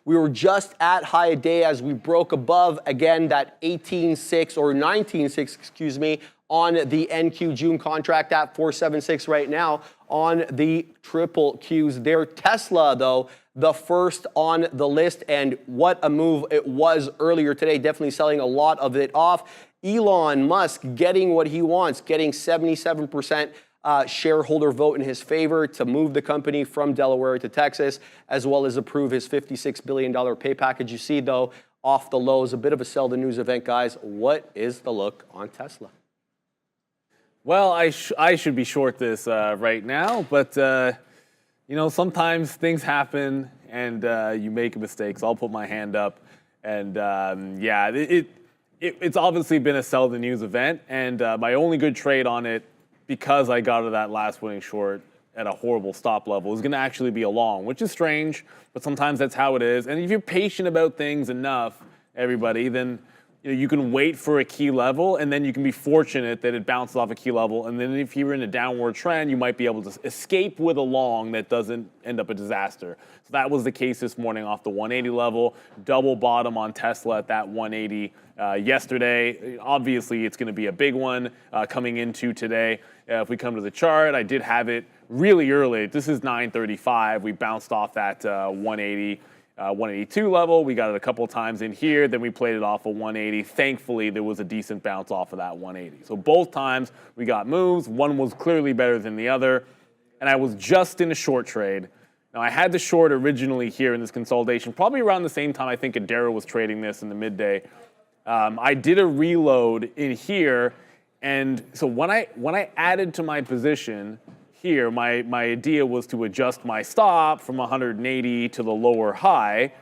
We were just at high a day as we broke above, again, that 18.6 or 19.6, excuse me, on the NQ June contract at 476 right now on the triple Qs there. Tesla, though, the first on the list, and what a move it was earlier today, definitely selling a lot of it off. Elon Musk getting what he wants, getting 77% shareholder vote in his favor to move the company from Delaware to Texas, as well as approve his $56 billion pay package. You see, though, off the lows, a bit of a sell the news event, guys. What is the look on Tesla? Well, I should be short this right now, but you know, sometimes things happen and you make mistakes. I'll put my hand up, and yeah, it's obviously been a sell the news event, and my only good trade on it, because I got to that last winning short at a horrible stop level, is going to actually be a long, which is strange, but sometimes that's how it is. And if you're patient about things enough, everybody, then you can wait for a key level, and then you can be fortunate that it bounces off a key level. And then if you're in a downward trend, you might be able to escape with a long that doesn't end up a disaster. So that was the case this morning off the 180 level. Double bottom on Tesla at that 180 yesterday. Obviously, it's going to be a big one coming into today. If we come to the chart, I did have it really early. This is 9:35. We bounced off that 180. 182 level. We got it a couple times in here. Then we played it off of 180. Thankfully, there was a decent bounce off of that 180. So both times we got moves. One was clearly better than the other. And I was just in a short trade. Now, I had the short originally here in this consolidation, probably around the same time I think Adara was trading this in the midday. I did a reload in here. And so when I added to my position, here, my idea was to adjust my stop from 180 to the lower high.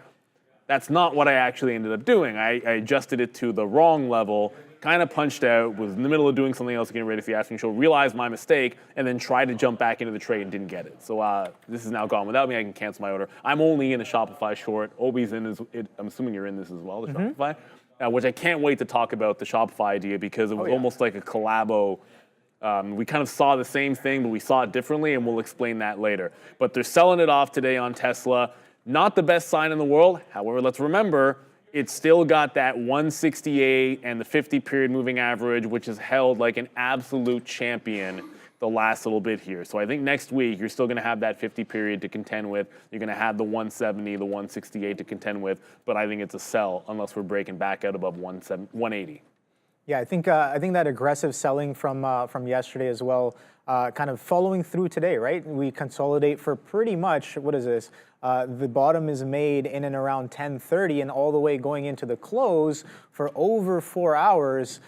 That's not what I actually ended up doing. I adjusted it to the wrong level, kind of punched out, was in the middle of doing something else, getting ready for the afternoon show, realized my mistake, and then tried to jump back into the trade and didn't get it. So this is now gone without me. I can cancel my order. I'm only in a Shopify short. Obi's in, I'm assuming you're in this as well, the Shopify, which I can't wait to talk about the Shopify idea because it was almost like a collabo. We kind of saw the same thing, but we saw it differently, and we'll explain that later. But they're selling it off today on Tesla. Not the best sign in the world. However, let's remember, it's still got that 168 and the 50-period moving average, which is held like an absolute champion the last little bit here. So I think next week, you're still going to have that 50-period to contend with. You're going to have the 170, the 168 to contend with. But I think it's a sell unless we're breaking back out above 180. Yeah, I think that aggressive selling from yesterday as well, kind of following through today, right? We consolidate for pretty much, what is this? The bottom is made in and around 10:30, and all the way going into the close for over 4 hours.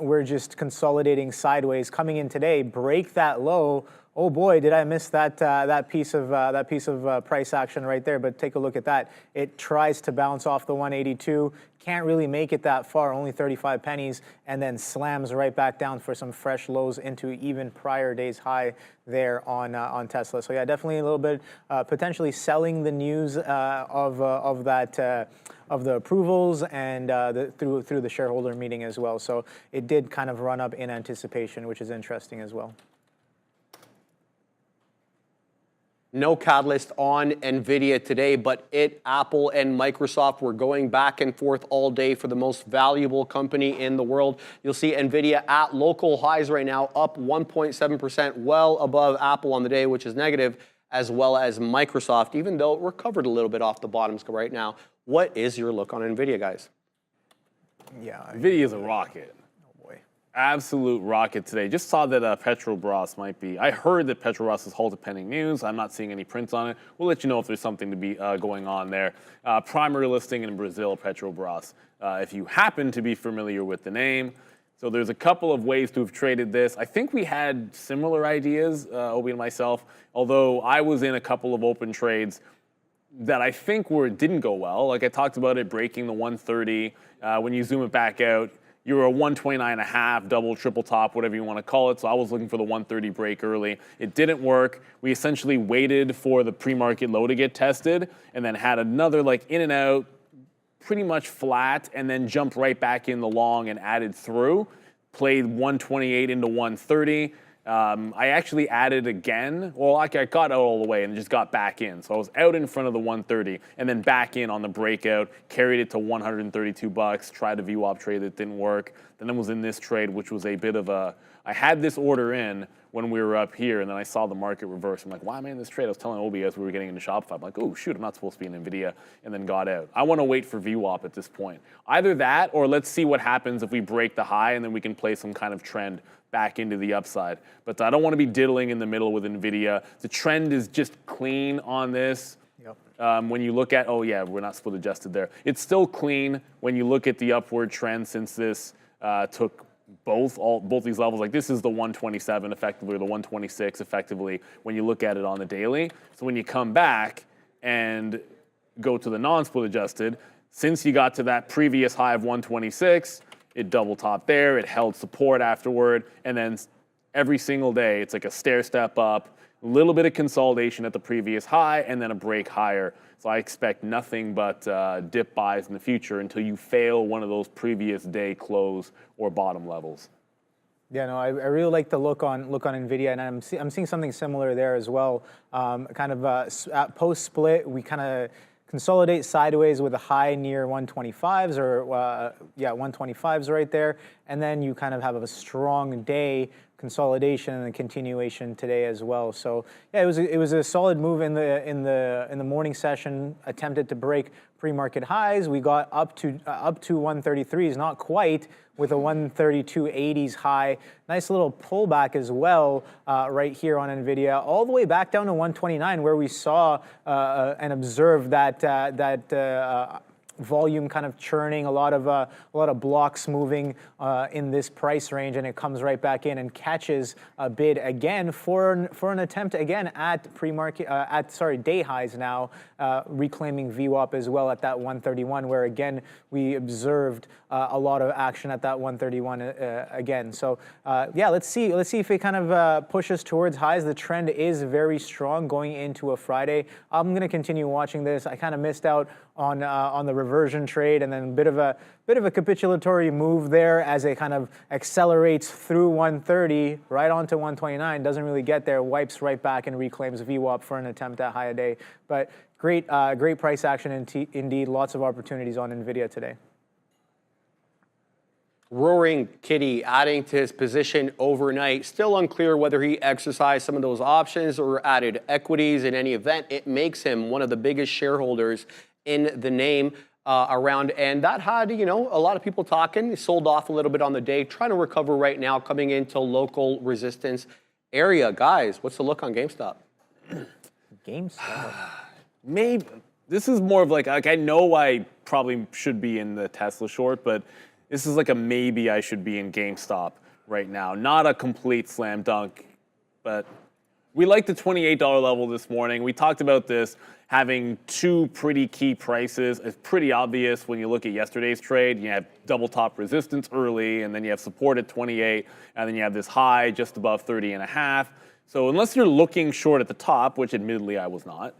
We're just consolidating sideways, coming in today, break that low. Oh boy, did I miss that piece of price action right there? But take a look at that. It tries to bounce off the 182, can't really make it that far, only 35 pennies, and then slams right back down for some fresh lows into even prior day's high there on Tesla. So yeah, definitely a little bit potentially selling the news of the approvals and through the shareholder meeting as well. So it did kind of run up in anticipation, which is interesting as well. No catalyst on Nvidia today, but Apple and Microsoft were going back and forth all day for the most valuable company in the world. You'll see Nvidia at local highs right now, up 1.7%, well above Apple on the day, which is negative, as well as Microsoft, even though it recovered a little bit off the bottoms right now. What is your look on Nvidia, guys? Yeah, Nvidia is a rocket. Absolute rocket today. Just saw that Petrobras might be. I heard that Petrobras is halted pending news. I'm not seeing any prints on it. We'll let you know if there's something to be going on there. Primary listing in Brazil, Petrobras. If you happen to be familiar with the name. So there's a couple of ways to have traded this. I think we had similar ideas, Obi and myself, although I was in a couple of open trades that I think didn't go well. Like I talked about it breaking the 130. When you zoom it back out, you were a 129.5, double, triple top, whatever you want to call it. So I was looking for the 130 break early. It didn't work. We essentially waited for the pre-market low to get tested and then had another like in and out, pretty much flat, and then jumped right back in the long and added through. Played 128 into 130. I actually added again. Well, I got out all the way and just got back in. So I was out in front of the 130 and then back in on the breakout, carried it to 132 bucks, tried a VWAP trade that didn't work. Then I was in this trade, which was a bit of a, I had this order in when we were up here, and then I saw the market reverse. I'm like, why am I in this trade? I was telling Obi as we were getting into Shopify. I'm like, oh, shoot, I'm not supposed to be in Nvidia, and then got out. I want to wait for VWAP at this point. Either that, or let's see what happens if we break the high, and then we can play some kind of trend back into the upside. But I don't want to be diddling in the middle with Nvidia. The trend is just clean on this. Yep. When you look at, oh yeah, we're not split adjusted there. It's still clean when you look at the upward trend since this took both these levels. Like this is the 127 effectively, or the 126 effectively when you look at it on the daily. So when you come back and go to the non-split adjusted, since you got to that previous high of 126, it double topped there, it held support afterward, and then every single day it's like a stair step up, a little bit of consolidation at the previous high, and then a break higher. So I expect nothing but dip buys in the future until you fail one of those previous day close or bottom levels. Yeah, no, I really like the look on Nvidia, and I'm seeing something similar there as well. Kind of at post split, we kind of consolidate sideways with a high near 125s, or 125s right there, and then you kind of have a strong day consolidation and a continuation today as well. So yeah, it was a solid move in the morning session. Attempted to break pre-market highs. We got up to 133s, not quite, with a 132.80s high. Nice little pullback as well right here on Nvidia, all the way back down to 129, where we saw and observed that volume kind of churning, a lot of blocks moving in this price range, and it comes right back in and catches a bid again for an attempt again at pre-market day highs now, reclaiming VWAP as well at that 131, where again we observed a lot of action at that 131 again. So yeah, let's see if it kind of pushes towards highs. The trend is very strong going into a Friday. I'm going to continue watching this. I kind of missed out on the reversion trade, and then a bit of a capitulatory move there as it kind of accelerates through 130 right onto 129. Doesn't really get there, wipes right back and reclaims VWAP for an attempt at high a day. But great price action indeed. Lots of opportunities on Nvidia today. Roaring Kitty adding to his position overnight. Still unclear whether he exercised some of those options or added equities. In any event, it makes him one of the biggest shareholders in the name around, and that had, a lot of people talking. He sold off a little bit on the day, trying to recover right now, coming into local resistance area. Guys, what's the look on GameStop? GameStop? Maybe this is more of like I know I probably should be in the Tesla short, but this is like a maybe I should be in GameStop right now. Not a complete slam dunk, but we like the $28 level this morning. We talked about this having two pretty key prices. It's pretty obvious when you look at yesterday's trade. You have double top resistance early, and then you have support at 28, and then you have this high just above 30 and a half. So unless you're looking short at the top, which admittedly I was not,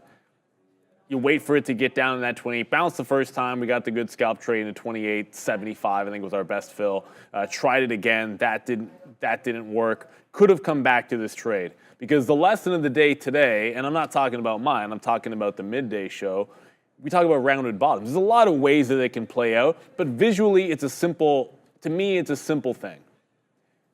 you wait for it to get down to that 28. Bounced the first time. We got the good scalp trade into 28.75. I think was our best fill. Tried it again. That didn't work. Could have come back to this trade. Because the lesson of the day today, and I'm not talking about mine, I'm talking about the midday show, we talk about rounded bottoms. There's a lot of ways that it can play out, but visually it's a simple thing.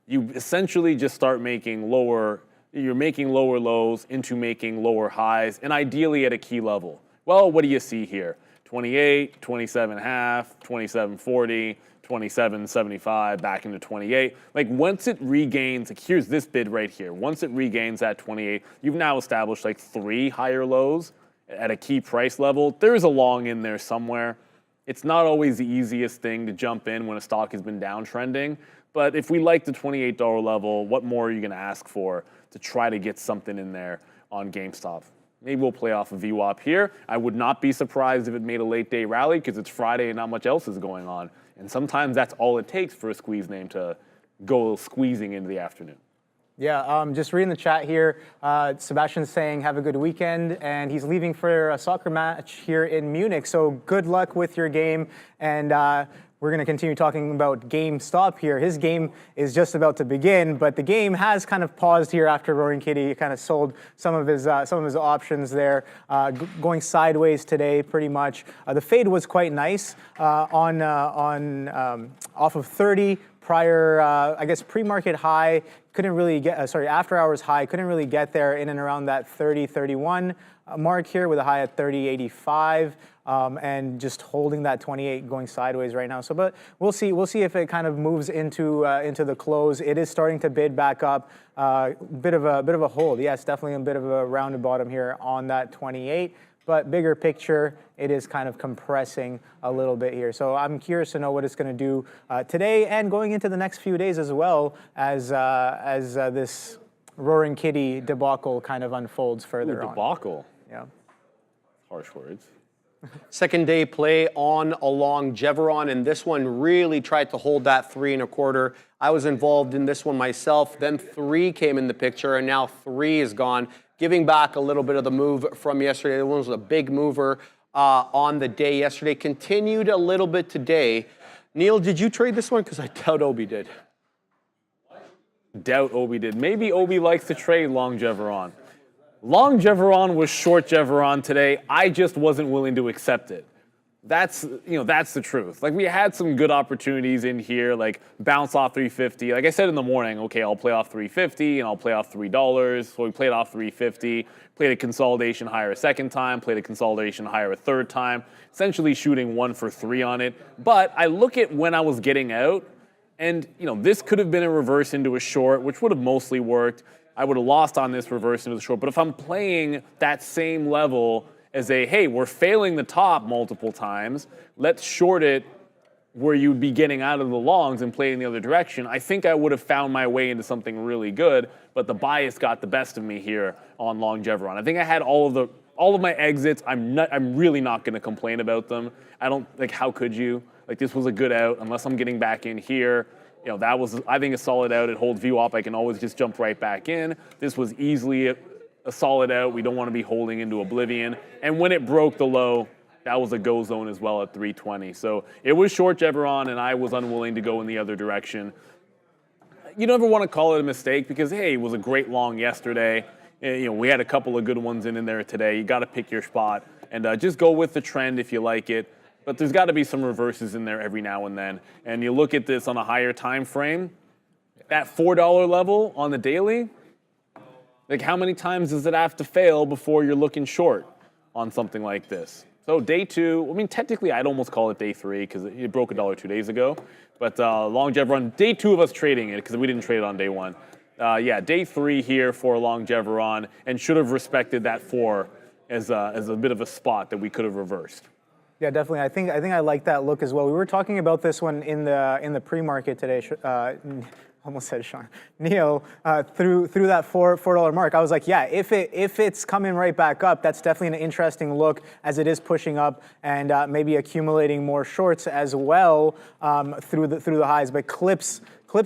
You essentially just start making lower lows into making lower highs, and ideally at a key level. Well, what do you see here? 28, 27.5, 27.40, 27.75, back into 28. Like once it regains, like here's this bid right here. Once it regains that 28, you've now established like 3 higher lows at a key price level. There's a long in there somewhere. It's not always the easiest thing to jump in when a stock has been downtrending. But if we like the $28 level, what more are you going to ask for to try to get something in there on GameStop? Maybe we'll play off a VWAP here. I would not be surprised if it made a late day rally because it's Friday and not much else is going on. And sometimes that's all it takes for a squeeze name to go squeezing into the afternoon. Yeah, just reading the chat here, Sebastian's saying have a good weekend, and he's leaving for a soccer match here in Munich. So good luck with your game, and we're going to continue talking about GameStop here. His game is just about to begin, but the game has kind of paused here after Roaring Kitty. He kind of sold some of his options there, going sideways today pretty much. The fade was quite nice on off of 30 prior, I guess pre-market high. Couldn't really get after hours high. Couldn't really get there in and around that 30.31 mark here with a high at 30.85. And just holding that 28 going sideways right now. So, but we'll see if it kind of moves into the close. It is starting to bid back up. Bit of a hold. Yes, definitely a bit of a rounded bottom here on that 28. But bigger picture, it is kind of compressing a little bit here. So I'm curious to know what it's going to do today and going into the next few days as well as this Roaring Kitty debacle kind of unfolds further on. Debacle. Yeah. Harsh words. Second day play on along Jevon, and this one really tried to hold that 3 1/4. I was involved in this one myself. Then 3 came in the picture, and now 3 is gone, giving back a little bit of the move from yesterday. It was a big mover on the day yesterday. Continued a little bit today. Neil, did you trade this one? Because I doubt Obi did. Doubt Obi did. Maybe Obi likes to trade long Jevon. Long Jevon was short Jevon today. I just wasn't willing to accept it. That's the truth. Like, we had some good opportunities in here, like bounce off 350. Like I said in the morning, okay, I'll play off 350 and I'll play off $3. So we played off 350, played a consolidation higher a second time, played a consolidation higher a third time, essentially shooting 1 for 3 on it. But I look at when I was getting out, and this could have been a reverse into a short, which would have mostly worked. I would have lost on this reverse into the short. But if I'm playing that same level as hey, we're failing the top multiple times, let's short it where you'd be getting out of the longs and playing the other direction, I think I would have found my way into something really good. But the bias got the best of me here on long Jevon. I think I had all of my exits. I'm really not going to complain about them. I don't, how could you? This was a good out unless I'm getting back in here. That was, I think, a solid out. It holds view up. I can always just jump right back in. This was easily a solid out. We don't want to be holding into oblivion. And when it broke the low, that was a go zone as well at 320. So it was short Jevon, and I was unwilling to go in the other direction. You never want to call it a mistake because, hey, it was a great long yesterday. We had a couple of good ones in there today. You got to pick your spot and just go with the trend if you like it. But there's got to be some reverses in there every now and then. And you look at this on a higher time frame, that $4 level on the daily, how many times does it have to fail before you're looking short on something like this? So day 2, technically I'd almost call it day 3 because it broke $1 2 days ago. But long Jevon, day 2 of us trading it because we didn't trade it on day 1. Day 3 here for long Jevon, and should have respected that 4 as a bit of a spot that we could have reversed. Yeah, definitely. I think I like that look as well. We were talking about this one in the pre-market today. Almost said Sean. Neil, through that $4 mark, I was like, yeah, if it's coming right back up, that's definitely an interesting look as it is pushing up and maybe accumulating more shorts as well through the highs, but clips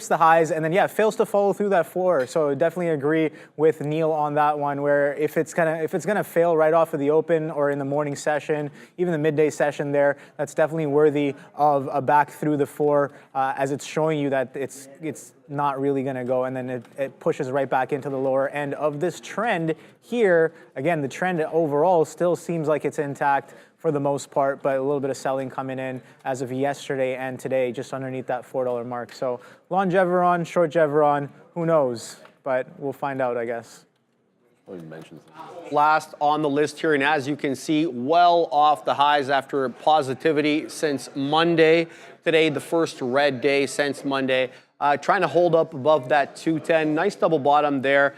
the highs, and then fails to follow through that 4. So definitely agree with Neil on that one. Where if it's gonna fail right off of the open or in the morning session, even the midday session there, that's definitely worthy of a back through the 4 as it's showing you that it's not really gonna go, and then it pushes right back into the lower end of this trend here. Again, the trend overall still seems like it's intact for the most part, but a little bit of selling coming in as of yesterday and today, just underneath that $4 mark. So long Jevon, short Jevon, who knows? But we'll find out, I guess. Last on the list here, and as you can see, well off the highs after positivity since Monday. Today, the first red day since Monday. Trying to hold up above that 210. Nice double bottom there.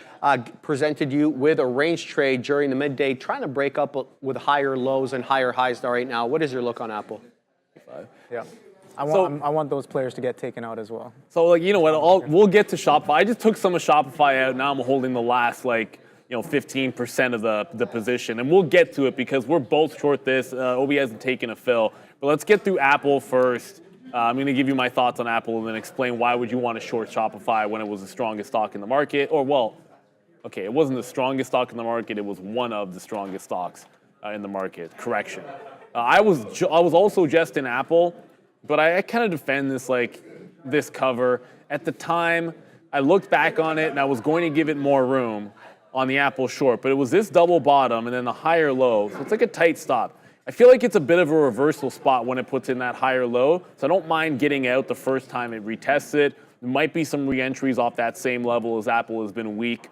Presented you with a range trade during the midday, trying to break up with higher lows and higher highs right now. What is your look on Apple? Yeah. I want those players to get taken out as well. So, you know what? We'll get to Shopify. I just took some of Shopify out. Now I'm holding the last 15% of the position, and we'll get to it because we're both short this. Obi hasn't taken a fill, but let's get through Apple first. I'm going to give you my thoughts on Apple and then explain why would you want to short Shopify when it was the strongest stock in the market. It wasn't the strongest stock in the market. It was one of the strongest stocks in the market. Correction. I was also just in Apple but I kind of defend this cover. At the time, I looked back on it and I was going to give it more room on the Apple short, but it was this double bottom and then the higher low, so it's like a tight stop. I feel like it's a bit of a reversal spot when it puts in that higher low, so I don't mind getting out the first time it retests it. There might be some re-entries off that same level as Apple has been weak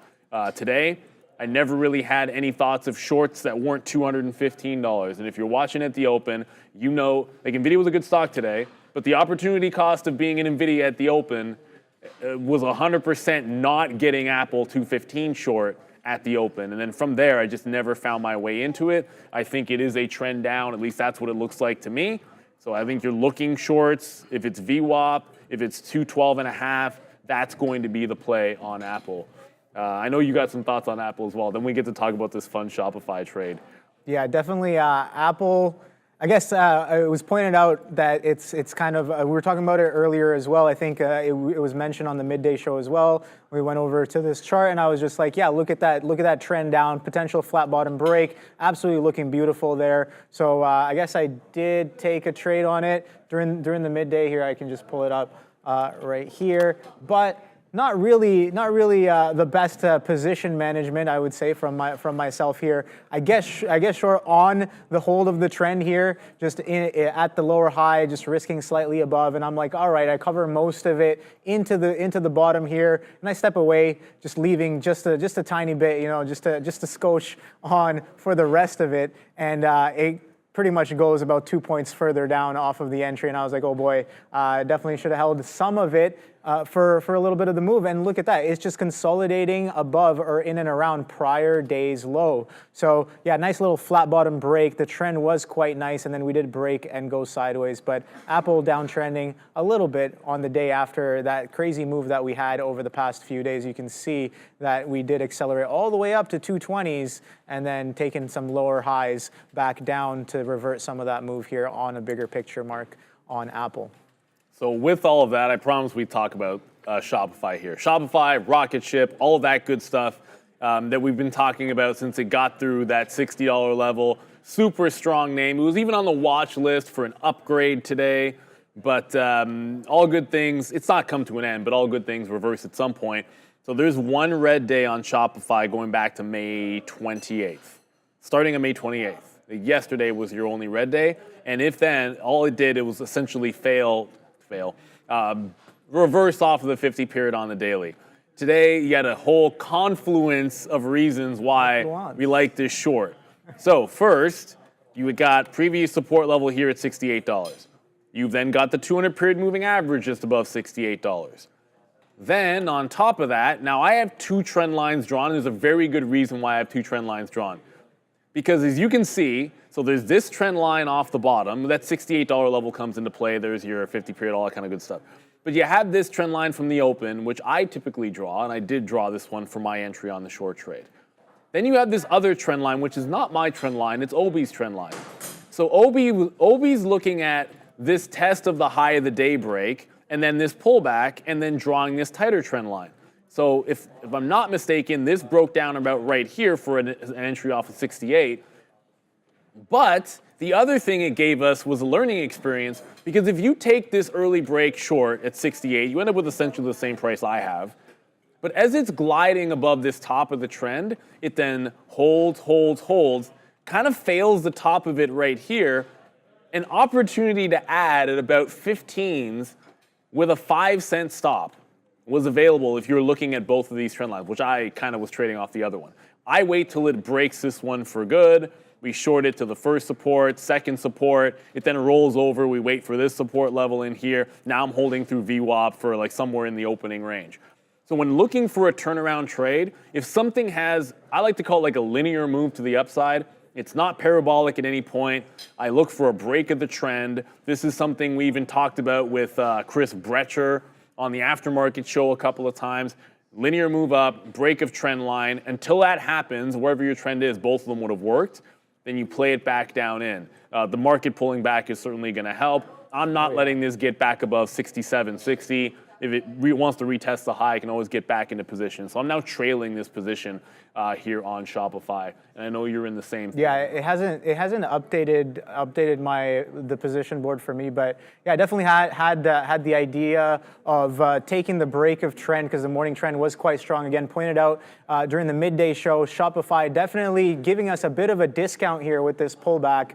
today. I never really had any thoughts of shorts that weren't $215. And if you're watching at the open, you know, like Nvidia was a good stock today, but the opportunity cost of being in Nvidia at the open was 100% not getting Apple 215 short at the open. And then from there, I just never found my way into it. I think it is a trend down. At least that's what it looks like to me. So I think you're looking shorts. If it's VWAP, if it's 212.5, that's going to be the play on Apple. I know you got some thoughts on Apple as well. Then we get to talk about this fun Shopify trade. Yeah, definitely. Apple, I guess it was pointed out that it's kind of, we were talking about it earlier as well. I think it was mentioned on the midday show as well. We went over to this chart and I was just like, yeah, look at that trend down, potential flat bottom break, absolutely looking beautiful there. So I guess I did take a trade on it during the midday here. I can just pull it up right here, but not really the best position management, I would say, from myself here. I guess short on the hold of the trend here, just at the lower high, just risking slightly above, and I'm like, all right, I cover most of it into the bottom here, and I step away, just leaving just a tiny bit, you know, just a scotch on for the rest of it, and it pretty much goes about 2 points further down off of the entry, and I was like, oh boy, definitely should have held some of it for a little bit of the move. And look at that, it's just consolidating above or in and around prior day's low. So yeah, nice little flat bottom break. The trend was quite nice, and then we did break and go sideways, but Apple downtrending a little bit on the day after that crazy move that we had over the past few days. You can see that we did accelerate all the way up to 220s and then taking some lower highs back down to revert some of that move here on a bigger picture mark on Apple. So with all of that, I promise we talk about Shopify here. Shopify, rocket ship, all of that good stuff that we've been talking about since it got through that $60 level. Super strong name. It was even on the watch list for an upgrade today. But all good things, it's not come to an end, but all good things reverse at some point. So there's one red day on Shopify going back to May 28th. Starting on May 28th. Yesterday was your only red day. And if then, all it did, it was essentially reverse off of the 50 period on the daily. Today, you had a whole confluence of reasons why we like this short. So first, you got previous support level here at $68. You've then got the 200 period moving average just above $68. Then on top of that, now I have two trend lines drawn. There's a very good reason why I have two trend lines drawn. Because as you can see, so there's this trend line off the bottom. That $68 level comes into play. There's your 50 period, all that kind of good stuff. But you have this trend line from the open, which I typically draw, and I did draw this one for my entry on the short trade. Then you have this other trend line, which is not my trend line, it's Obi's trend line. So Obi's looking at this test of the high of the day break, and then this pullback, and then drawing this tighter trend line. So if I'm not mistaken, this broke down about right here for an entry off of 68. But the other thing it gave us was a learning experience, because if you take this early break short at 68, you end up with essentially the same price I have. But as it's gliding above this top of the trend, it then holds, kind of fails the top of it right here. An opportunity to add at about 15s with a 5-cent stop was available if you're looking at both of these trend lines, which I kind of was trading off the other one. I wait till it breaks this one for good. We short it to the first support, second support. It then rolls over. We wait for this support level in here. Now I'm holding through VWAP for like somewhere in the opening range. So when looking for a turnaround trade, if something has, I like to call it like a linear move to the upside, it's not parabolic at any point. I look for a break of the trend. This is something we even talked about with Chris Brecher on the aftermarket show a couple of times. Linear move up, break of trend line. Until that happens, wherever your trend is, both of them would have worked. Then you play it back down in. The market pulling back is certainly going to help. I'm not letting this get back above 67.60. if it wants to retest the high, I can always get back into position. So I'm now trailing this position here on Shopify, and I know you're in the same thing. Yeah, it hasn't updated the position board for me, but yeah, I definitely had the idea of taking the break of trend because the morning trend was quite strong. Again, pointed out during the midday show, Shopify definitely giving us a bit of a discount here with this pullback,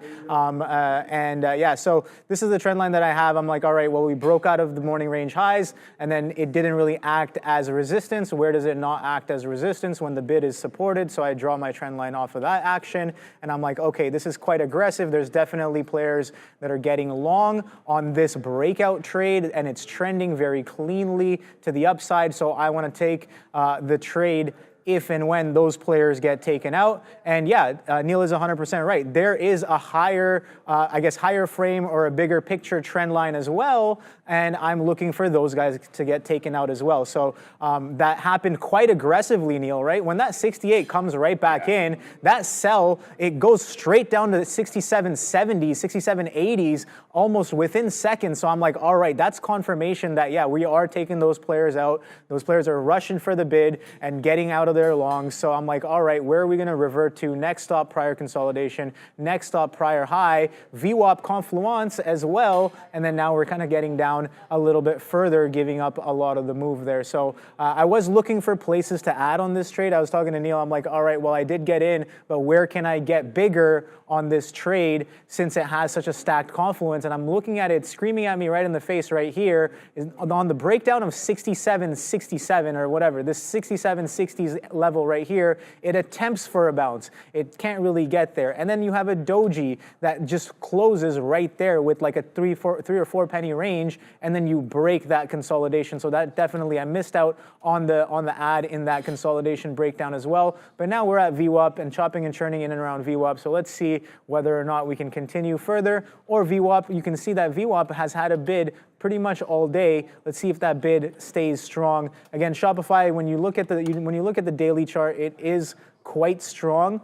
yeah, so this is the trend line that I have. I'm like, all right, well, we broke out of the morning range highs, and then it didn't really act as a resistance. Where does it not act as resistance? When the bid is supported, so I draw my trend line off of that action, and I'm like, okay, this is quite aggressive. There's definitely players that are getting long on this breakout trade, and it's trending very cleanly to the upside, so I want to take the trade if and when those players get taken out. And yeah, Neil is 100% right. There is a higher, higher frame or a bigger picture trend line as well, and I'm looking for those guys to get taken out as well. So that happened quite aggressively, Neil, right? When that 68 comes right back in, that sell, it goes straight down to 67.70s, 67.80s, almost within seconds. So I'm like, all right, that's confirmation that, yeah, we are taking those players out. Those players are rushing for the bid and getting out of their longs. So I'm like, all right, where are we going to revert to? Next stop, prior consolidation. Next stop, prior high. VWAP confluence as well. And then now we're kind of getting down a little bit further, giving up a lot of the move there. So I was looking for places to add on this trade. I was talking to Neil. I'm like, all right, well, I did get in, but where can I get bigger on this trade since it has such a stacked confluence? And I'm looking at it screaming at me right in the face right here on the breakdown of 67.67 or whatever, this 67.60s level right here. It attempts for a bounce. It can't really get there. And then you have a doji that just closes right there with like a 3 or 4 penny range, and then you break that consolidation. So that definitely, I missed out on the ad in that consolidation breakdown as well. But now we're at VWAP and chopping and churning in and around VWAP. So let's see whether or not we can continue further, or VWAP. You can see that VWAP has had a bid pretty much all day. Let's see if that bid stays strong. Again, Shopify, when you look at the daily chart, it is quite strong.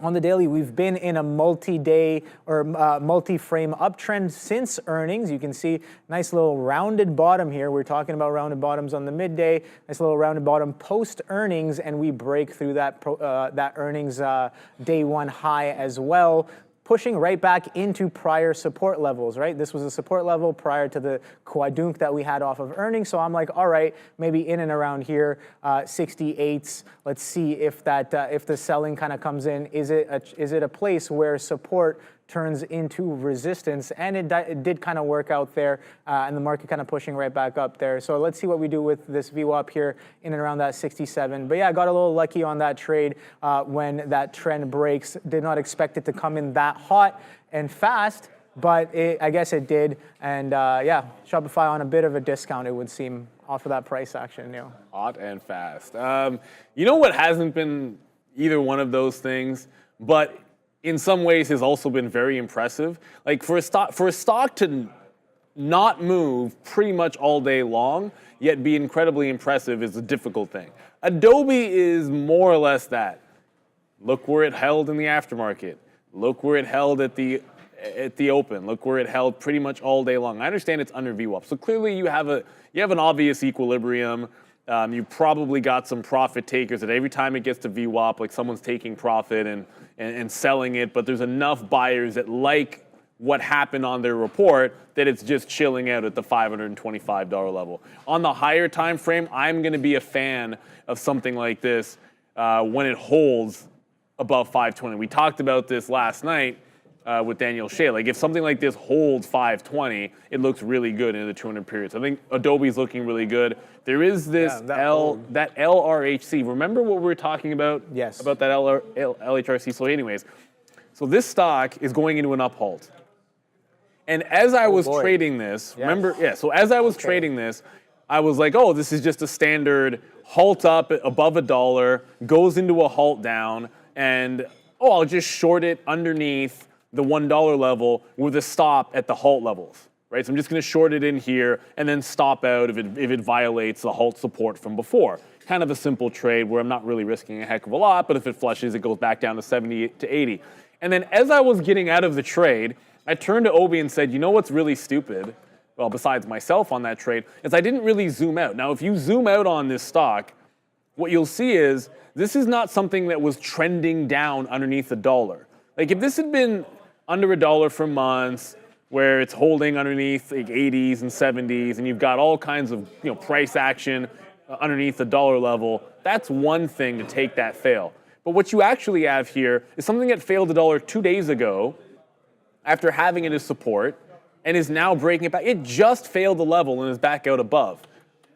On the daily, we've been in a multi-day or multi-frame uptrend since earnings. You can see nice little rounded bottom here. We're talking about rounded bottoms on the midday. Nice little rounded bottom post earnings, and we break through that that earnings day one high as well, pushing right back into prior support levels, right? This was a support level prior to the quadunk that we had off of earnings. So I'm like, all right, maybe in and around here, 68s. Let's see if that if the selling kind of comes in. Is it a place where support turns into resistance? And it did kind of work out there, and the market kind of pushing right back up there. So let's see what we do with this VWAP here in and around that 67. But yeah, I got a little lucky on that trade when that trend breaks. Did not expect it to come in that hot and fast, but I guess it did. And yeah, Shopify on a bit of a discount, it would seem, off of that price action. You know. Hot and fast. You know what hasn't been either one of those things, but in some ways has also been very impressive. Like for a stock to not move pretty much all day long, yet be incredibly impressive is a difficult thing. Adobe is more or less that. Look where it held in the aftermarket. Look where it held at the open. Look where it held pretty much all day long. I understand it's under VWAP, so clearly you have an obvious equilibrium. You probably got some profit takers that every time it gets to VWAP, like someone's taking profit and selling it, but there's enough buyers that like what happened on their report that it's just chilling out at the $525 level. On the higher time frame, I'm going to be a fan of something like this when it holds above 520. We talked about this last night with Daniel Shea. Like if something like this holds 520, it looks really good in the 200 periods. I think Adobe's looking really good. There is this that LRHC. Remember what we were talking about? Yes. About that LHRC. So anyways, so this stock is going into an uphold. And as I was trading this, so as I was trading this, I was like, oh, this is just a standard halt up above $1, goes into a halt down, and I'll just short it underneath the $1 level with a stop at the halt levels, right? So I'm just going to short it in here and then stop out if it violates the halt support from before. Kind of a simple trade where I'm not really risking a heck of a lot, but if it flushes, it goes back down to 70 to 80. And then as I was getting out of the trade, I turned to Obi and said, you know what's really stupid? well, besides myself on that trade, is I didn't really zoom out. Now, if you zoom out on this stock, what you'll see is this is not something that was trending down underneath $1. Like if this had been under $1 for months, where it's holding underneath like 80s and 70s, and you've got all kinds of price action underneath the dollar level, that's one thing to take that fail. But what you actually have here is something that failed $1 2 days ago after having it as support and is now breaking it back. It just failed the level and is back out above.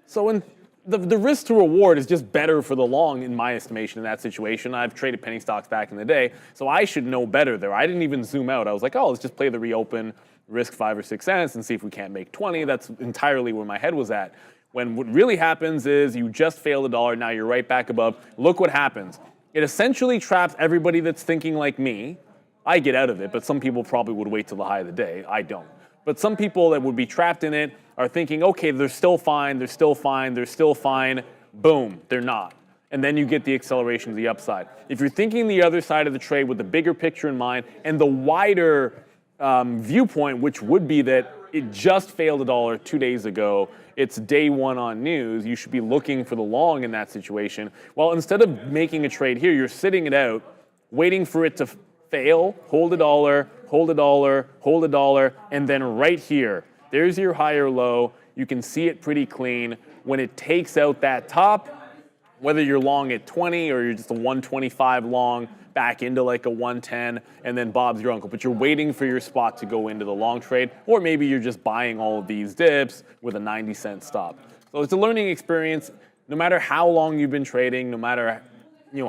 So the risk to reward is just better for the long in my estimation in that situation. I've traded penny stocks back in the day, so I should know better there. I didn't even zoom out. I was like, oh, let's just play the reopen, risk 5 or 6 cents and see if we can't make 20. That's entirely where my head was at. When what really happens is you just failed $1, now you're right back above. Look what happens. It essentially traps everybody that's thinking like me. I get out of it, but some people probably would wait till the high of the day. I don't. But some people that would be trapped in it are thinking, okay, they're still fine, they're still fine, they're still fine. Boom, they're not. And then you get the acceleration to the upside. If you're thinking the other side of the trade with the bigger picture in mind and the wider viewpoint, which would be that it just failed $1 2 days ago, it's day one on news, you should be looking for the long in that situation. Well, instead of making a trade here, you're sitting it out, waiting for it to fail, hold $1, hold $1, hold $1, and then right here, there's your higher low. You can see it pretty clean. When it takes out that top, whether you're long at 20 or you're just a 125 long, back into like a 110, and then Bob's your uncle. But you're waiting for your spot to go into the long trade, or maybe you're just buying all of these dips with a 90-cent stop. So it's a learning experience. No matter how long you've been trading, no matter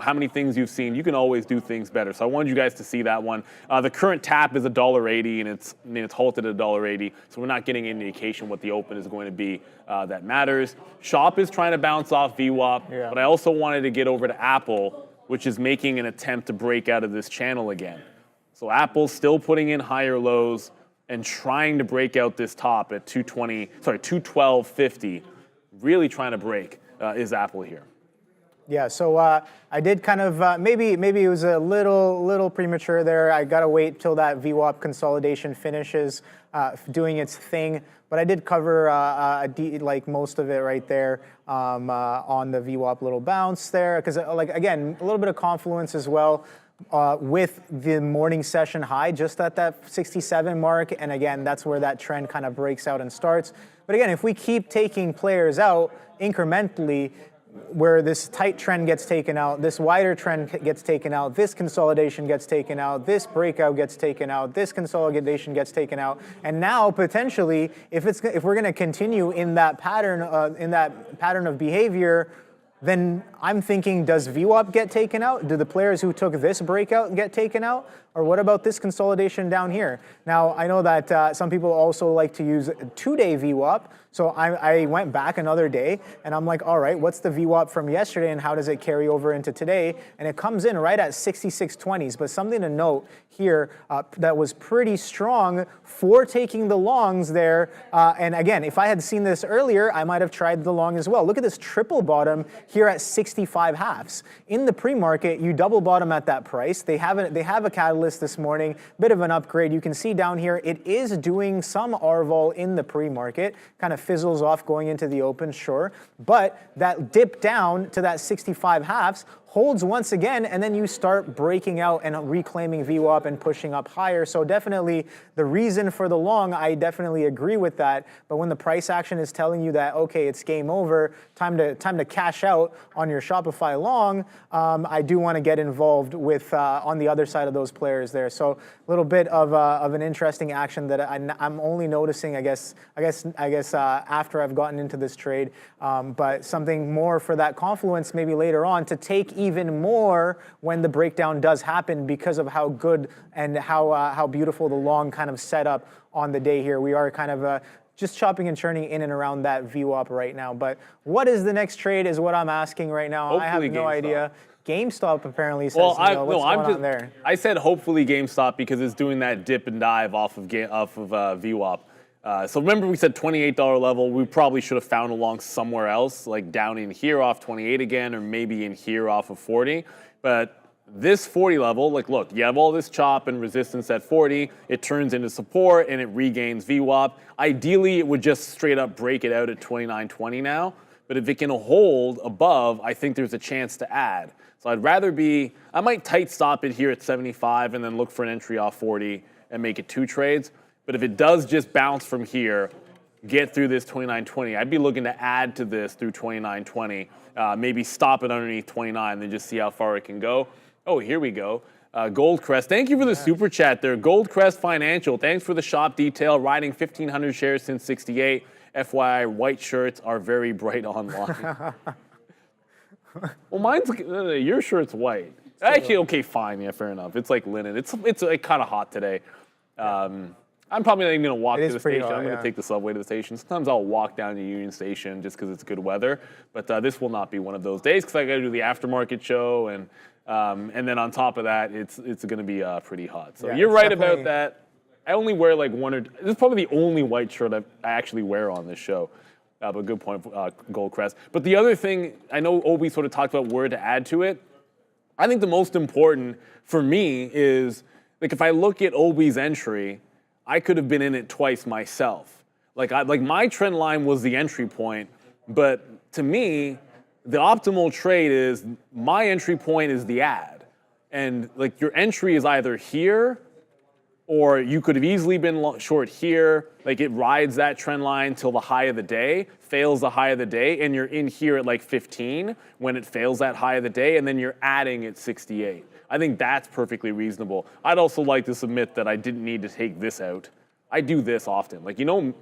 how many things you've seen, you can always do things better. So I wanted you guys to see that one. The current tap is $1.80, and it's halted at $1.80. So we're not getting any indication what the open is going to be that matters. Shop is trying to bounce off VWAP, but I also wanted to get over to Apple, which is making an attempt to break out of this channel again. So Apple's still putting in higher lows and trying to break out this top at 212.50. Really trying to break is Apple here. Yeah, so I did kind of, maybe it was a little premature there. I gotta wait till that VWAP consolidation finishes doing its thing. But I did cover like most of it right there on the VWAP little bounce there. Because again, a little bit of confluence as well with the morning session high just at that 67 mark. And again, that's where that trend kind of breaks out and starts. But again, if we keep taking players out incrementally, where this tight trend gets taken out, this wider trend gets taken out, this consolidation gets taken out, this breakout gets taken out, this consolidation gets taken out, and now potentially, if we're going to continue in that pattern of behavior, then I'm thinking, does VWAP get taken out? Do the players who took this breakout get taken out? Or what about this consolidation down here? Now, I know that some people also like to use 2-day VWAP. So I went back another day and I'm like, all right, what's the VWAP from yesterday and how does it carry over into today? And it comes in right at 66.20s. But something to note here that was pretty strong for taking the longs there. And again, if I had seen this earlier, I might have tried the long as well. Look at this triple bottom here at 65 halves. In the pre-market, you double bottom at that price. They have a catalyst this morning, bit of an upgrade. You can see down here, it is doing some RVOL in the pre-market, kind of fizzles off going into the open, sure. But that dip down to that 65 halves holds once again, and then you start breaking out and reclaiming VWAP and pushing up higher. So definitely the reason for the long, I definitely agree with that. But when the price action is telling you that, okay, it's game over, time to cash out on your Shopify long, I do want to get involved with on the other side of those players there. So a little bit of an interesting action that I'm only noticing, I guess after I've gotten into this trade. But something more for that confluence maybe later on to take even more when the breakdown does happen because of how good and how beautiful the long kind of set up on the day here. We are kind of just chopping and churning in and around that VWAP right now. But what is the next trade is what I'm asking right now. Hopefully I have no GameStop. idea. GameStop apparently says, Well, what's going on there? I said hopefully GameStop because it's doing that dip and dive off of VWAP. So remember we said $28 level. We probably should have found along somewhere else, like down in here off 28 again, or maybe in here off of 40. But this 40 level, like look, you have all this chop and resistance at 40, it turns into support and it regains VWAP. Ideally, it would just straight up break it out at 29.20 now, but if it can hold above, I think there's a chance to add. So I might tight stop it here at 75 and then look for an entry off 40 and make it 2 trades. But if it does just bounce from here, get through this 29.20, I'd be looking to add to this through 29.20, maybe stop it underneath 29 and then just see how far it can go. Oh, here we go. Goldcrest, thank you for the super chat there. Goldcrest Financial, thanks for the shop detail. Riding 1,500 shares since 68. FYI, white shirts are very bright online. Well, your shirt's white. Actually, okay, fine. Yeah, fair enough. It's like linen. It's like kind of hot today. I'm probably not even going to walk to the station. I'm going to take the subway to the station. Sometimes I'll walk down to Union Station just because it's good weather. But this will not be one of those days because I got to do the aftermarket show. And then on top of that, it's going to be pretty hot. So you're right about that. I only wear like this is probably the only white shirt I actually wear on this show. But good point, Goldcrest. But the other thing, I know Obi sort of talked about where to add to it. I think the most important for me is, like, if I look at Obi's entry, I could have been in it twice myself. Like my trend line was the entry point, but to me, the optimal trade is my entry point is the add. And like your entry is either here, or you could have easily been short here, like it rides that trend line till the high of the day, fails the high of the day, and you're in here at like 15 when it fails that high of the day, and then you're adding at 68. I think that's perfectly reasonable. I'd also like to submit that I didn't need to take this out. I do this often. Like, you know,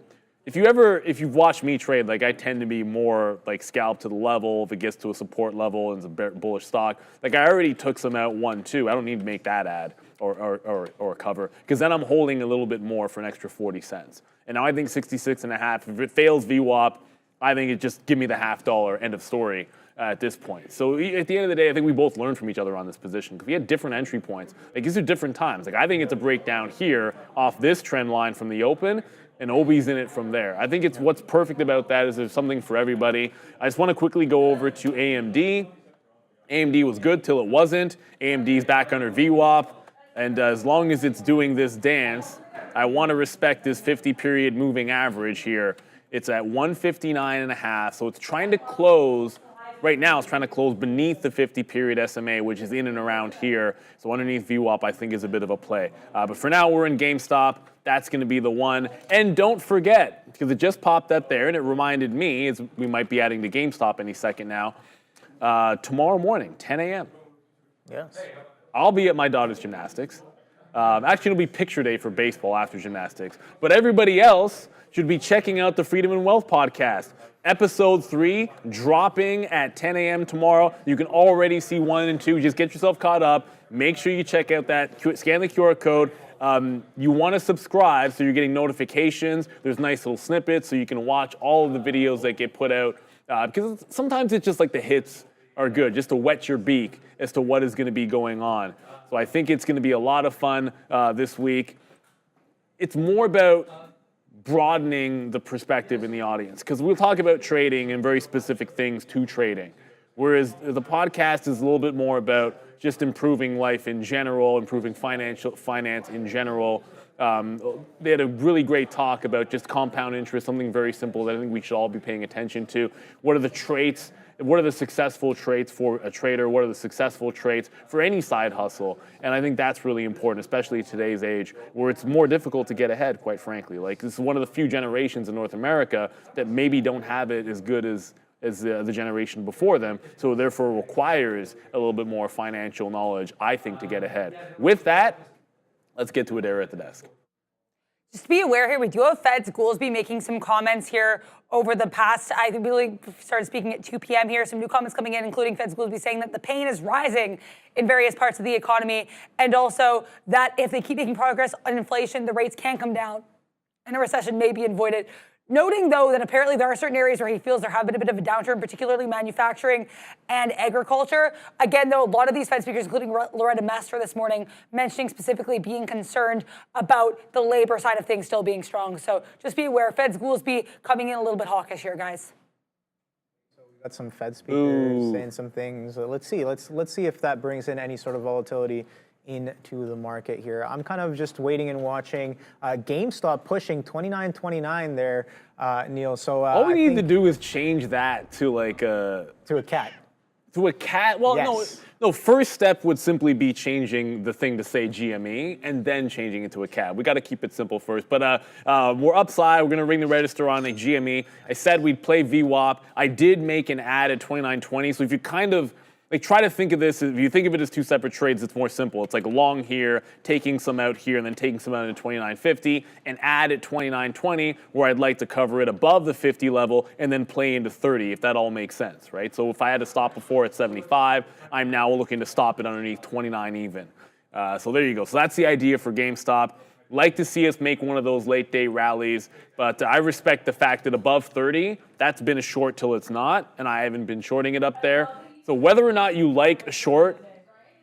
if you've watched me trade, like I tend to be more like scalp to the level. If it gets to a support level and it's a bullish stock, like I already took some out 1-2. I don't need to make that add or cover because then I'm holding a little bit more for an extra 40 cents. And now I think 66.5. If it fails VWAP, I think it just give me the $50. End of story at this point. So at the end of the day, I think we both learned from each other on this position because we had different entry points. Like these are different times. Like I think it's a breakdown here off this trend line from the open. And Obi's in it from there. I think it's what's perfect about that is there's something for everybody. I just want to quickly go over to AMD. AMD was good till it wasn't. AMD's back under VWAP. And as long as it's doing this dance, I want to respect this 50-period moving average here. It's at 159.5, so it's trying to close. Right now, it's trying to close beneath the 50-period SMA, which is in and around here. So underneath VWAP, I think, is a bit of a play. But for now, we're in GameStop. That's going to be the one. And don't forget, because it just popped up there, and it reminded me, we might be adding to GameStop any second now, tomorrow morning, 10 a.m. Yes. I'll be at my daughter's gymnastics. Actually, it'll be picture day for baseball after gymnastics. But everybody else should be checking out the Freedom and Wealth podcast. Episode 3 dropping at 10 a.m. tomorrow. You can already see 1 and 2. Just get yourself caught up. Make sure you check out that. Scan the QR code. You want to subscribe so you're getting notifications. There's nice little snippets so you can watch all of the videos that get put out. Because sometimes it's just like the hits are good, just to whet your beak as to what is going to be going on. So I think it's going to be a lot of fun this week. It's more about broadening the perspective in the audience because we'll talk about trading and very specific things to trading, whereas the podcast is a little bit more about just improving life in general, improving finance in general. They had a really great talk about just compound interest, something very simple that I think we should all be paying attention to. What are the traits? What are the successful traits for a trader? What are the successful traits for any side hustle? And I think that's really important, especially in today's age where it's more difficult to get ahead, quite frankly. Like this is one of the few generations in North America that maybe don't have it as good as the generation before them. So therefore requires a little bit more financial knowledge, I think, to get ahead. With that, let's get to Adair at the desk. Just be aware here, we do have Feds Goolsbee making some comments here over the past, I really started speaking at 2 p.m. here, some new comments coming in, including Feds Goolsbee saying that the pain is rising in various parts of the economy, and also that if they keep making progress on inflation, the rates can come down and a recession may be avoided. Noting, though, that apparently there are certain areas where he feels there have been a bit of a downturn, particularly manufacturing and agriculture. Again, though, a lot of these Fed speakers, including Loretta Mester this morning, mentioning specifically being concerned about the labor side of things still being strong. So just be aware, Feds Goolsbee coming in a little bit hawkish here, guys. So we Got some Fed speakers saying some things. Let's see. Let's see if that brings in any sort of volatility into the market here. I'm kind of just waiting and watching. GameStop pushing 29.29 there, Neil. So all we need to do is change that to like a cat. To a cat? Well, Yes. no. First step would simply be changing the thing to say GME and then changing it to a cat. We got to keep it simple first. But we're upside. We're going to ring the register on a GME. I said we'd play VWAP. I did make an ad at 29.20. So if you kind of like try to think of this, if you think of it as two separate trades, it's more simple. It's like long here, taking some out here, and then taking some out at 29.50, and add at 29.20, where I'd like to cover it above the 50 level, and then play into 30, if that all makes sense, right? So if I had to stop before at 75, I'm now looking to stop it underneath 29 even. So there you go. So that's the idea for GameStop. Like to see us make one of those late day rallies, but I respect the fact that above 30, that's been a short till it's not, and I haven't been shorting it up there. So whether or not you like a short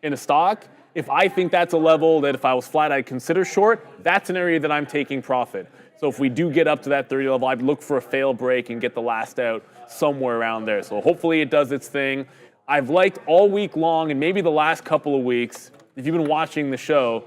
in a stock, if I think that's a level that if I was flat, I'd consider short, that's an area that I'm taking profit. So if we do get up to that 30 level, I'd look for a fail break and get the last out somewhere around there. So hopefully it does its thing. I've liked all week long and maybe the last couple of weeks, if you've been watching the show,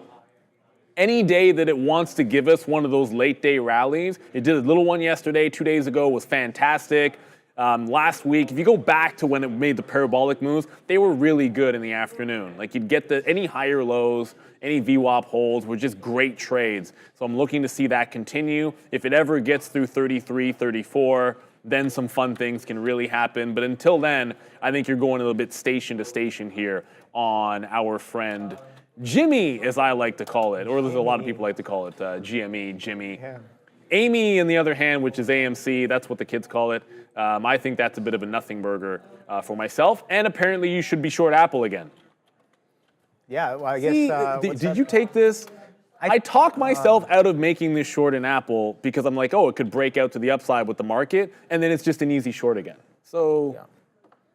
any day that it wants to give us one of those late day rallies, it did a little one yesterday, 2 days ago, was fantastic. Last week, if you go back to when it made the parabolic moves, they were really good in the afternoon. Like you'd get any higher lows, any VWAP holds were just great trades. So I'm looking to see that continue. If it ever gets through 33, 34, then some fun things can really happen. But until then, I think you're going a little bit station to station here on our friend Jimmy, as I like to call it, or as a lot of people like to call it, GME, Jimmy. Yeah. Amy, on the other hand, which is AMC, that's what the kids call it. I think that's a bit of a nothing burger for myself. And apparently you should be short Apple again. Yeah, well, I guess. Did you take this? I talked myself out of making this short in Apple because I'm like, oh, it could break out to the upside with the market, and then it's just an easy short again. So. Yeah.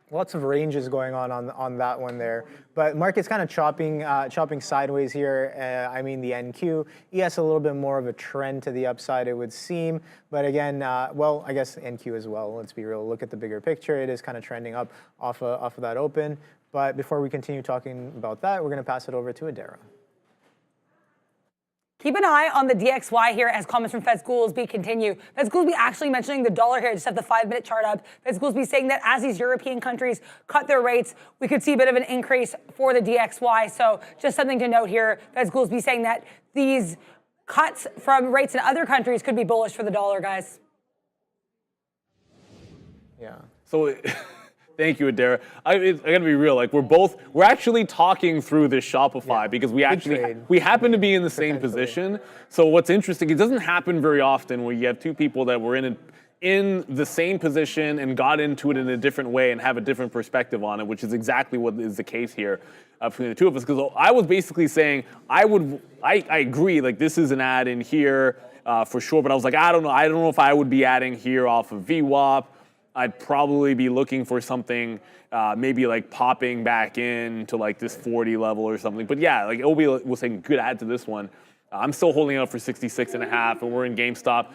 Lots of ranges going on that one there. But market's kind of chopping sideways here. I mean, the NQ. ES a little bit more of a trend to the upside, it would seem. But again, well, I guess NQ as well. Let's be real. Look at the bigger picture. It is kind of trending up off of that open. But before we continue talking about that, we're going to pass it over to Adara. Keep an eye on the DXY here as comments from Fed Goolsby continue. Fed Goolsby actually mentioning the dollar here. I just have the 5-minute chart up. Fed Goolsby saying that as these European countries cut their rates, we could see a bit of an increase for the DXY. So just something to note here. Fed Goolsby saying that these cuts from rates in other countries could be bullish for the dollar, guys. Yeah. So. Thank you, Adara. I gotta be real. Like we're actually talking through this Shopify because we happen to be in the same position. So what's interesting, it doesn't happen very often where you have two people that were in the same position and got into it in a different way and have a different perspective on it, which is exactly what is the case here between the two of us. Because I was basically saying I agree. Like this is an ad in here for sure, but I was like I don't know if I would be adding here off of VWAP. I'd probably be looking for something maybe like popping back in to like this 40 level or something. But yeah, like Obi was saying, good add to this one. I'm still holding out for 66.5, and we're in GameStop.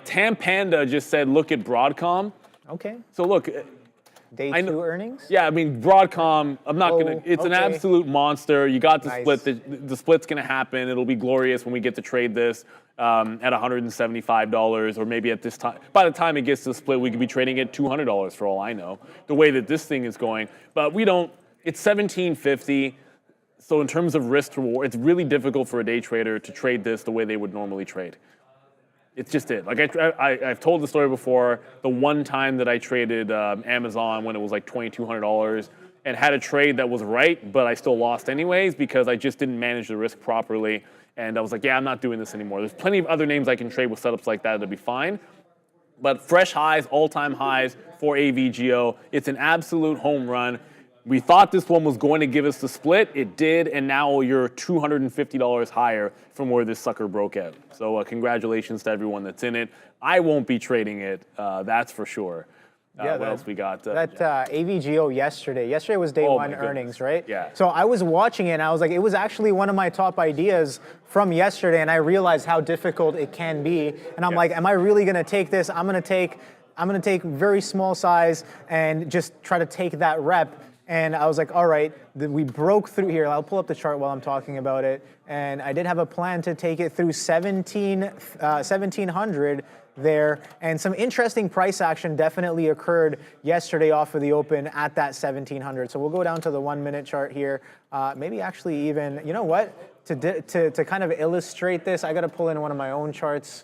Tam Panda just said, look at Broadcom. Okay. So look. Day 2 earnings? Yeah, I mean, Broadcom, I'm not going to, it's an absolute monster. You got the split. The split's going to happen. It'll be glorious when we get to trade this at $175 or maybe at this time. By the time it gets to the split, we could be trading at $200 for all I know, the way that this thing is going. But we don't, it's $17.50. So in terms of risk to reward, it's really difficult for a day trader to trade this the way they would normally trade. It's just it. Like I've told the story before. The one time that I traded Amazon when it was like $2,200 and had a trade that was right, but I still lost anyways because I just didn't manage the risk properly. And I was like, yeah, I'm not doing this anymore. There's plenty of other names I can trade with setups like that that'll be fine. But fresh highs, all-time highs for AVGO. It's an absolute home run. We thought this one was going to give us the split. It did, and now you're $250 higher from where this sucker broke out. So congratulations to everyone that's in it. I won't be trading it, that's for sure. What else we got? AVGO yesterday. Yesterday was day one earnings, right? Yeah. So I was watching it, and I was like, it was actually one of my top ideas from yesterday, and I realized how difficult it can be. And I'm like, am I really going to take this? I'm going to take I'm going to take very small size and just try to take that rep. And I was like, all right, we broke through here. I'll pull up the chart while I'm talking about it. And I did have a plan to take it through 1700 there. And some interesting price action definitely occurred yesterday off of the open at that 1700. So we'll go down to the 1 minute chart here. Maybe actually even, you know what? To kind of illustrate this, I got to pull in one of my own charts.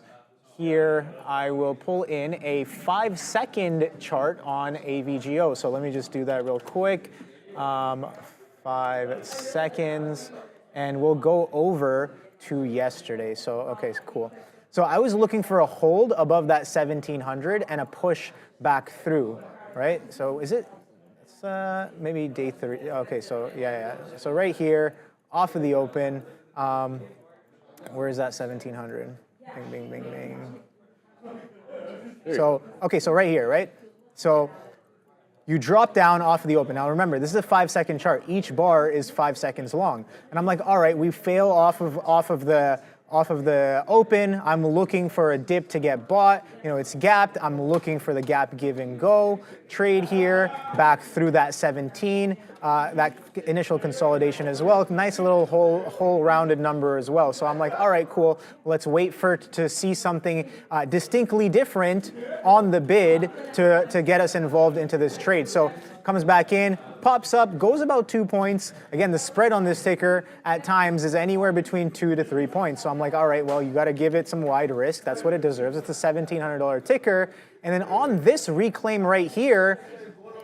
Here, I will pull in a 5-second chart on AVGO. So let me just do that real quick. 5 seconds, and we'll go over to yesterday. So, okay, cool. So I was looking for a hold above that 1700 and a push back through, right? So is it, it's maybe day 3. Okay, so yeah. So right here, off of the open, where is that 1700? Bing, bing, bing, bing. So, okay, so right here, right? So you drop down off of the open. Now remember, this is a 5-second chart. Each bar is 5 seconds long. And I'm like, all right, we fail off of the open. I'm looking for a dip to get bought. You know, it's gapped. I'm looking for the gap give and go. Trade here, back through that 17. That initial consolidation as well. Nice little whole rounded number as well. So I'm like, all right, cool. Let's wait to see something distinctly different on the bid to get us involved into this trade. So comes back in, pops up, goes about 2 points. Again, the spread on this ticker at times is anywhere between 2 to 3 points. So I'm like, all right, well, you got to give it some wide risk. That's what it deserves. It's a $1,700 ticker. And then on this reclaim right here,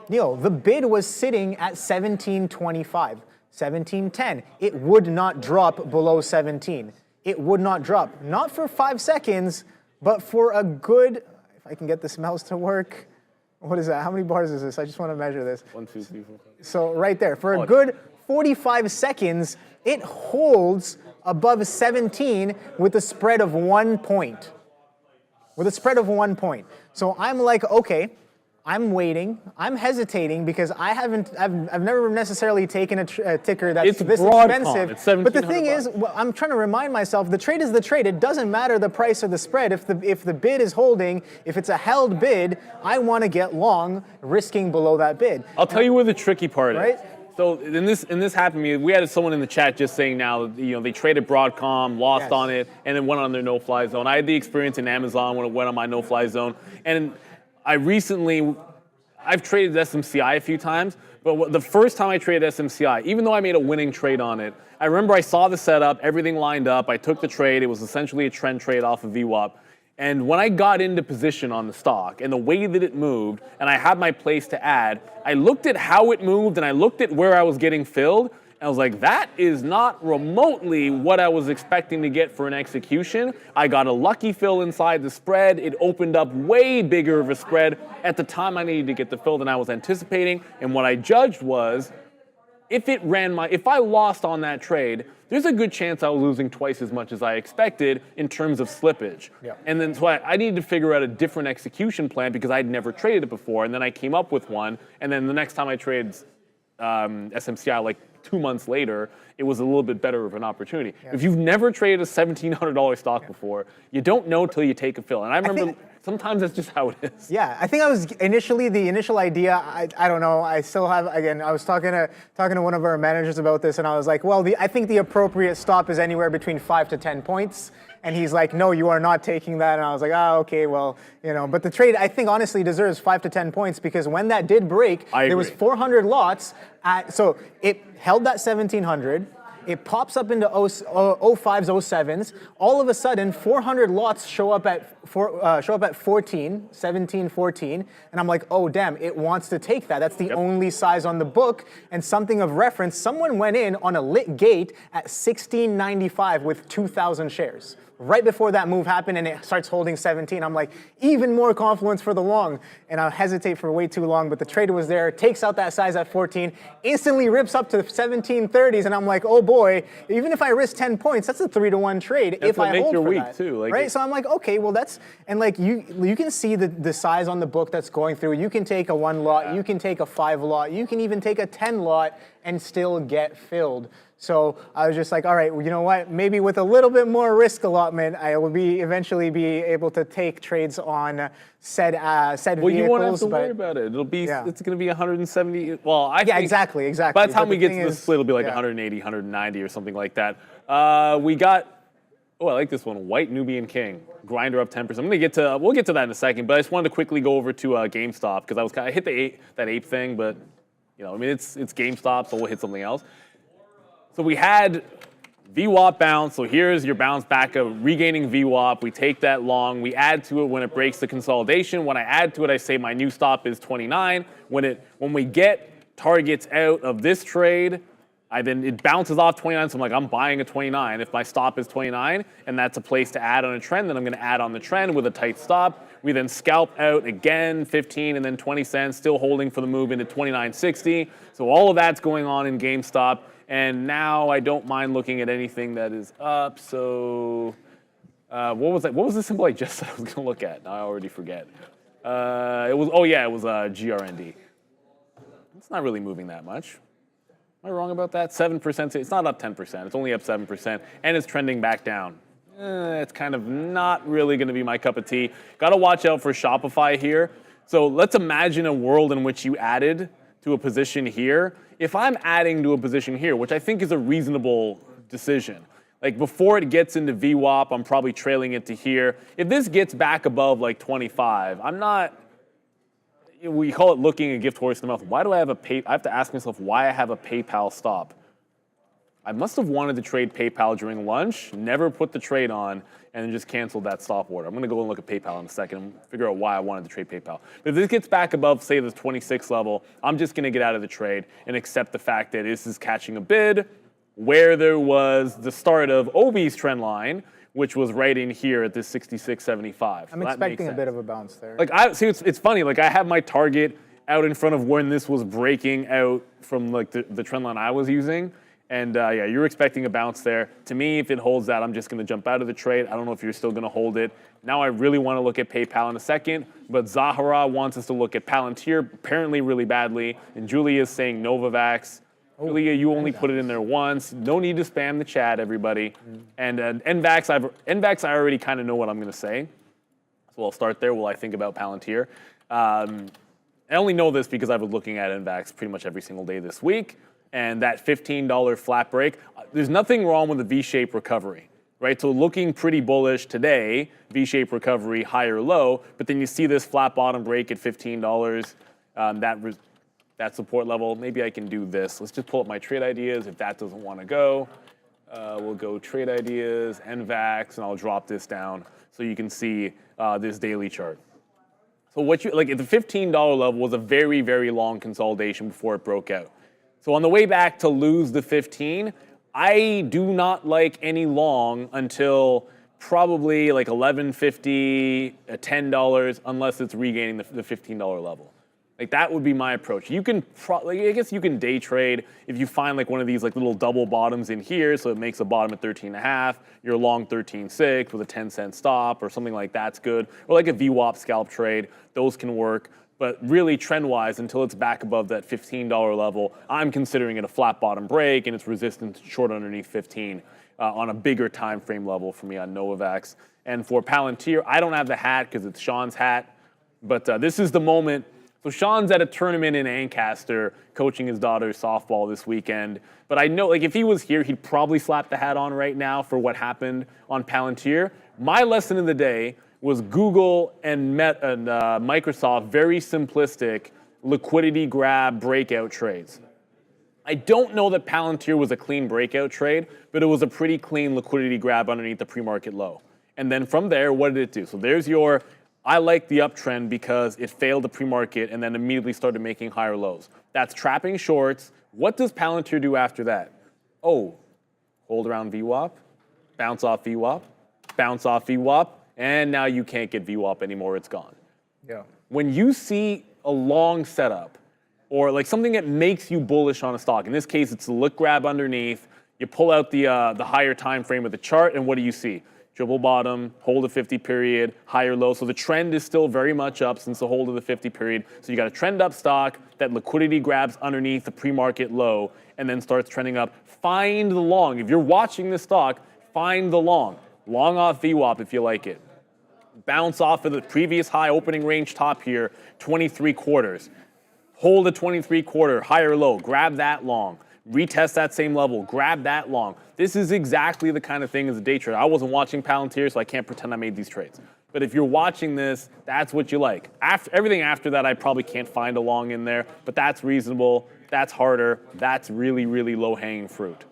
the bid was sitting at 1725, 1710. It would not drop below 17. It would not drop. Not for 5 seconds, but for a good, if I can get this mouse to work. What is that? How many bars is this? I just want to measure this. 1, 2, 3, 4, 5. So right there, for a good 45 seconds, it holds above 17 with a spread of 1 point. With a spread of 1 point. So I'm like, okay, I'm waiting. I'm hesitating because I've never necessarily taken a ticker that's this Broadcom. expensive. It's But the thing is, I'm trying to remind myself, the trade is the trade. It doesn't matter the price or the spread. If the bid is holding, if it's a held bid, I want to get long, risking below that bid. I'll tell you where the tricky part Right? is. So in this happened to me. We had someone in the chat just saying now, they traded Broadcom, lost on it, and then went on their no-fly zone. I had the experience in Amazon when it went on my no-fly zone, and I've traded SMCI a few times, but the first time I traded SMCI, even though I made a winning trade on it, I remember I saw the setup, everything lined up, I took the trade, it was essentially a trend trade off of VWAP, and when I got into position on the stock and the way that it moved, and I had my place to add, I looked at how it moved and I looked at where I was getting filled, and I was like, that is not remotely what I was expecting to get for an execution. I got a lucky fill inside the spread. It opened up way bigger of a spread at the time I needed to get the fill than I was anticipating. And what I judged was, if I lost on that trade, there's a good chance I was losing twice as much as I expected in terms of slippage. Yeah. And then so I needed to figure out a different execution plan because I'd never traded it before. And then I came up with one. And then the next time I traded SMCI, like 2 months later, it was a little bit better of an opportunity. Yeah. If you've never traded a $1,700 stock before, you don't know till you take a fill. And I remember sometimes that's just how it is. Yeah, I think the initial idea, I don't know, I still have, again, I was talking to one of our managers about this, and I was like, well, I think the appropriate stop is anywhere between 5 to 10 points. And he's like, no, you are not taking that. And I was like, okay, well, but the trade, I think, honestly deserves 5 to 10 points because when that did break, there was 400 lots. So it held that 1,700. It pops up into 05s, 07s. All of a sudden, 400 lots show up at 14, 17, 14. And I'm like, oh, damn, it wants to take that. That's the only size on the book. And something of reference, someone went in on a lit gate at 1695 with 2,000 shares. Right before that move happened and it starts holding 17, I'm like, even more confluence for the long. And I hesitate for way too long, but the trader was there, takes out that size at 14, instantly rips up to 1730s, and I'm like, oh boy, even if I risk 10 points, that's a 3-to-1 trade if I hold for that. Too, right? So I'm like, okay, well and like you can see the size on the book that's going through. You can take a 1 lot, you can take a 5 lot, you can even take a 10 lot and still get filled. So I was just like, all right, well, you know what? Maybe with a little bit more risk allotment, I will eventually be able to take trades on said vehicles. Well, you won't have to worry about it. It's going to be 170. Well, I think exactly. by the time we get to the split, it'll be like 180, 190 or something like that. We got. Oh, I like this one. White Nubian King. Grinder up 10%. We'll get to that in a second, but I just wanted to quickly go over to GameStop because I hit that ape thing, but it's GameStop, so we'll hit something else. So we had VWAP bounce. So here's your bounce back of regaining VWAP. We take that long. We add to it when it breaks the consolidation. When I add to it, I say my new stop is 29. When we get targets out of this trade, it bounces off 29, so I'm like, I'm buying a 29. If my stop is 29, and that's a place to add on a trend, then I'm going to add on the trend with a tight stop. We then scalp out again, 15 and then 20 cents, still holding for the move into 29.60. So all of that's going on in GameStop, and now I don't mind looking at anything that is up. So what was that? What was the symbol I just said I was going to look at? Now I already forget. It was GRND. It's not really moving that much. Am I wrong about that? 7%. It's not up 10%. It's only up 7%, and it's trending back down. It's kind of not really going to be my cup of tea. Got to watch out for Shopify here. So let's imagine a world in which you added to a position here. If I'm adding to a position here, which I think is a reasonable decision, like before it gets into VWAP, I'm probably trailing it to here. If this gets back above like 25, I'm not. We call it looking a gift horse in the mouth. Why do I have I have to ask myself why I have a PayPal stop. I must have wanted to trade PayPal during lunch, never put the trade on, and then just canceled that stop order. I'm going to go and look at PayPal in a second and figure out why I wanted to trade PayPal. But if this gets back above, say, the 26 level, I'm just going to get out of the trade and accept the fact that this is catching a bid where there was the start of OB's trend line, which was right in here at this 66.75. I'm expecting a bit of a bounce there. It's funny. Like I have my target out in front of when this was breaking out from like the trend line I was using, and you're expecting a bounce there. To me, if it holds that, I'm just going to jump out of the trade. I don't know if you're still going to hold it. Now I really want to look at PayPal in a second, but Zahara wants us to look at Palantir apparently really badly, and Julia is saying Novavax. Julia, you only put it in there once. No need to spam the chat, everybody. And NVAX, I already kind of know what I'm going to say. So I'll start there while I think about Palantir. I only know this because I was looking at NVAX pretty much every single day this week. And that $15 flat break, there's nothing wrong with the V-shaped recovery, right? So looking pretty bullish today, V-shaped recovery, higher low. But then you see this flat bottom break at $15. That support level, maybe I can do this. Let's just pull up my trade ideas. If that doesn't want to go, we'll go trade ideas, NVAX, and I'll drop this down so you can see this daily chart. So at the $15 level was a very, very long consolidation before it broke out. So on the way back to lose the 15, I do not like any long until probably like $11.50, $10, unless it's regaining the $15 level. Like that would be my approach. You can I guess you can day trade if you find like one of these like little double bottoms in here, so it makes a bottom at 13.5. You're long 13.6 with a 10-cent stop or something like that's good. Or like a VWAP scalp trade, those can work. But really trend-wise, until it's back above that $15 level, I'm considering it a flat bottom break and it's resistance short underneath 15 on a bigger time frame level for me on Novavax. And for Palantir, I don't have the hat because it's Sean's hat, but this is the moment. So Sean's at a tournament in Ancaster coaching his daughter's softball this weekend. But I know, like, if he was here, he'd probably slap the hat on right now for what happened on Palantir. My lesson of the day was Google and Microsoft very simplistic liquidity grab breakout trades. I don't know that Palantir was a clean breakout trade, but it was a pretty clean liquidity grab underneath the pre-market low. And then from there, what did it do? So there's your... I like the uptrend because it failed the pre-market and then immediately started making higher lows. That's trapping shorts. What does Palantir do after that? Oh, hold around VWAP, bounce off VWAP, bounce off VWAP, and now you can't get VWAP anymore. It's gone. Yeah. When you see a long setup or like something that makes you bullish on a stock, in this case, it's a look grab underneath, you pull out the higher time frame of the chart, and what do you see? triple bottom, hold a 50 period, higher low. So the trend is still very much up since the hold of the 50 period. So you got a trend up stock that liquidity grabs underneath the pre-market low and then starts trending up. Find the long. If you're watching this stock, find the long. Long off VWAP if you like it. Bounce off of the previous high opening range top here, 23 quarters. Hold a 23 quarter, higher low, grab that long. Retest that same level, grab that long. This is exactly the kind of thing as a day trader. I wasn't watching Palantir, so I can't pretend I made these trades. But if you're watching this, that's what you like. Everything after that, I probably can't find a long in there, but that's reasonable, that's harder, that's really, really low-hanging fruit.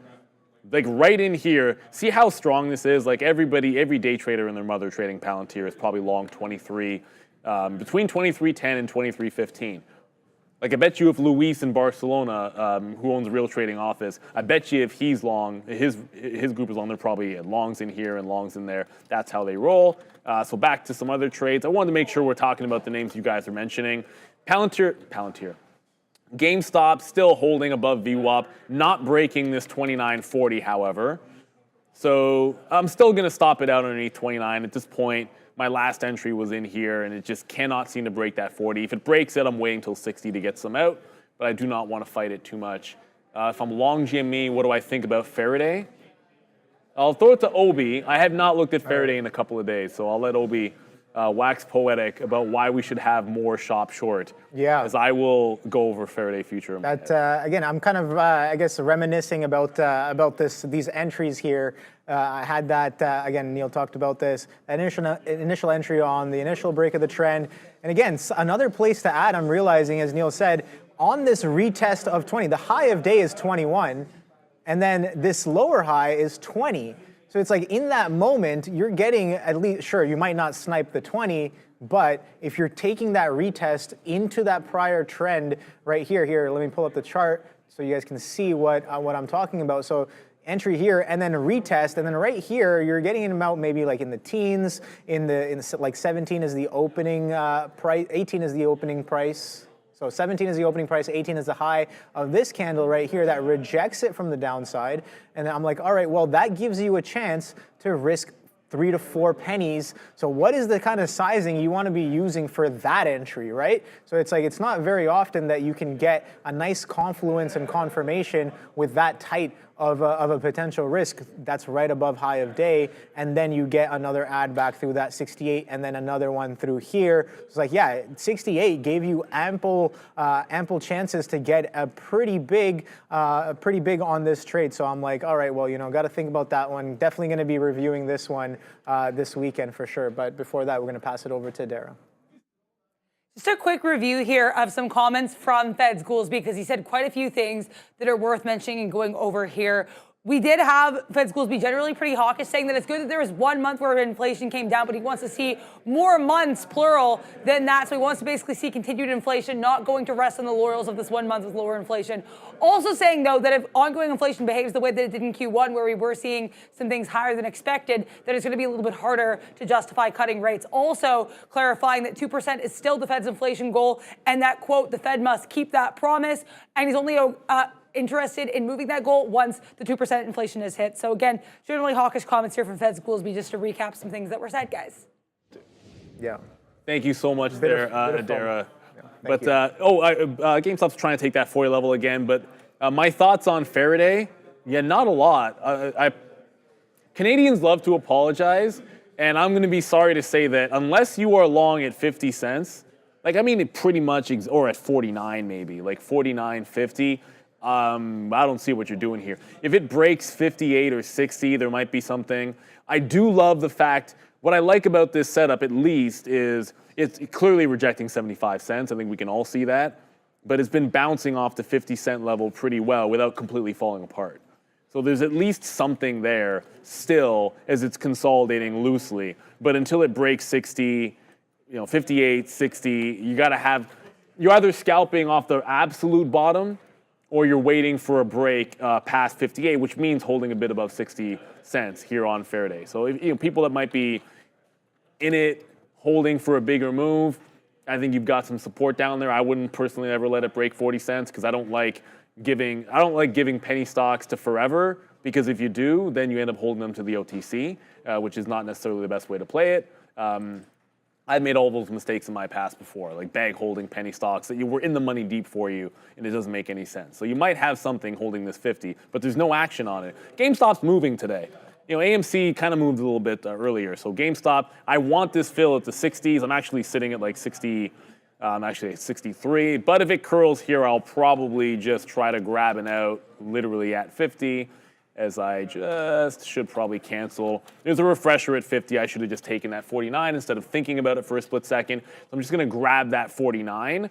Like right in here, see how strong this is? Like every day trader and their mother trading Palantir is probably long 23, between 23.10 and 23.15. Like I bet you if Luis in Barcelona, who owns a real trading office, I bet you if he's long, his group is long, they're probably longs in here and longs in there. That's how they roll. So back to some other trades. I wanted to make sure we're talking about the names you guys are mentioning. Palantir. GameStop still holding above VWAP, not breaking this 29.40, however. So I'm still going to stop it out underneath 29 at this point. My last entry was in here, and it just cannot seem to break that 40. If it breaks it, I'm waiting till 60 to get some out, but I do not want to fight it too much. If I'm long GME, what do I think about Faraday? I'll throw it to Obi. I have not looked at Faraday in a couple of days, so I'll let Obi wax poetic about why we should have more shop short. Yeah. As I will go over Faraday Future. Again, I'm kind of, I guess, reminiscing about these entries here. I had that, again, Neil talked about this, initial entry on the initial break of the trend. And again, another place to add, I'm realizing, as Neil said, on this retest of 20, the high of day is 21, and then this lower high is 20. So it's like in that moment, you're getting at least, sure, you might not snipe the 20, but if you're taking that retest into that prior trend right here, let me pull up the chart so you guys can see what I'm talking about. So entry here and then retest, and then right here, you're getting in about maybe like in the teens, like 17 is the opening price, 18 is the opening price. So 17 is the opening price, 18 is the high of this candle right here that rejects it from the downside. And I'm like, all right, well, that gives you a chance to risk 3 to 4 pennies. So what is the kind of sizing you want to be using for that entry, right? So it's like, it's not very often that you can get a nice confluence and confirmation with that tight of a potential risk that's right above high of day, and then you get another add back through that 68, and then another one through here. It's like, yeah, 68 gave you ample chances to get a pretty big on this trade. So I'm like, all right, well, got to think about that one. Definitely going to be reviewing this one this weekend for sure. But before that, we're going to pass it over to Dara. Just a quick review here of some comments from Feds Goolsby, because he said quite a few things that are worth mentioning and going over here. We did have Feds Goolsby generally pretty hawkish, saying that it's good that there was 1 month where inflation came down, but he wants to see more months, plural, than that. So he wants to basically see continued inflation, not going to rest on the laurels of this 1 month with lower inflation. Also saying, though, that if ongoing inflation behaves the way that it did in Q1, where we were seeing some things higher than expected, that it's going to be a little bit harder to justify cutting rates. Also clarifying that 2% is still the Fed's inflation goal, and that, quote, the Fed must keep that promise, and he's only interested in moving that goal once the 2% inflation is hit. So again, generally hawkish comments here from Feds Goolsby, just to recap some things that were said, guys. Yeah. Thank you so much there, Adara. Yeah, GameStop's trying to take that 40 level again, but my thoughts on Faraday, not a lot. Canadians love to apologize, and I'm going to be sorry to say that unless you are long at 50 cents, pretty much, or at 49 maybe, like 49.50, I don't see what you're doing here. If it breaks 58 or 60, there might be something. I do love the fact, what I like about this setup at least is it's clearly rejecting 75 cents. I think we can all see that. But it's been bouncing off the 50 cent level pretty well without completely falling apart. So there's at least something there still as it's consolidating loosely. But until it breaks 60, 58, 60, you're either scalping off the absolute bottom, or you're waiting for a break past 58, which means holding a bit above 60 cents here on Faraday. So people that might be in it, holding for a bigger move, I think you've got some support down there. I wouldn't personally ever let it break 40 cents because I don't like giving penny stocks to forever. because if you do, then you end up holding them to the OTC, which is not necessarily the best way to play it. I've made all those mistakes in my past before, like bag holding penny stocks that you were in the money deep for you, and it doesn't make any sense. So you might have something holding this 50, but there's no action on it. GameStop's moving today. AMC kind of moved a little bit earlier. So GameStop, I want this fill at the 60s. I'm actually sitting at like 60, actually at 63. But if it curls here, I'll probably just try to grab it out literally at 50. As I just should probably cancel. There's a refresher at 50. I should have just taken that 49 instead of thinking about it for a split second. So I'm just going to grab that 49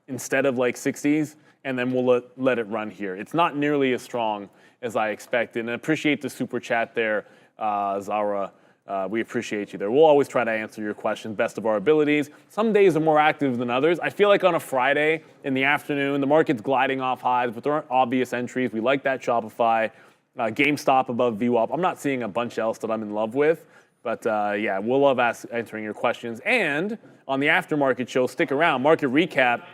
instead of like 60s, and then we'll let it run here. It's not nearly as strong as I expected. And I appreciate the super chat there, Zara. We appreciate you there. We'll always try to answer your questions best of our abilities. Some days are more active than others. I feel like on a Friday in the afternoon, the market's gliding off highs, but there aren't obvious entries. We like that Shopify. GameStop above VWAP. I'm not seeing a bunch else that I'm in love with, but yeah, we'll love answering your questions. And on the aftermarket show, stick around. Market recap.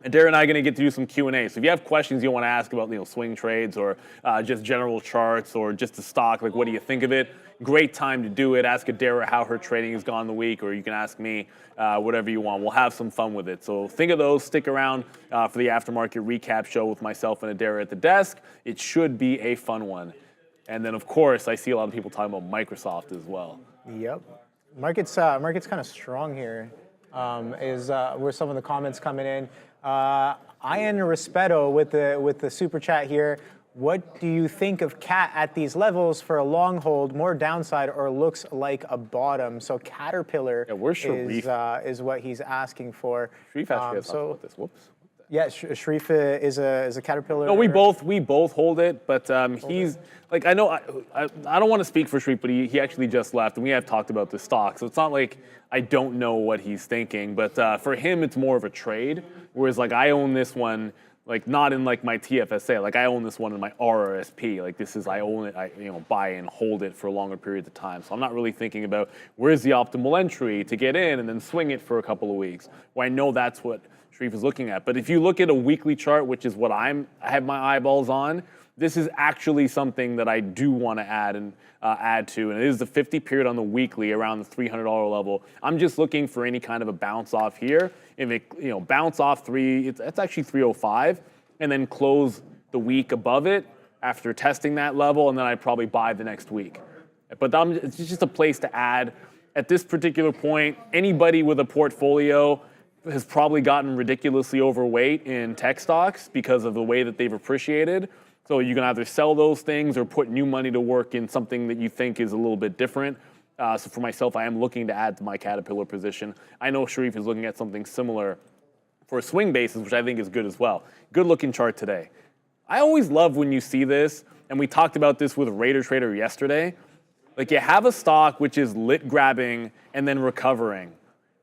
And Darren and I are going to get to do some Q&A. So if you have questions you want to ask about, swing trades or just general charts or just the stock, like what do you think of it? Great time to do it. Ask Adara how her trading has gone the week, or you can ask me whatever you want. We'll have some fun with it. So think of those. Stick around for the aftermarket recap show with myself and Adara at the desk. It should be a fun one. And then, of course, I see a lot of people talking about Microsoft as well. Yep. Market's kind of strong here. Is where some of the comments coming in. Ian Respeto with the super chat here. What do you think of CAT at these levels for a long hold, more downside, or looks like a bottom? So Caterpillar is what he's asking for. Sharif actually has talked about this. Whoops. Yeah, Sharif is a Caterpillar. No, we both hold it, but he's like, I know I don't want to speak for Sharif, but he actually just left, and we have talked about the stock, so it's not like I don't know what he's thinking, but for him it's more of a trade, whereas like I own this one. Like not in like my TFSA, like I own this one in my RRSP. Like this is, I own it, I buy and hold it for longer periods of time. So I'm not really thinking about where's the optimal entry to get in and then swing it for a couple of weeks. Well, I know that's what Sharif is looking at. But if you look at a weekly chart, which is what I have my eyeballs on, this is actually something that I do want to add to, and it is the 50 period on the weekly around the $300 level. I'm just looking for any kind of a bounce off here. If it bounce off it's actually 305, and then close the week above it after testing that level, and then I'd probably buy the next week. But it's just a place to add. At this particular point, anybody with a portfolio has probably gotten ridiculously overweight in tech stocks because of the way that they've appreciated. So you can either sell those things or put new money to work in something that you think is a little bit different. So for myself, I am looking to add to my Caterpillar position. I know Sharif is looking at something similar for a swing basis, which I think is good as well. Good looking chart today. I always love when you see this, and we talked about this with Raider Trader yesterday. Like you have a stock which is lit grabbing and then recovering,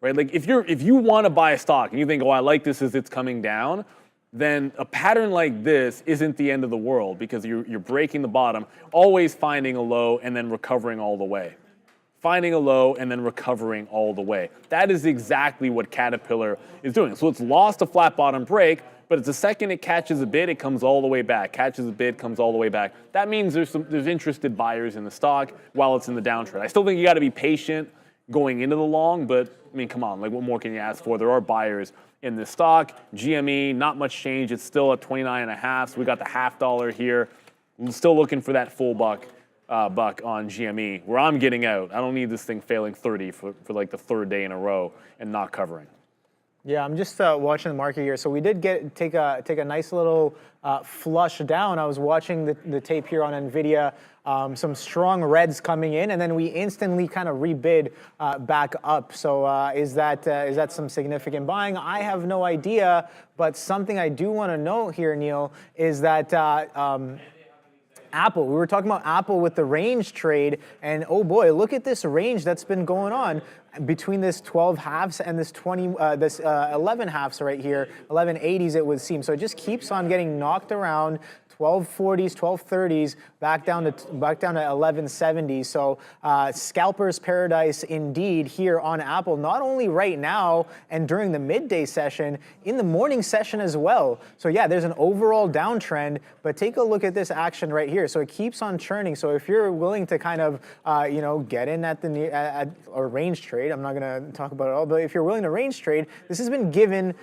right? Like if you want to buy a stock and you think, oh, I like this as it's coming down, then a pattern like this isn't the end of the world because you're breaking the bottom, always finding a low and then recovering all the way. Finding a low and then recovering all the way. That is exactly what Caterpillar is doing. So it's lost a flat bottom break, but it's the second it catches a bid, it comes all the way back. Catches a bid, comes all the way back. That means there's interested buyers in the stock while it's in the downtrend. I still think you got to be patient going into the long, but I mean, come on, like what more can you ask for? There are buyers in this stock. GME, not much change. It's still at 29.5. So we got the $0.50 here. I'm still looking for that full buck on GME, where I'm getting out. I don't need this thing failing 30 for like the third day in a row and not covering. Yeah, I'm just watching the market here. So we did take a nice little flush down. I was watching the tape here on Nvidia. Some strong reds coming in, and then we instantly kind of rebid back up. So is that some significant buying? I have no idea, but something I do want to note here, Neil, is that Apple. We were talking about Apple with the range trade, and oh boy, look at this range that's been going on between this 12 halves and this 11 halves right here, 1180s it would seem. So it just keeps on getting knocked around. 1240s, 1230s, back down to 1170. So scalper's paradise indeed here on Apple, not only right now and during the midday session, in the morning session as well. So yeah, there's an overall downtrend, but take a look at this action right here. So it keeps on churning. So if you're willing to kind of, get in at the or range trade, I'm not gonna talk about it all, but if you're willing to range trade, this has been giving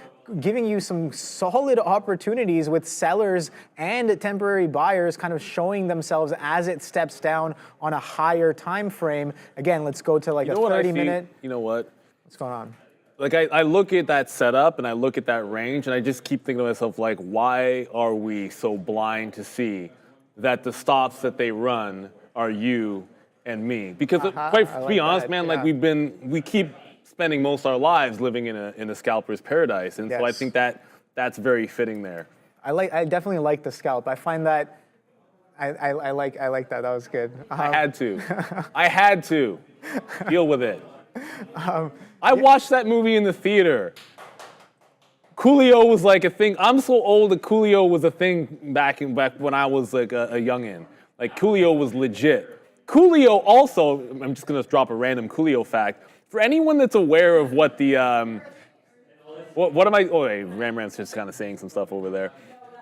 you some solid opportunities with sellers and temporary buyers kind of showing themselves as it steps down on a higher time frame. Again, let's go to like a 30-minute. You know what? What's going on? Like I look at that setup and I look at that range and I just keep thinking to myself, like, why are we so blind to see that the stops that they run are you and me? Because to be honest, man, like we keep spending most of our lives living in a scalper's paradise, and so I think that's very fitting there. I definitely like the scalp. I find that I like that. That was good. I had to deal with it. I watched that movie in the theater. Coolio was like a thing. I'm so old that Coolio was a thing back when I was like a youngin'. Like Coolio was legit. Coolio also, I'm just gonna drop a random Coolio fact. For anyone that's aware of what the, what am I, oh wait, Ram's just kind of saying some stuff over there.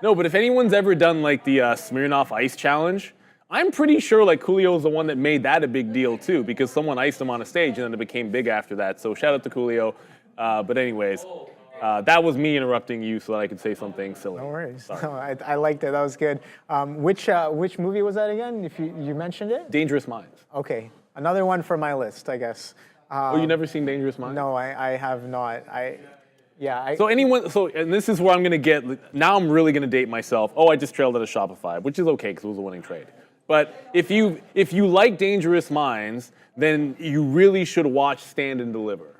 No, but if anyone's ever done like the Smirnoff Ice Challenge, I'm pretty sure like Coolio is the one that made that a big deal too, because someone iced him on a stage and then it became big after that. So shout out to Coolio. But anyways, that was me interrupting you so that I could say something silly. No worries. No, I liked it. That was good. Which movie was that again? If you mentioned it? Dangerous Minds. Okay, another one for my list, I guess. You never seen Dangerous Minds? No, I have not. And this is where I'm gonna get. Now I'm really gonna date myself. Oh, I just trailed at a Shopify, which is okay because it was a winning trade. But if you like Dangerous Minds, then you really should watch Stand and Deliver,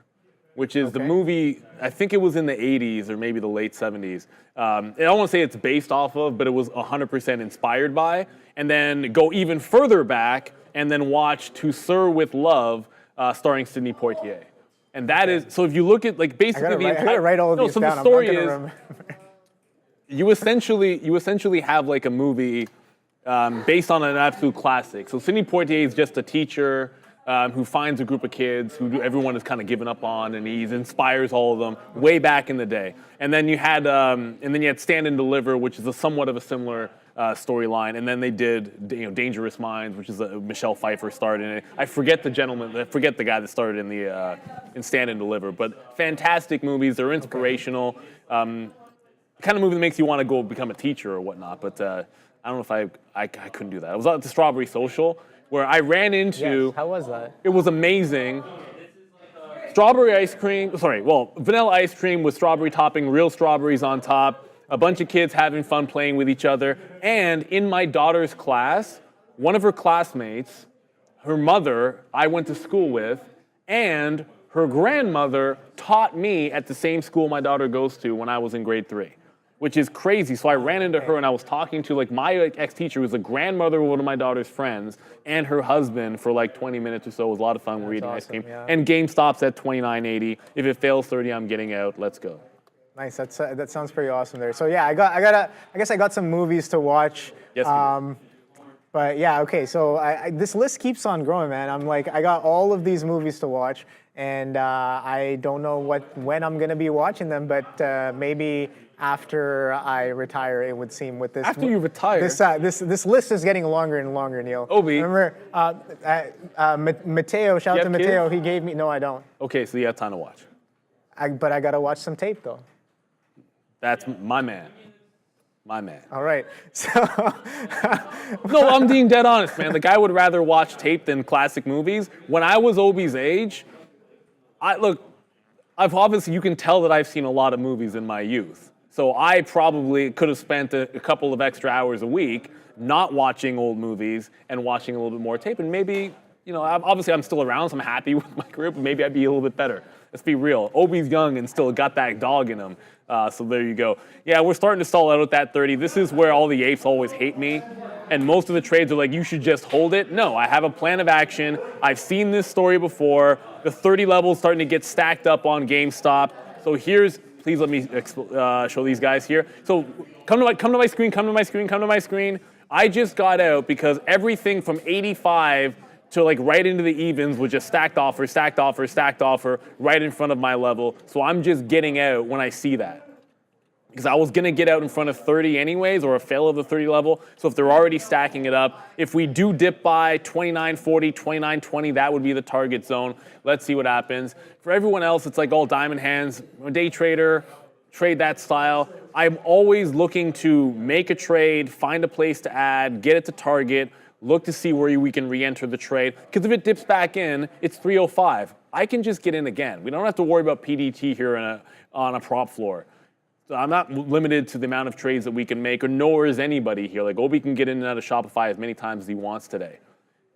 which is the movie. I think it was in the 80s or maybe the late 70s. I don't want to say it's based off of, but it was 100% inspired by. And then go even further back and then watch To Sir with Love, starring Sidney Poitier. And that is, so if you look at like basically I gotta write all of these down. The story is, you essentially have like a movie based on an absolute classic. So Sidney Poitier is just a teacher who finds a group of kids who everyone has kind of given up on, and he inspires all of them way back in the day. And then you had Stand and Deliver, which is somewhat of a similar storyline, and then they did Dangerous Minds, which is Michelle Pfeiffer starred in it. I forget the guy that started in Stand and Deliver, but fantastic movies. They're inspirational. Kind of movie that makes you want to go become a teacher or whatnot. But I don't know if I couldn't do that. I was at the Strawberry Social where I ran into. Yes, how was that? It was amazing. Vanilla ice cream with strawberry topping, real strawberries on top. A bunch of kids having fun playing with each other. And in my daughter's class, one of her classmates, her mother, I went to school with, and her grandmother taught me at the same school my daughter goes to when I was in grade 3, which is crazy. So I ran into her and I was talking to my ex-teacher, who was the grandmother of one of my daughter's friends, and her husband for 20 minutes or so. It was a lot of fun. We're eating ice cream. Yeah. And GameStop's at $29.80. If it fails 30, I'm getting out. Let's go. Nice. That sounds pretty awesome there. So yeah, I guess I got some movies to watch. Yes. But yeah, okay. So this list keeps on growing, man. I got all of these movies to watch, and I don't know when I'm gonna be watching them, but maybe after I retire, it would seem with this. After you retire? This list is getting longer and longer, Neil. Obi. Remember, Mateo, shout out to Mateo, he gave me, no, I don't. Okay, so you have time to watch. But I gotta watch some tape though. That's my man. My man. All right. So No, I'm being dead honest, man. The guy would rather watch tape than classic movies. When I was Obi's age, you can tell that I've seen a lot of movies in my youth. So I probably could have spent a couple of extra hours a week not watching old movies and watching a little bit more tape. And maybe, obviously I'm still around, so I'm happy with my career, but maybe I'd be a little bit better. Let's be real. Obi's young and still got that dog in him. So there you go. Yeah, we're starting to stall out at that 30. This is where all the apes always hate me. And most of the trades are like, you should just hold it. No, I have a plan of action. I've seen this story before. The 30 level is starting to get stacked up on GameStop. So here's please let me show these guys here. So come to my screen. I just got out because everything from 85 to like right into the evens was just stacked offer, right in front of my level. So I'm just getting out when I see that. Because I was gonna get out in front of 30 anyways, or a fail of the 30 level. So if they're already stacking it up, if we do dip by 29.40, 29.20, that would be the target zone. Let's see what happens. For everyone else, it's like all diamond hands. I'm a day trader, trade that style. I'm always looking to make a trade, find a place to add, get it to target, look to see where we can re-enter the trade. Because if it dips back in, it's 305. I can just get in again. We don't have to worry about PDT here on a prop floor. So I'm not limited to the amount of trades that we can make, or nor is anybody here. Like Obi can get in and out of Shopify as many times as he wants today.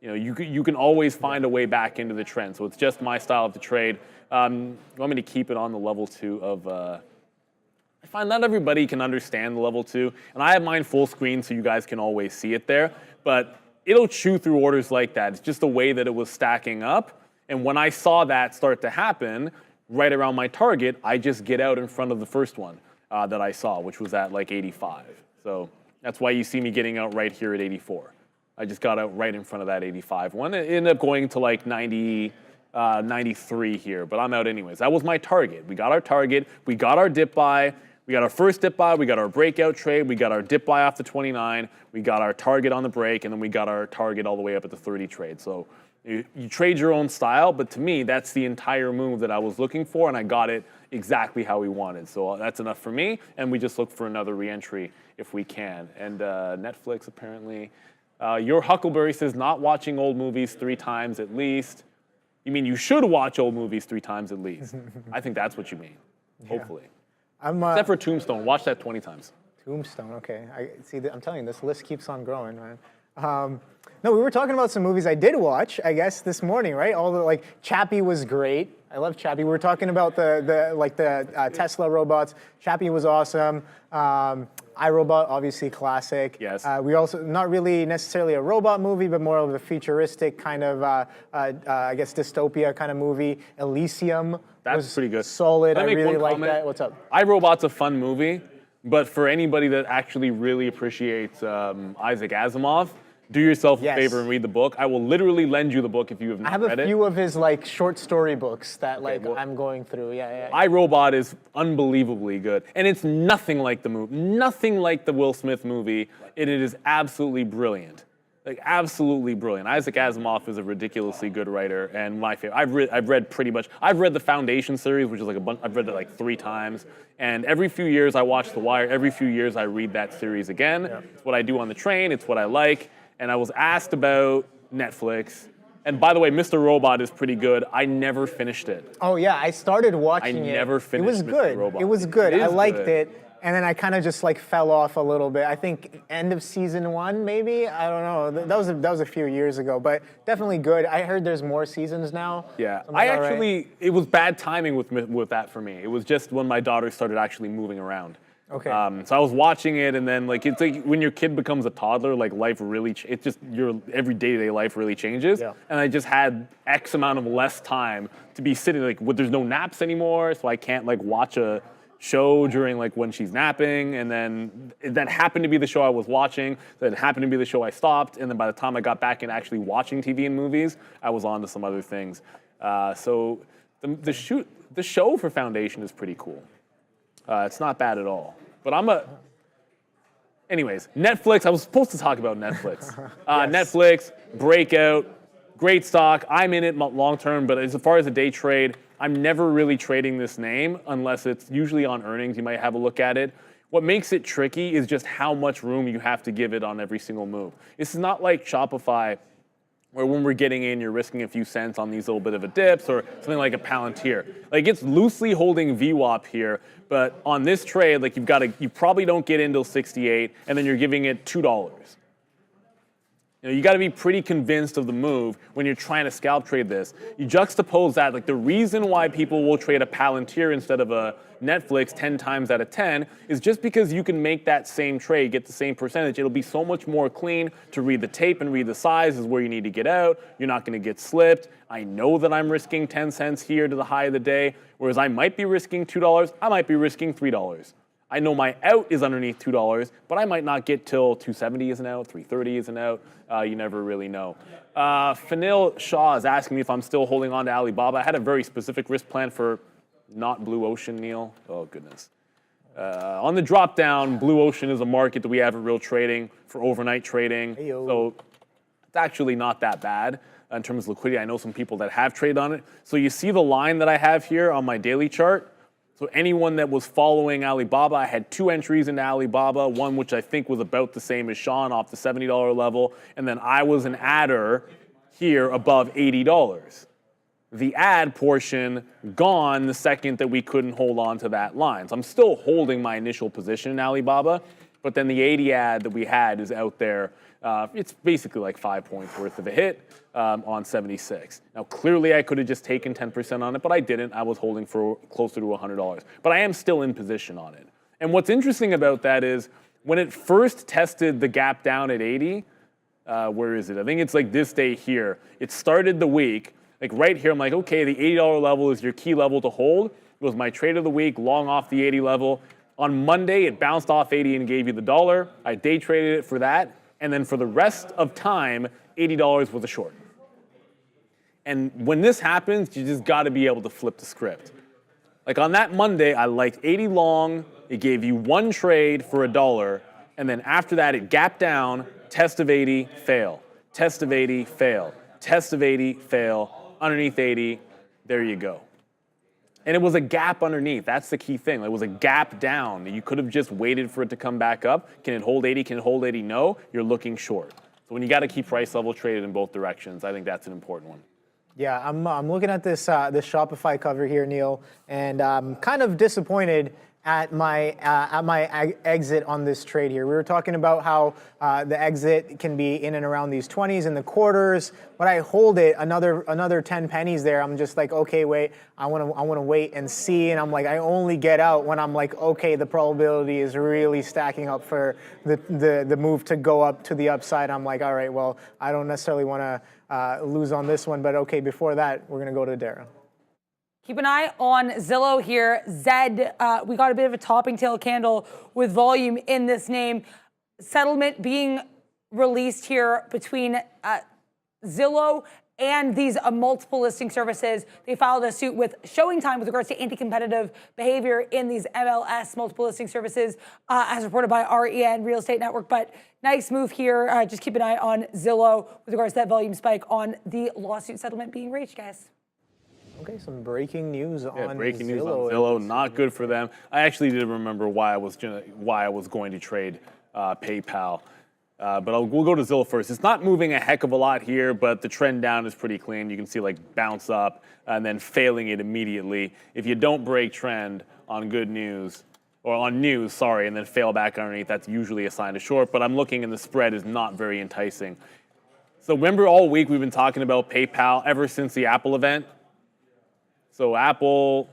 You know, you can always find a way back into the trend. So it's just my style of the trade. You want me to keep it on the level 2 of... I find not everybody can understand the level 2, and I have mine full screen so you guys can always see it there. But it'll chew through orders like that. It's just the way that it was stacking up. And when I saw that start to happen, right around my target, I just get out in front of the first one that I saw, which was at like 85. So that's why you see me getting out right here at 84. I just got out right in front of that 85 one. It ended up going to like 90, 93 here, but I'm out anyways. That was my target. We got our target. We got our dip buy. We got our first dip buy. We got our breakout trade. We got our dip buy off the 29. We got our target on the break, and then we got our target all the way up at the 30 trade. So you trade your own style, but to me, that's the entire move that I was looking for, and I got it exactly how we wanted. So that's enough for me, and we just look for another re-entry if we can. And Netflix, apparently. Your Huckleberry says, not watching old movies 3 times at least. You mean you should watch old movies 3 times at least. I think that's what you mean, hopefully. Except for Tombstone. Watch that 20 times. Tombstone, okay. I'm telling you, this list keeps on growing, man. No, we were talking about some movies I did watch, I guess, this morning, right? All the, like, Chappie was great. I love Chappie. We were talking about the Tesla robots. Chappie was awesome. iRobot, obviously classic. Yes. We also, not really necessarily a robot movie, but more of a futuristic kind of, I guess, dystopia kind of movie. Elysium. That's pretty good. Solid. Can I make really one like comment? that. What's up? iRobot's a fun movie, but for anybody that actually really appreciates Isaac Asimov, do yourself a favor and read the book. I will literally lend you the book if you have not read it. I have a few of his like short story books that I'm going through. Yeah. iRobot is unbelievably good, and it's nothing like the movie, nothing like the Will Smith movie. It is absolutely brilliant, like absolutely brilliant. Isaac Asimov is a ridiculously good writer, and my favorite. I've read pretty much. I've read the Foundation series, which is like a bunch. I've read it like 3 times, and every few years I watch The Wire. Every few years I read that series again. Yeah. It's what I do on the train. It's what I like. And I was asked about Netflix. And by the way, Mr. Robot is pretty good. I never finished it. Oh yeah, I started watching it. I never finished it. It was good. Mr. Robot. It was good. I liked good. it. And then I kind of just like fell off a little bit. I think end of season 1, maybe. I don't know. That was a few years ago, but definitely good. I heard there's more seasons now. Yeah, it was bad timing with that for me. It was just when my daughter started actually moving around. Okay. So I was watching it, and then like it's like when your kid becomes a toddler, like life really, it's just your every day-to-day life really changes. Yeah. And I just had X amount of less time to be sitting like there's no naps anymore, so I can't like watch a show during like when she's napping, and then that happened to be the show I was watching. That happened to be the show I stopped, and then by the time I got back into actually watching TV and movies, I was on to some other things. So the show for Foundation is pretty cool. It's not bad at all. But anyways, Netflix, I was supposed to talk about Netflix. Yes. Netflix, breakout, great stock. I'm in it long term, but as far as a day trade, I'm never really trading this name unless it's usually on earnings. You might have a look at it. What makes it tricky is just how much room you have to give it on every single move. This is not like Shopify, where when we're getting in, you're risking a few cents on these little bit of a dips, or something like a Palantir. Like it's loosely holding VWAP here, but on this trade, like you probably don't get in till 68, and then you're giving it $2. You got to be pretty convinced of the move when you're trying to scalp trade this. You juxtapose that, like the reason why people will trade a Palantir instead of a Netflix 10 times out of 10 is just because you can make that same trade, get the same percentage. It'll be so much more clean to read the tape and read the sizes where you need to get out. You're not going to get slipped. I know that I'm risking 10 cents here to the high of the day, whereas I might be risking $2. I might be risking $3. I know my out is underneath $2, but I might not get till 270 is an out, 330 is an out. You never really know. Fanil Shah is asking me if I'm still holding on to Alibaba. I had a very specific risk plan for not Blue Ocean, Neil. Oh, goodness. On the drop down, Blue Ocean is a market that we have at Real Trading for overnight trading. Hey-o. So it's actually not that bad in terms of liquidity. I know some people that have traded on it. So you see the line that I have here on my daily chart. So anyone that was following Alibaba, I had 2 entries into Alibaba, one which I think was about the same as Sean off the $70 level, and then I was an adder here above $80. The add portion gone the second that we couldn't hold on to that line. So I'm still holding my initial position in Alibaba, but then the 80 add that we had is out there. It's basically like 5 points worth of a hit on 76. Now, clearly I could have just taken 10% on it, but I didn't. I was holding for closer to $100. But I am still in position on it. And what's interesting about that is when it first tested the gap down at 80, where is it? I think it's like this day here. It started the week, like right here, I'm like, okay, the $80 level is your key level to hold. It was my trade of the week, long off the 80 level. On Monday, it bounced off 80 and gave you the dollar. I day traded it for that. And then for the rest of time, $80 was a short. And when this happens, you just got to be able to flip the script. Like on that Monday, I liked 80 long. It gave you 1 trade for $1. And then after that, it gapped down, test of 80, fail. Test of 80, fail. Test of 80, fail. Underneath 80, there you go. And it was a gap underneath. That's the key thing. It was a gap down. You could have just waited for it to come back up. Can it hold 80? Can it hold 80? No. You're looking short. So when you got to keep price level traded in both directions, I think that's an important one. Yeah, I'm looking at this Shopify cover here, Neil, and I'm kind of disappointed at my exit on this trade here. We were talking about how the exit can be in and around these 20s in the quarters, but I hold it another 10 pennies there. I'm just like, okay, wait, I want to wait and see, and I'm like, I only get out when I'm like, okay, the probability is really stacking up for the move to go up to the upside. I'm like, all right, well, I don't necessarily want to lose on this one, but okay, before that, we're gonna go to Dara. Keep an eye on Zillow here. Zed, we got a bit of a topping tail candle with volume in this name. Settlement being released here between Zillow and these multiple listing services. They filed a suit with ShowingTime with regards to anti-competitive behavior in these MLS multiple listing services, as reported by REN Real Estate Network. But nice move here. Just keep an eye on Zillow with regards to that volume spike on the lawsuit settlement being reached, guys. Okay, some breaking news on breaking news Zillow. on Zillow. Not good for them. I actually did remember why I was going to trade PayPal. But we'll go to Zillow first. It's not moving a heck of a lot here, but the trend down is pretty clean. You can see like bounce up and then failing it immediately. If you don't break trend on good news, or on news, sorry, and then fail back underneath, that's usually a sign of short. But I'm looking and the spread is not very enticing. So remember all week we've been talking about PayPal ever since the Apple event. So Apple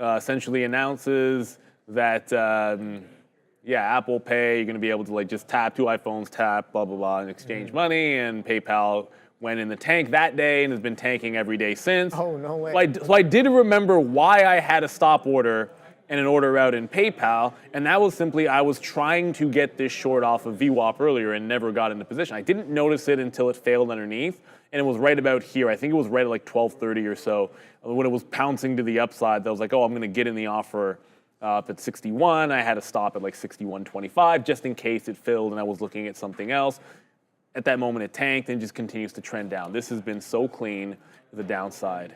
essentially announces that, Apple Pay, you're going to be able to like just tap 2 iPhones, tap, blah, blah, blah, and exchange money. And PayPal went in the tank that day and has been tanking every day since. Oh, no way. So I did remember why I had a stop order and an order out in PayPal. And that was simply I was trying to get this short off of VWAP earlier and never got into position. I didn't notice it until it failed underneath. And it was right about here. I think it was right at like 12:30 or so. When it was pouncing to the upside, I was like, oh, I'm going to get in the offer up at 61. I had to stop at like 61.25 just in case it filled and I was looking at something else. At that moment, it tanked and just continues to trend down. This has been so clean to the downside.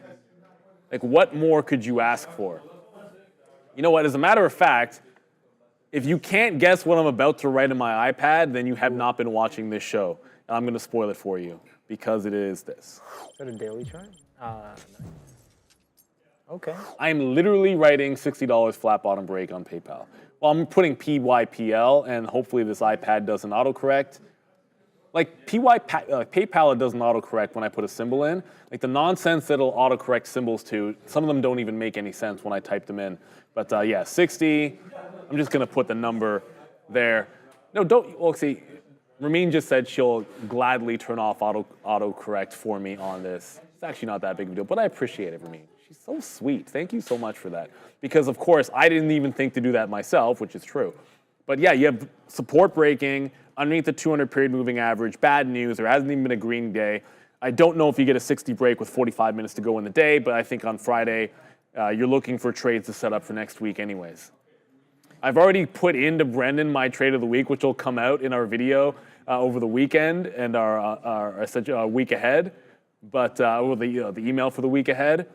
Like, what more could you ask for? You know what? As a matter of fact, if you can't guess what I'm about to write in my iPad, then you have not been watching this show. And I'm going to spoil it for you because it is this. Is that a daily chart? Okay. I'm literally writing $60 flat bottom break on PayPal. Well, I'm putting PYPL, and hopefully this iPad doesn't autocorrect. like PayPal, it doesn't autocorrect when I put a symbol in. Like the nonsense that it'll autocorrect symbols to, some of them don't even make any sense when I type them in. But yeah, 60. I'm just gonna put the number there. No, don't. Well, see, Ramin just said she'll gladly turn off autocorrect for me on this. It's actually not that big of a deal, but I appreciate it, Ramin. She's so sweet. Thank you so much for that. Because of course, I didn't even think to do that myself, which is true. But yeah, you have support breaking underneath the 200 period moving average. Bad news. There hasn't even been a green day. I don't know if you get a 60 break with 45 minutes to go in the day, but I think on Friday, you're looking for trades to set up for next week anyways. I've already put into Brendan my trade of the week, which will come out in our video over the weekend and our week ahead, but or the email for the week ahead.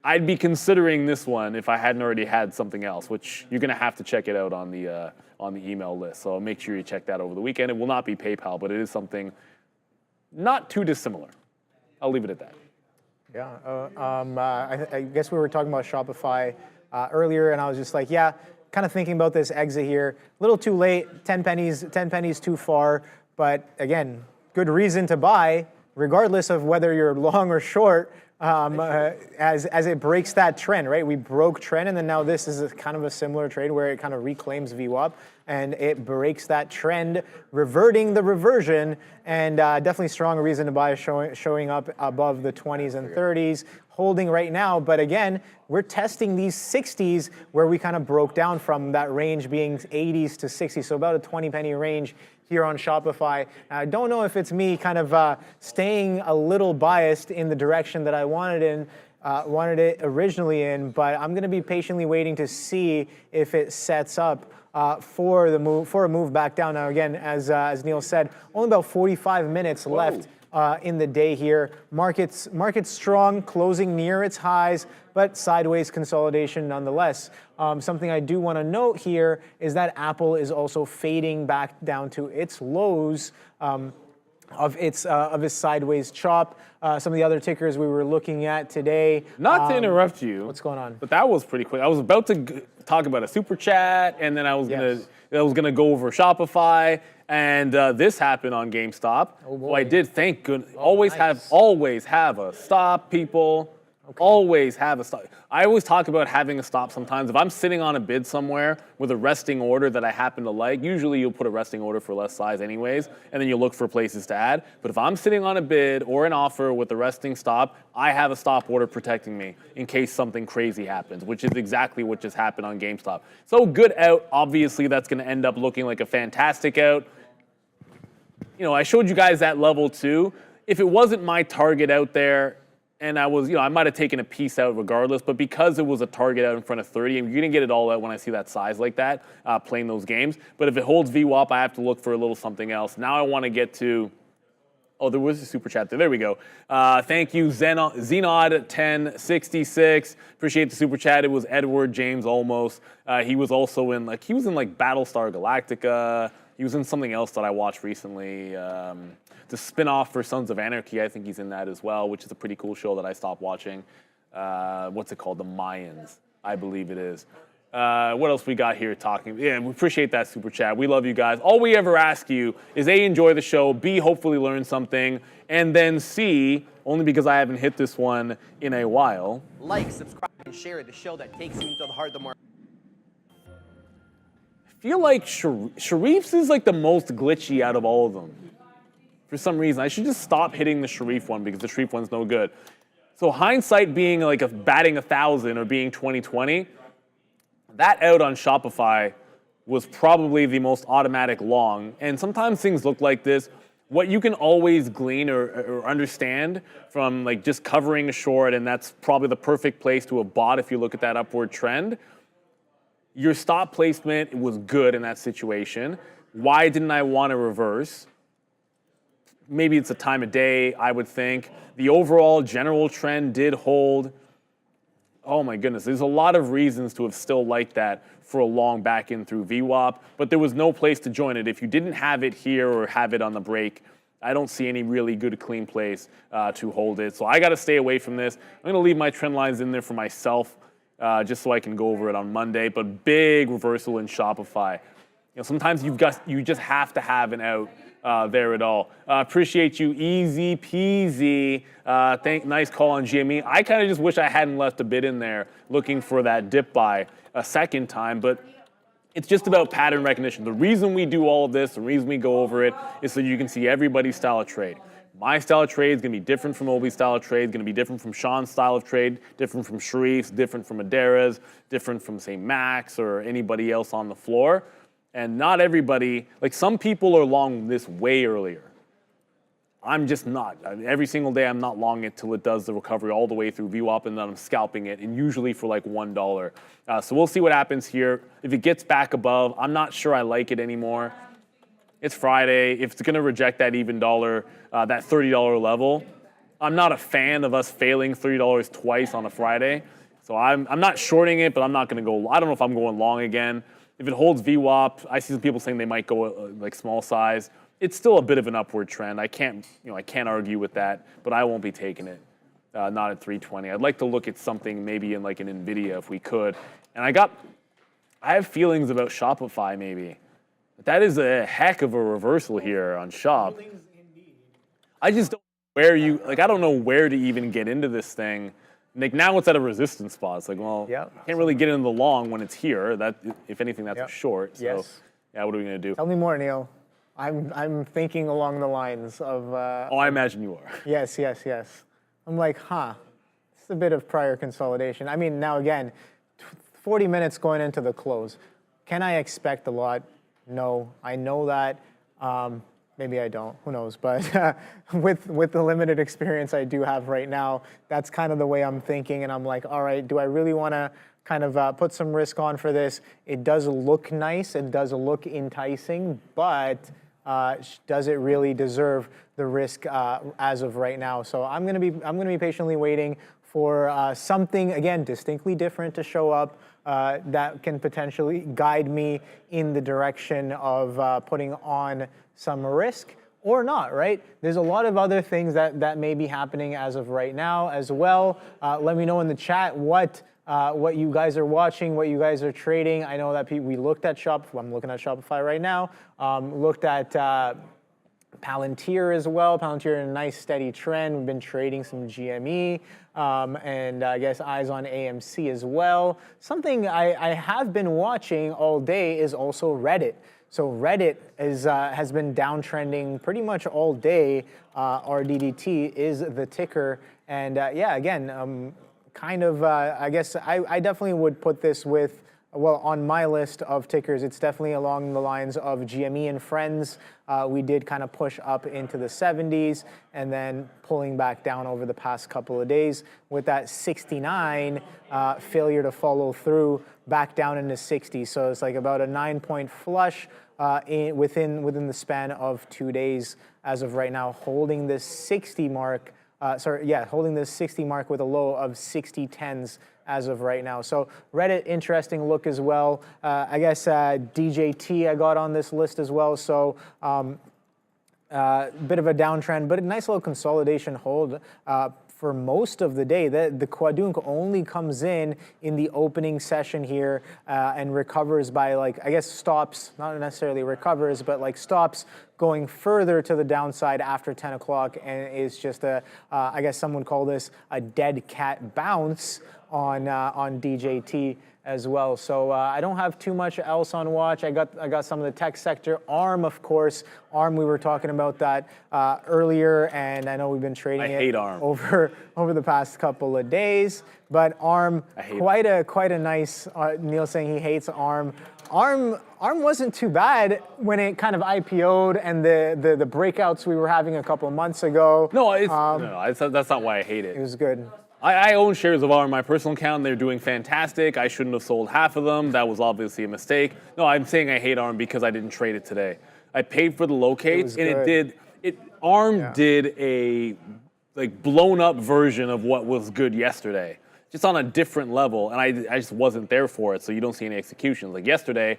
I'd be considering this one if I hadn't already had something else, which you're going to have to check it out on the email list. So make sure you check that over the weekend. It will not be PayPal, but it is something not too dissimilar. I'll leave it at that. Yeah, I guess we were talking about Shopify earlier, and I was just like, yeah, kind of thinking about this exit here. A little too late, 10 pennies too far, but again, good reason to buy, regardless of whether you're long or short, as it breaks that trend, right? We broke trend, and then now this is kind of a similar trade where it kind of reclaims VWAP, and it breaks that trend, reverting the reversion, and definitely strong reason to buy, showing up above the 20s and 30s, holding right now. But again, we're testing these 60s where we kind of broke down from that range being 80s to 60s, so about a 20 penny range here on Shopify. I don't know if it's me kind of staying a little biased in the direction that I wanted it originally in, but I'm going to be patiently waiting to see if it sets up for a move back down. Now again, as Neil said, only about 45 minutes left in the day here. Market's strong, closing near its highs, but sideways consolidation nonetheless. Something I do want to note here is that Apple is also fading back down to its lows of its sideways chop. Some of the other tickers we were looking at today. Not to interrupt you. What's going on? But that was pretty quick. I was about to talk about a super chat, and then I was gonna go over Shopify, and this happened on GameStop. Oh boy. Well, I did. Thank goodness. Always have a stop, people. Okay. Always have a stop. I always talk about having a stop sometimes. If I'm sitting on a bid somewhere with a resting order that I happen to like, usually you'll put a resting order for less size anyways, and then you look for places to add. But if I'm sitting on a bid or an offer with a resting stop, I have a stop order protecting me in case something crazy happens, which is exactly what just happened on GameStop. So good out. Obviously, that's going to end up looking like a fantastic out. You know, I showed you guys that level too. If it wasn't my target out there, and I was, I might have taken a piece out regardless, but because it was a target out in front of 30, and you're gonna get it all out when I see that size like that, playing those games. But if it holds VWAP, I have to look for a little something else. Now I wanna get to, oh, there was a super chat there. There we go. Thank you, Zenod1066. Appreciate the super chat. It was Edward James almost. He was also in Battlestar Galactica. He was in something else that I watched recently. The spin-off for Sons of Anarchy, I think he's in that as well, which is a pretty cool show that I stopped watching. What's it called? The Mayans, I believe it is. What else we got here talking? Yeah, we appreciate that super chat. We love you guys. All we ever ask you is A, enjoy the show, B, hopefully learn something, and then C, only because I haven't hit this one in a while. Like, subscribe, and share the show that takes you into the heart of the market. I feel like Sharif's is like the most glitchy out of all of them. For some reason, I should just stop hitting the Sharif one because the Sharif one's no good. So hindsight being like a batting 1,000 or being 20/20, that out on Shopify was probably the most automatic long. And sometimes things look like this. What you can always glean or understand from like just covering a short, and that's probably the perfect place to have bought if you look at that upward trend. Your stop placement was good in that situation. Why didn't I want to reverse? Maybe it's a time of day, I would think. The overall general trend did hold. Oh my goodness, there's a lot of reasons to have still liked that for a long back in through VWAP, but there was no place to join it. If you didn't have it here or have it on the break, I don't see any really good clean place to hold it. So I got to stay away from this. I'm going to leave my trend lines in there for myself just so I can go over it on Monday, but big reversal in Shopify. Sometimes you just have to have an out there at all. Appreciate you, easy peasy. Nice call on GME. I kind of just wish I hadn't left a bid in there looking for that dip buy a second time, but it's just about pattern recognition. The reason we do all of this, the reason we go over it, is so you can see everybody's style of trade. My style of trade is going to be different from Obi's style of trade, going to be different from Sean's style of trade, different from Sharif's, different from Adara's, different from, say, Max or anybody else on the floor. And not everybody, like some people are long this way earlier. I'm just not. Every single day I'm not long it till it does the recovery all the way through VWAP, and then I'm scalping it, and usually for like $1. So we'll see what happens here. If it gets back above, I'm not sure I like it anymore. It's Friday. If it's going to reject that even dollar, that $30 level, I'm not a fan of us failing $30 twice on a Friday. So I'm not shorting it, but I'm not going to go. I don't know if I'm going long again. If it holds VWAP, I see some people saying they might go like small size. It's still a bit of an upward trend. I can't argue with that, but I won't be taking it. Not at 320. I'd like to look at something maybe in like an Nvidia if we could. And I have feelings about Shopify maybe. That is a heck of a reversal here on Shop. I just don't know I don't know where to even get into this thing. Like now it's at a resistance spot. It's like, well, can't really get into the long when it's here. That, if anything, that's a short. So, Yes. yeah, what are we gonna do? Tell me more, Neil. I'm thinking along the lines of. Oh, I imagine you are. Yes. I'm like, it's a bit of prior consolidation. I mean, now again, 40 minutes going into the close. Can I expect a lot? No, I know that. Maybe I don't. Who knows? But with the limited experience I do have right now, that's kind of the way I'm thinking. And I'm like, all right, do I really want to kind of put some risk on for this? It does look nice. It does look enticing, but does it really deserve the risk as of right now? So I'm gonna be patiently waiting for something again distinctly different to show up that can potentially guide me in the direction of putting on some risk or not, right? There's a lot of other things that may be happening as of right now as well. Let me know in the chat what you guys are watching, what you guys are trading. I know that we looked at Shopify. I'm looking at Shopify right now. Looked at Palantir as well. Palantir in a nice steady trend. We've been trading some GME and I guess eyes on AMC as well. Something I have been watching all day is also Reddit. So Reddit has been downtrending pretty much all day. RDDT is the ticker. And again, kind of, I guess I definitely would put this with, well, on my list of tickers, it's definitely along the lines of GME and Friends. We did kind of push up into the 70s and then pulling back down over the past couple of days with that 69 failure to follow through back down into 60. So it's like about a 9-point flush within the span of 2 days as of right now, holding this 60 mark. Holding this 60 mark with a low of 60.10s as of right now. So Reddit, interesting look as well. I guess DJT I got on this list as well. So bit of a downtrend, but a nice little consolidation hold for most of the day. The Kwadunk only comes in the opening session here and recovers by stops, not necessarily recovers, but stops going further to the downside after 10 o'clock and is just I guess some would call this a dead cat bounce on DJT as well. So I don't have too much else on watch. I got some of the tech sector. ARM, of course. ARM, we were talking about that earlier, and I know we've been trading I hate ARM. over the past couple of days. But ARM, quite a nice. Neil saying he hates ARM. ARM wasn't too bad when it kind of IPO'd and the breakouts we were having a couple of months ago. No, that's not why I hate it. It was good. I own shares of ARM on my personal account. They're doing fantastic. I shouldn't have sold half of them. That was obviously a mistake. No, I'm saying I hate ARM because I didn't trade it today. I paid for the locates, and ARM did a blown up version of what was good yesterday, just on a different level, and I just wasn't there for it, so you don't see any executions. Like yesterday,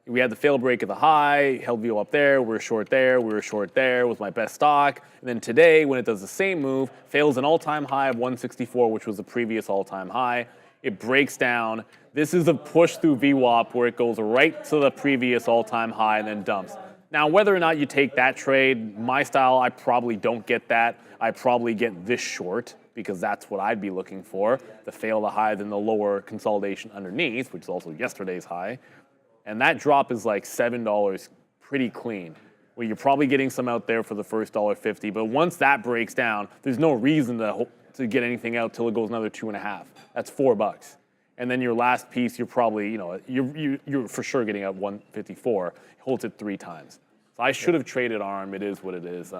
we had the fail break at the high, held VO up there, we were short there, was my best stock. And then today, when it does the same move, fails an all-time high of 164, which was the previous all-time high. It breaks down. This is a push through VWAP where it goes right to the previous all-time high and then dumps. Now, whether or not you take that trade, my style, I probably don't get that. I probably get this short because that's what I'd be looking for, to fail the high, then the lower consolidation underneath, which is also yesterday's high. And that drop is like $7 pretty clean. Well, you're probably getting some out there for the first $1.50, but once that breaks down, there's no reason to get anything out till it goes another 2.5. That's $4. And then your last piece, you're probably, you're for sure getting out 154. Holds it 3 times. So I should have traded ARM. It is what it is.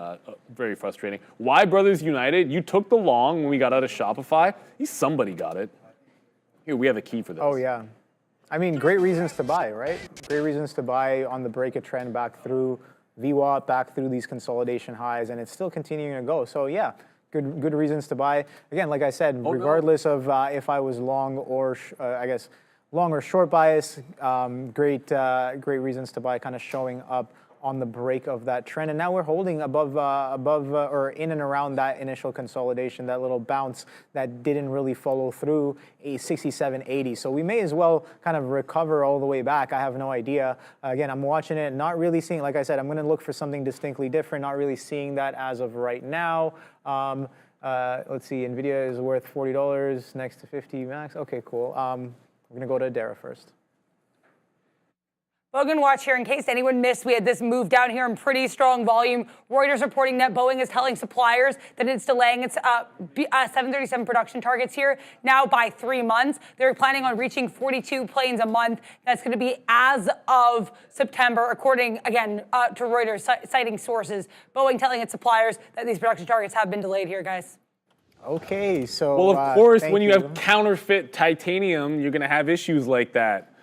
Very frustrating. Why Brothers United? You took the long when we got out of Shopify. Somebody got it. Here, we have a key for this. Oh, yeah. I mean, great reasons to buy, right? Great reasons to buy on the break of trend back through VWAP, back through these consolidation highs, and it's still continuing to go. So, yeah, good reasons to buy. Again, like I said, regardless of if I was long or, long or short bias, great reasons to buy, kind of showing up on the break of that trend. And now we're holding above or in and around that initial consolidation, that little bounce that didn't really follow through a 67.80. So we may as well kind of recover all the way back. I have no idea. Again, I'm watching it, not really seeing, like I said, I'm going to look for something distinctly different, not really seeing that as of right now. Let's see, Nvidia is worth $40 next to 50 max. Okay, cool. We're going to go to Dara first. Bogan watch here in case anyone missed. We had this move down here in pretty strong volume. Reuters reporting that Boeing is telling suppliers that it's delaying its 737 production targets here now by 3 months. They're planning on reaching 42 planes a month. That's going to be as of September, according, again, to Reuters, citing sources. Boeing telling its suppliers that these production targets have been delayed here, guys. Okay, so... Well, of course, when you have counterfeit titanium, you're going to have issues like that.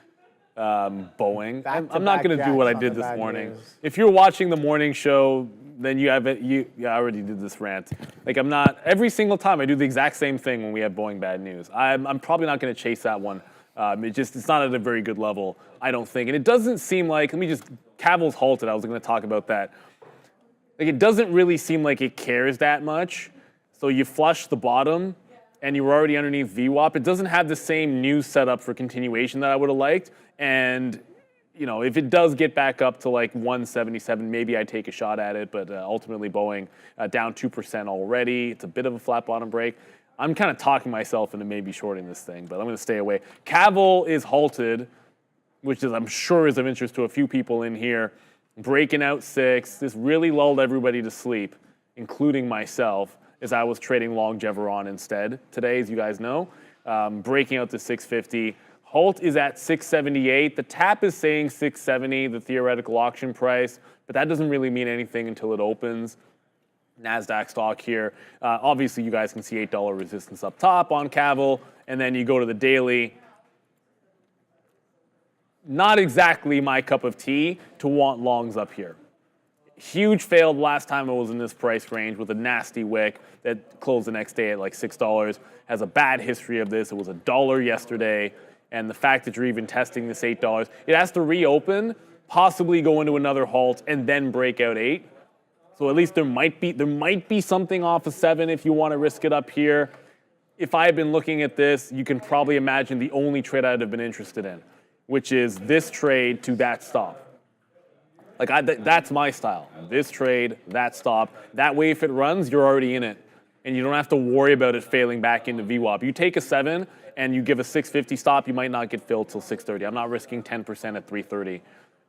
Boeing. I'm not going to do what I did this morning. If you're watching the morning show, then you have it. I already did this rant. Like, I'm not, every single time I do the exact same thing when we have Boeing bad news. I'm probably not going to chase that one. It's not at a very good level, I don't think. And it doesn't seem like, Cavill's halted. I was going to talk about that. Like, it doesn't really seem like it cares that much. So you flush the bottom and you were already underneath VWAP. It doesn't have the same news setup for continuation that I would have liked. And, if it does get back up to like 177, maybe I take a shot at it. But ultimately, Boeing down 2% already. It's a bit of a flat bottom break. I'm kind of talking myself into maybe shorting this thing, but I'm going to stay away. Cavill is halted, which I'm sure is of interest to a few people in here. Breaking out 6. This really lulled everybody to sleep, including myself, as I was trading long Jevon instead today, as you guys know. Breaking out to 650. Halt is at 678. The tap is saying 670, the theoretical auction price, but that doesn't really mean anything until it opens. NASDAQ stock here. Obviously, you guys can see $8 resistance up top on Cavill, and then you go to the daily. Not exactly my cup of tea to want longs up here. Huge failed last time it was in this price range with a nasty wick that closed the next day at like $6. Has a bad history of this. It was $1 yesterday. And the fact that you're even testing this $8, it has to reopen, possibly go into another halt, and then break out 8. So at least there might be something off of 7 if you want to risk it up here. If I had been looking at this, you can probably imagine the only trade I'd have been interested in, which is this trade to that stop. Like that's my style. This trade, that stop. That way, if it runs, you're already in it, and you don't have to worry about it failing back into VWAP. You take a 7. And you give a 650 stop, you might not get filled till 630. I'm not risking 10% at 330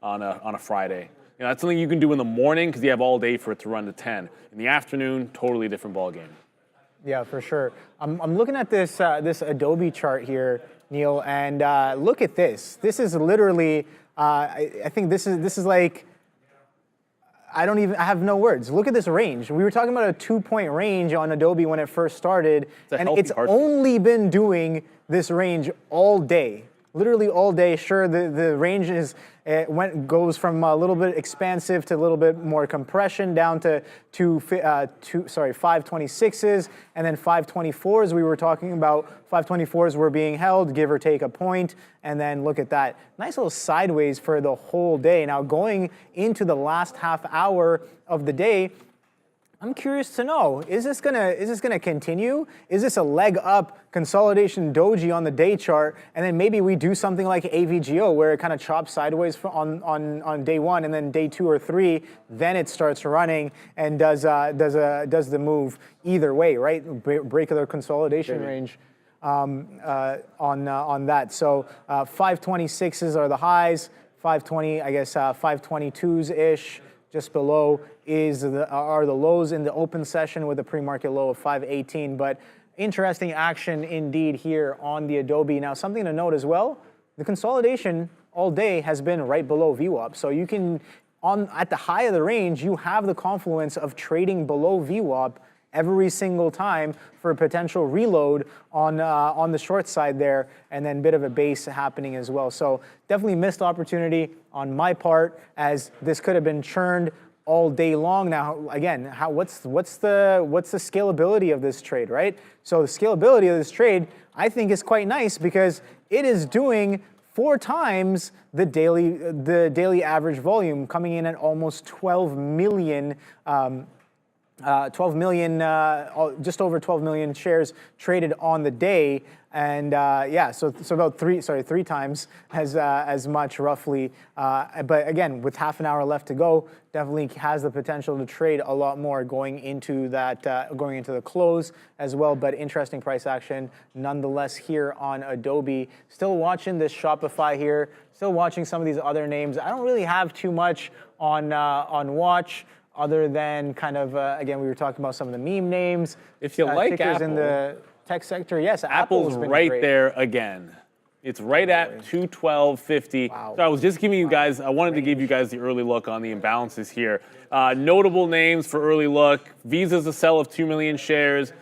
on a Friday. That's something you can do in the morning because you have all day for it to run to 10. In the afternoon, totally different ball game. Yeah, for sure. I'm looking at this Adobe chart here, Neil, and look at this. This is literally, I think this is like, I have no words. Look at this range. We were talking about a 2-point range on Adobe when it first started, and it's only been doing this range all day, literally all day. Sure, the range goes from a little bit expansive to a little bit more compression down to 526s and then 524s. We were talking about 524s were being held, give or take a point, and then look at that. Nice little sideways for the whole day. Now going into the last half hour of the day, I'm curious to know, is this gonna continue? Is this a leg up consolidation doji on the day chart, and then maybe we do something like AVGO where it kind of chops sideways on day one, and then day 2 or 3, then it starts running and does the move either way, right? Break of the consolidation range on that. So 526s are the highs, 520, I guess 522s ish. Just below are the lows in the open session with a pre-market low of 518. But interesting action indeed here on the Adobe. Now, something to note as well, the consolidation all day has been right below VWAP. So you can, at the high of the range, you have the confluence of trading below VWAP every single time for a potential reload on the short side there, and then a bit of a base happening as well. So definitely missed opportunity on my part, as this could have been churned all day long. Now, again, what's the scalability of this trade, right? So the scalability of this trade, I think, is quite nice because it is doing 4 times the daily average volume, coming in at almost 12 million. 12 million, just over 12 million shares traded on the day, and yeah, so about 3 times as much roughly. But again, with half an hour left to go, definitely has the potential to trade a lot more going into the close as well. But interesting price action nonetheless here on Adobe. Still watching this Shopify here. Still watching some of these other names. I don't really have too much on watch, other than kind of, again, we were talking about some of the meme names. If you like Apple, in the tech sector, yes, Apple's been right great. there again. It's right at 212.50. Wow. So I was just giving you guys, I wanted to give you guys the early look on the imbalances here. Notable names for early look: Visa's a sell of 2 million shares.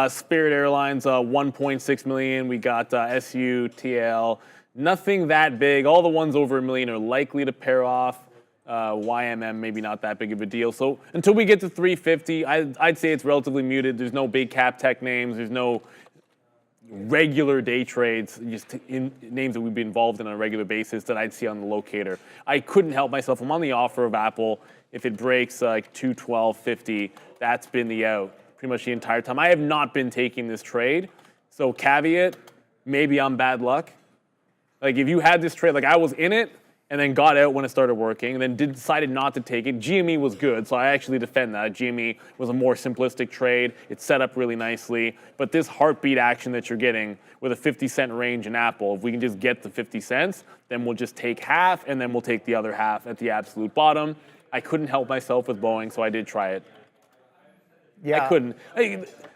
Spirit Airlines, 1.6 million. We got SUTL. Nothing that big. All the ones over 1 million are likely to pair off. YMM, maybe not that big of a deal. So until we get to 350, I'd say it's relatively muted. There's no big cap tech names. There's no regular day trades, just names that we'd be involved in on a regular basis that I'd see on the locator. I couldn't help myself. I'm on the offer of Apple. If it breaks like 212.50, that's been the out pretty much the entire time. I have not been taking this trade. So caveat, maybe I'm bad luck. Like if you had this trade, like I was in it, and then got out when it started working, and then decided not to take it. GME was good, so I actually defend that. GME was a more simplistic trade. It's set up really nicely. But this heartbeat action that you're getting with a 50-cent range in Apple, if we can just get the 50 cents, then we'll just take half, and then we'll take the other half at the absolute bottom. I couldn't help myself with Boeing, so I did try it. Yeah. I couldn't.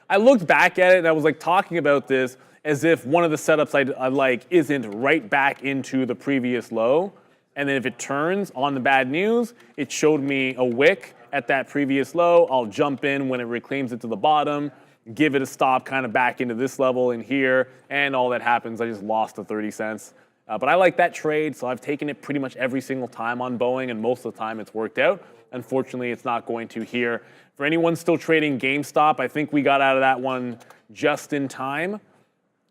I looked back at it, and I was like talking about this as if one of the setups I like isn't right back into the previous low. And then if it turns on the bad news, it showed me a wick at that previous low. I'll jump in when it reclaims it to the bottom, give it a stop kind of back into this level in here, and all that happens, I just lost the 30 cents. But I like that trade, so I've taken it pretty much every single time on Boeing, and most of the time it's worked out. Unfortunately, it's not going to here. For anyone still trading GameStop, I think we got out of that one just in time.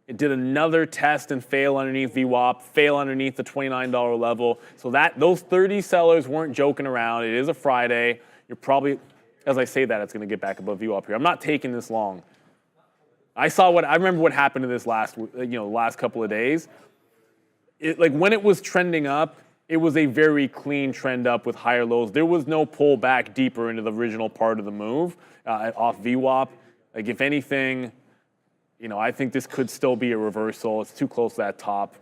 It did another test and fail underneath VWAP, fail underneath the $29 level. So those 30 sellers weren't joking around. It is a Friday. You're probably, as I say that, it's going to get back above VWAP here. I'm not taking this long. I remember what happened to this last couple of days. Like when it was trending up, it was a very clean trend up with higher lows. There was no pull back deeper into the original part of the move off VWAP. Like if anything, I think this could still be a reversal. It's too close to that top.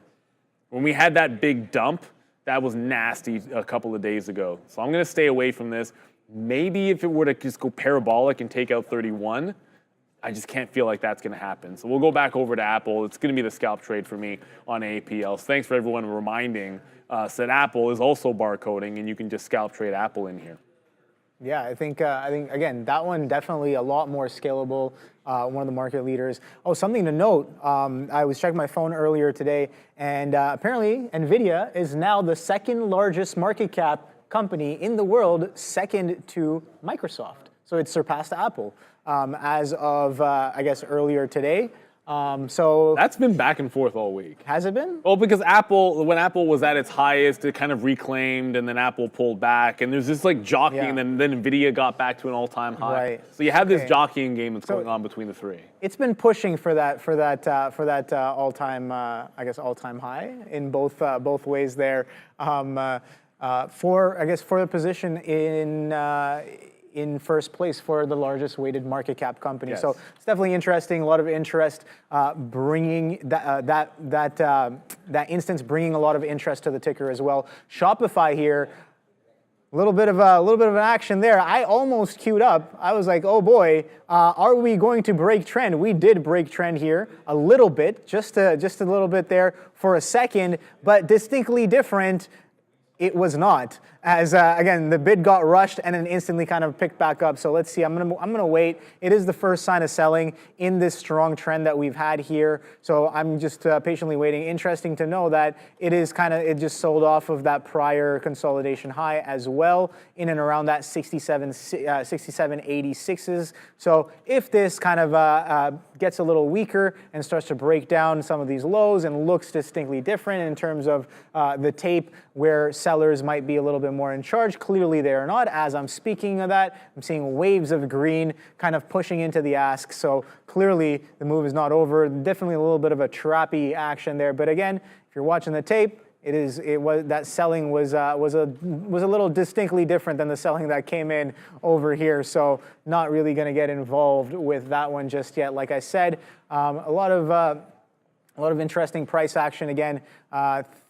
When we had that big dump, that was nasty a couple of days ago. So I'm going to stay away from this. Maybe if it were to just go parabolic and take out 31, I just can't feel like that's going to happen. So we'll go back over to Apple. It's going to be the scalp trade for me on AAPL. So thanks for everyone reminding us that Apple is also barcoding, and you can just scalp trade Apple in here. Yeah, I think again, that one definitely a lot more scalable. One of the market leaders. Oh, something to note. I was checking my phone earlier today, and apparently Nvidia is now the second largest market cap company in the world, second to Microsoft. So it surpassed Apple as of I guess earlier today. So That's been back and forth all week. has it been? Well, because when Apple was at its highest, it kind of reclaimed, and then Apple pulled back, and there's this like jockeying, Yeah. and then Nvidia got back to an all-time high. Right. So you have this Okay. jockeying game that's going on between the three. It's been pushing for that all-time all-time high in both ways there. For the position in first place for the largest weighted market cap company. Yes. So it's definitely interesting. A lot of interest, bringing that instance, bringing a lot of interest to the ticker as well. Shopify here. A little bit of an action there. I almost queued up. I was like, oh boy, are we going to break trend? We did break trend here a little bit, just a little bit there for a second, but distinctly different. It was not, as again the bid got rushed and then instantly kind of picked back up. So let's see. I'm gonna wait. It is the first sign of selling in this strong trend that we've had here. So I'm just patiently waiting. Interesting to know that it just sold off of that prior consolidation high as well, in and around that 67.86s. So if this kind of gets a little weaker and starts to break down some of these lows and looks distinctly different in terms of the tape where sellers might be a little bit more in charge. Clearly they are not. As I'm speaking of that, I'm seeing waves of green kind of pushing into the ask. So clearly the move is not over. Definitely a little bit of a trappy action there. But again, if you're watching the tape, that selling was a little distinctly different than the selling that came in over here. So not really going to get involved with that one just yet. Like I said, a lot of interesting price action again.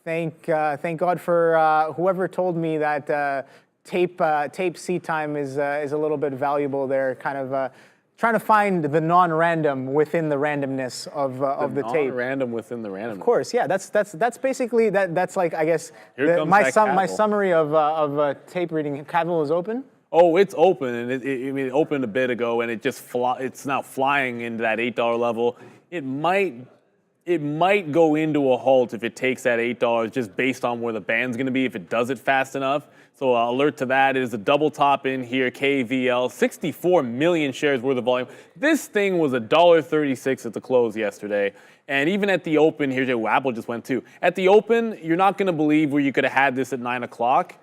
Thank God for whoever told me that tape seat time is a little bit valuable there. Kind of trying to find the non-random within the randomness of the tape. Non-random within the randomness. Of course, yeah. That's basically that's like, I guess My summary of tape reading. Cavail is open. Oh, it's open, and it opened a bit ago, and it's now flying into that $8 level. It might go into a halt if it takes that $8, just based on where the band's going to be, if it does it fast enough. So alert to that. It is a double top in here, KVL, 64 million shares worth of volume. This thing was $1.36 at the close yesterday. And even at the open, here's where Apple just went too. At the open, you're not going to believe where you could have had this at 9 o'clock.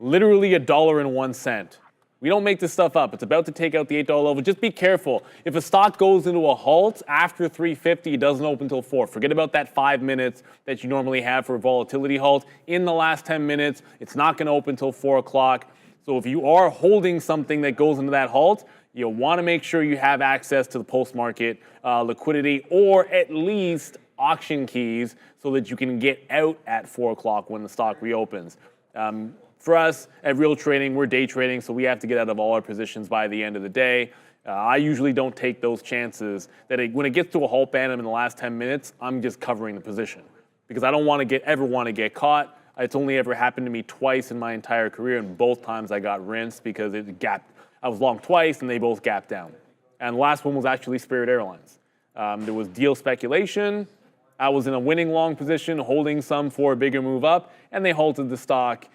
Literally $1.01. We don't make this stuff up. It's about to take out the $8 level. Just be careful. If a stock goes into a halt after 350, it doesn't open until 4. Forget about that 5 minutes that you normally have for a volatility halt. In the last 10 minutes, it's not going to open until 4 o'clock. So if you are holding something that goes into that halt, you want to make sure you have access to the post-market liquidity, or at least auction keys, so that you can get out at 4 o'clock when the stock reopens. For us, at Real Trading, we're day trading, so we have to get out of all our positions by the end of the day. I usually don't take those chances. When it gets to a halt band in the last 10 minutes, I'm just covering the position, because I don't ever want to get caught. It's only ever happened to me twice in my entire career, and both times I got rinsed because it gapped. I was long twice, and they both gapped down. And the last one was actually Spirit Airlines. There was deal speculation. I was in a winning long position, holding some for a bigger move up, and they halted the stock.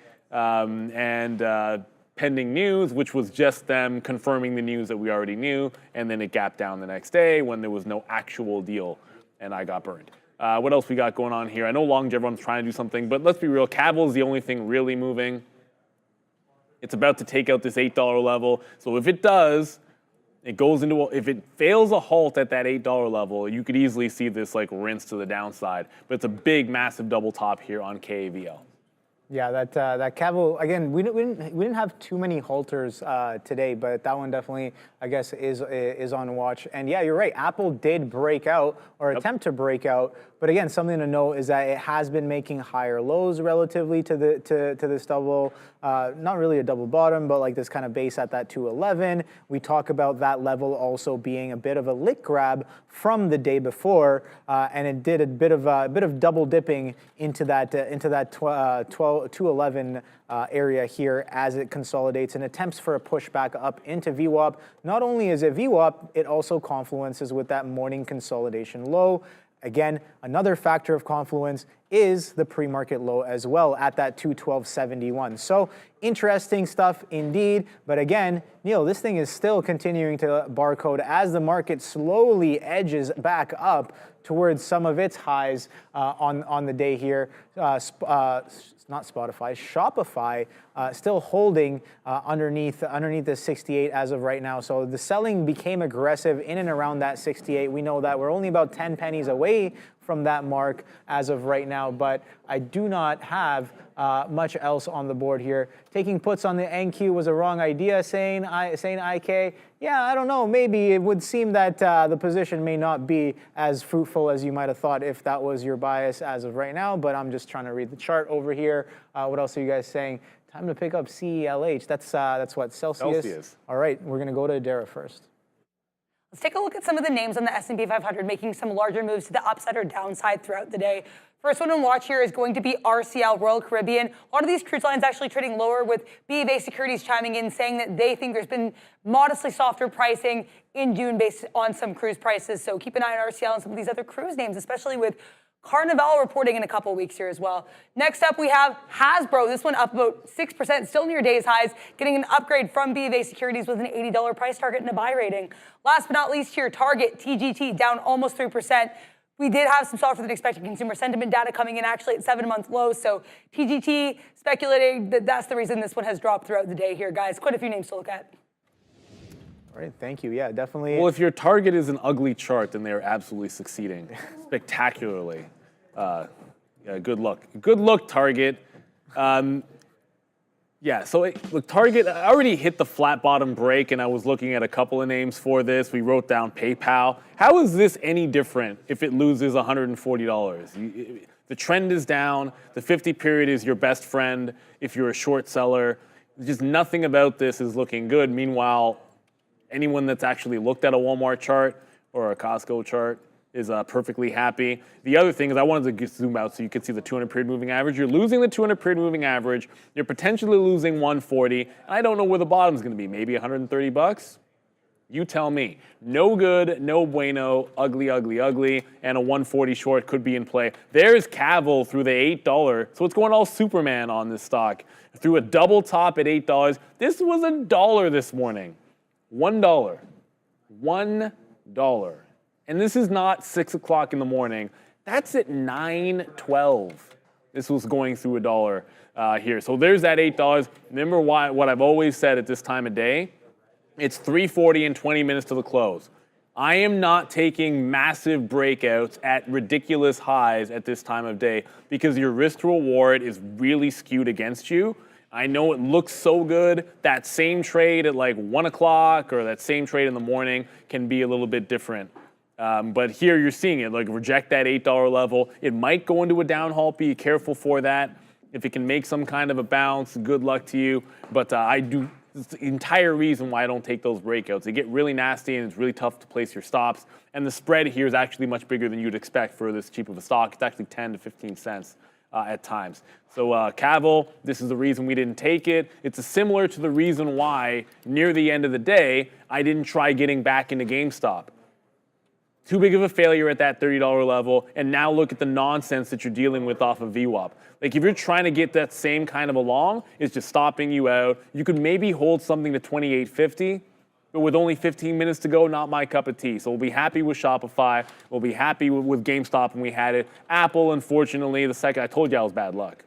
Pending news, which was just them confirming the news that we already knew, and then it gapped down the next day when there was no actual deal, and I got burned. What else we got going on here? I know Jevon's trying to do something, but let's be real. Cavail is the only thing really moving. It's about to take out this $8 level, so if it does, if it fails a halt at that $8 level, you could easily see this like rinse to the downside. But it's a big, massive double top here on KAVL. Yeah, that Cavail, again, we didn't have too many halters today, but that one definitely, I guess, is on watch. And yeah, you're right. Apple did break out, or attempt to break out. But again, something to note is that it has been making higher lows relatively to this double, not really a double bottom, but like this kind of base at that 211. We talk about that level also being a bit of a lick grab from the day before, and it did a bit of double dipping into that 211 area here as it consolidates and attempts for a pushback up into VWAP. Not only is it VWAP, it also confluences with that morning consolidation low. Again, another factor of confluence is the pre-market low as well at that 212.71. So interesting stuff indeed. But again, Neil, this thing is still continuing to barcode as the market slowly edges back up towards some of its highs on the day here. Not Spotify, Shopify still holding underneath the 68 as of right now. So the selling became aggressive in and around that 68. We know that we're only about 10 pennies away from that mark as of right now, but I do not have much else on the board here. Taking puts on the NQ was a wrong idea, saying IK. Yeah, I don't know. Maybe it would seem that the position may not be as fruitful as you might have thought if that was your bias as of right now, but I'm just trying to read the chart over here. What else are you guys saying? Time to pick up CELH. That's what, Celsius? All right, we're going to go to Adara first. Let's take a look at some of the names on the S&P 500 making some larger moves to the upside or downside throughout the day. First one to watch here is going to be RCL, Royal Caribbean. A lot of these cruise lines actually trading lower, with BofA Securities chiming in saying that they think there's been modestly softer pricing in June based on some cruise prices. So keep an eye on RCL and some of these other cruise names, especially with Carnival reporting in a couple weeks here as well. Next up, we have Hasbro. This one up about 6%, still near day's highs, getting an upgrade from BofA Securities with an $80 price target and a buy rating. Last but not least here, Target, TGT, down almost 3%. We did have some softer than expected consumer sentiment data coming in actually at 7-month lows. So TGT speculating that that's the reason this one has dropped throughout the day here, guys. Quite a few names to look at. All right, thank you. Yeah, definitely. Well, if your target is an ugly chart, then they're absolutely succeeding spectacularly. Yeah, good luck. Good luck, Target. Yeah, so look, Target I already hit the flat bottom break, and I was looking at a couple of names for this. We wrote down PayPal. How is this any different if it loses $140? The trend is down. The 50 period is your best friend if you're a short seller. Just nothing about this is looking good. Meanwhile, anyone that's actually looked at a Walmart chart or a Costco chart is perfectly happy. The other thing is I wanted to zoom out so you could see the 200 period moving average. You're losing the 200 period moving average. You're potentially losing 140. And I don't know where the bottom's going to be. Maybe 130 bucks? You tell me. No good, no bueno, ugly, ugly, ugly, and a 140 short could be in play. There's Cavail through the $8. So it's going all Superman on this stock. Through a double top at $8. This was $1 this morning. $1. $1. And this is not 6 o'clock in the morning. That's at 9:12. This was going through $1 here. So there's that $8. Remember what I've always said at this time of day? It's 3:40 and 20 minutes to the close. I am not taking massive breakouts at ridiculous highs at this time of day because your risk to reward is really skewed against you. I know it looks so good. That same trade at like 1 o'clock or that same trade in the morning can be a little bit different. But here you're seeing it, like reject that $8 level. It might go into a down halt, be careful for that. If it can make some kind of a bounce, good luck to you. But it's the entire reason why I don't take those breakouts. They get really nasty and it's really tough to place your stops. And the spread here is actually much bigger than you'd expect for this cheap of a stock. It's actually 10 to 15 cents at times. So Cavail, this is the reason we didn't take it. It's similar to the reason why near the end of the day, I didn't try getting back into GameStop. Too big of a failure at that $30 level, and now look at the nonsense that you're dealing with off of VWAP. Like if you're trying to get that same kind of a long, it's just stopping you out. You could maybe hold something to 28.50, but with only 15 minutes to go, not my cup of tea. So we'll be happy with Shopify. We'll be happy with GameStop when we had it. Apple, unfortunately, the second I told you I was bad luck.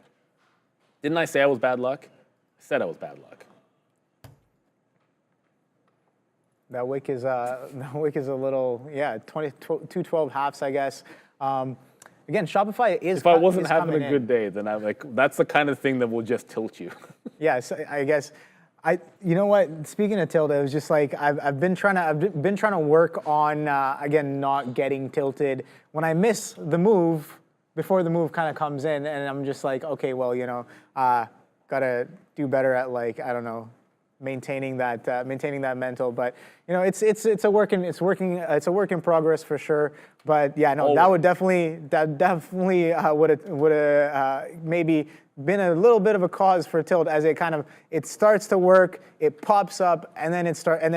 Didn't I say I was bad luck? I said I was bad luck. That wick is a little, yeah, 212 halves, I guess. Again, Shopify is. If I wasn't having a good day, then I'm like, that's the kind of thing that will just tilt you. Yeah, so I guess. You know what? Speaking of tilt, it was just like I've been trying to work on again not getting tilted. When I miss the move before the move kind of comes in, and I'm just like, okay, well, gotta do better at like I don't know. maintaining that mental. But you know, it's a work in progress for sure. But yeah, no, that definitely would have maybe been a little bit of a cause for tilt as it starts to work, it pops up, and then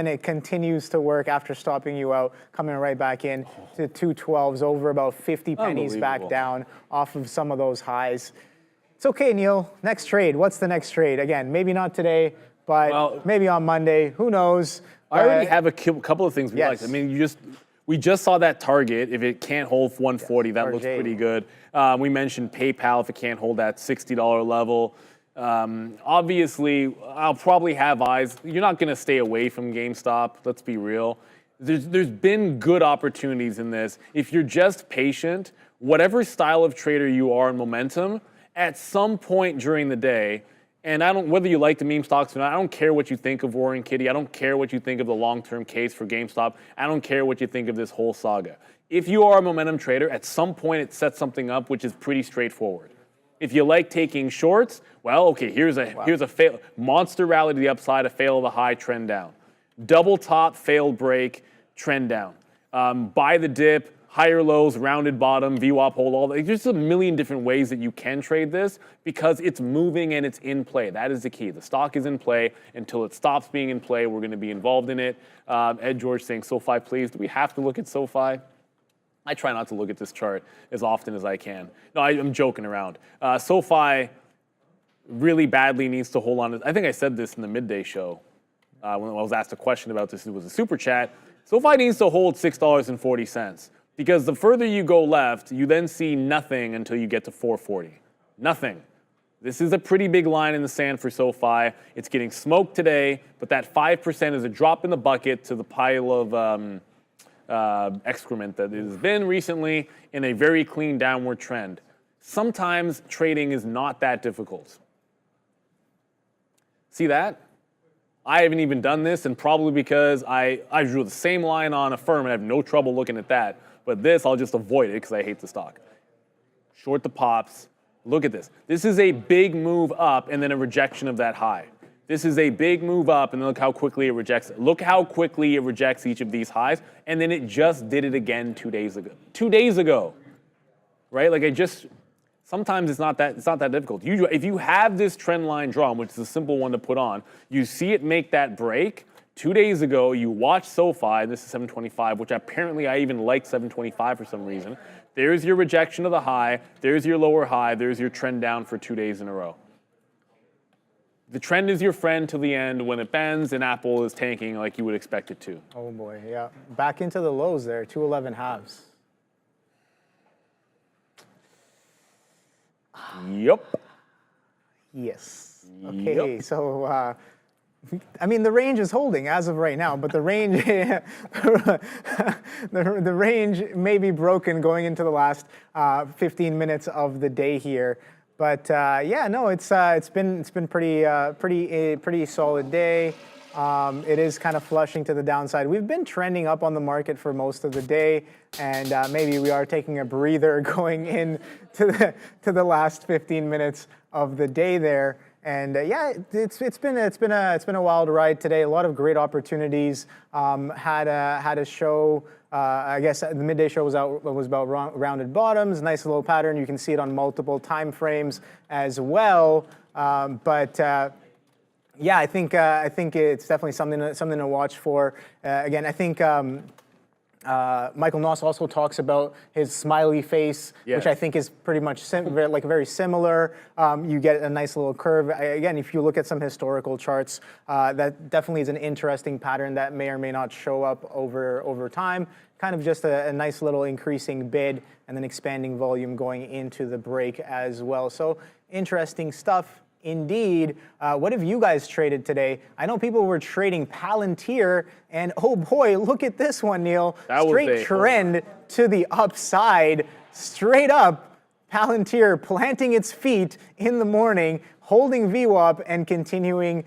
it continues to work after stopping you out, coming right back in to 212s, over about 50 pennies back down off of some of those highs. It's okay, Neil. Next trade. What's the next trade? Again, maybe not today, but maybe on Monday. Who knows? I already have a couple of things we like. I mean, we just saw that target. If it can't hold 140, that looks pretty good. We mentioned PayPal if it can't hold that $60 level. Obviously, I'll probably have eyes. You're not going to stay away from GameStop. Let's be real. There's been good opportunities in this. If you're just patient, whatever style of trader you are in momentum, at some point during the day, and whether you like the meme stocks or not, I don't care what you think of Roaring Kitty. I don't care what you think of the long-term case for GameStop. I don't care what you think of this whole saga. If you are a momentum trader, at some point it sets something up which is pretty straightforward. If you like taking shorts, well, okay, here's a fail, monster rally to the upside, a fail of the high, trend down. Double top, failed break, trend down. Buy the dip, higher lows, rounded bottom, VWAP hold, all that. There's just a million different ways that you can trade this because it's moving and it's in play. That is the key. The stock is in play. Until it stops being in play, we're going to be involved in it. Ed George saying, SoFi, please. Do we have to look at SoFi? I try not to look at this chart as often as I can. No, I'm joking around. SoFi really badly needs to hold on. I think I said this in the midday show when I was asked a question about this. It was a super chat. SoFi needs to hold $6.40. Because the further you go left, you then see nothing until you get to 440. Nothing. This is a pretty big line in the sand for SoFi. It's getting smoked today, but that 5% is a drop in the bucket to the pile of excrement that it has been recently in a very clean downward trend. Sometimes trading is not that difficult. See that? I haven't even done this, and probably because I drew the same line on a firm and I have no trouble looking at that. But this, I'll just avoid it because I hate the stock. Short the pops. Look at this. This is a big move up and then a rejection of that high. This is a big move up, and look how quickly it rejects it. Look how quickly it rejects each of these highs, and then it just did it again 2 days ago. 2 days ago, right? Sometimes it's not that difficult. If you have this trend line drawn, which is a simple one to put on, you see it make that break. 2 days ago, you watched SoFi, this is 725, which apparently I even like 725 for some reason. There's your rejection of the high, there's your lower high, there's your trend down for 2 days in a row. The trend is your friend till the end. When it bends and Apple is tanking like you would expect it to. Oh boy, yeah. Back into the lows there, 211 halves. Yep. Yes. Okay, so I mean, the range is holding as of right now, but the range, the range may be broken going into the last 15 minutes of the day here. But yeah, no, it's been pretty solid day. It is kind of flushing to the downside. We've been trending up on the market for most of the day, and maybe we are taking a breather going in to the last 15 minutes of the day there. And yeah, it's been a wild ride today. A lot of great opportunities. Had a show. I guess the midday show was about rounded bottoms. Nice little pattern. You can see it on multiple time frames as well. Yeah, I think it's definitely something to watch for. Again, I think Michael Noss also talks about his smiley face, which I think is pretty much very similar. You get a nice little curve. Again, if you look at some historical charts, that definitely is an interesting pattern that may or may not show up over time. Kind of just a nice little increasing bid and then expanding volume going into the break as well. So interesting stuff. Indeed. What have you guys traded today? I know people were trading Palantir, and oh boy, look at this one, Neil. Straight trend to the upside, straight up. Palantir planting its feet in the morning, holding VWAP and continuing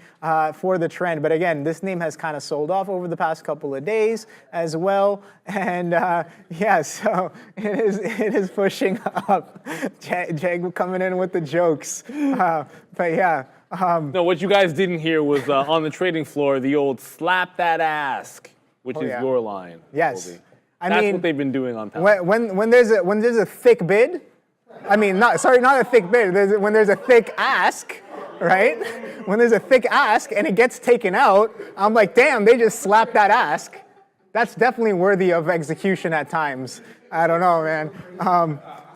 for the trend. But again, this name has kind of sold off over the past couple of days as well. And yeah, so it is pushing up. Jag coming in with the jokes. But yeah. No, what you guys didn't hear was on the trading floor, the old slap that ask, which is your line. Yes. Colby. I That's mean, what they've been doing on Palantir. when there's a thick bid, I mean, not a thick bid. When there's a thick ask, right? When there's a thick ask and it gets taken out, I'm like, damn, they just slapped that ask. That's definitely worthy of execution at times. I don't know, man.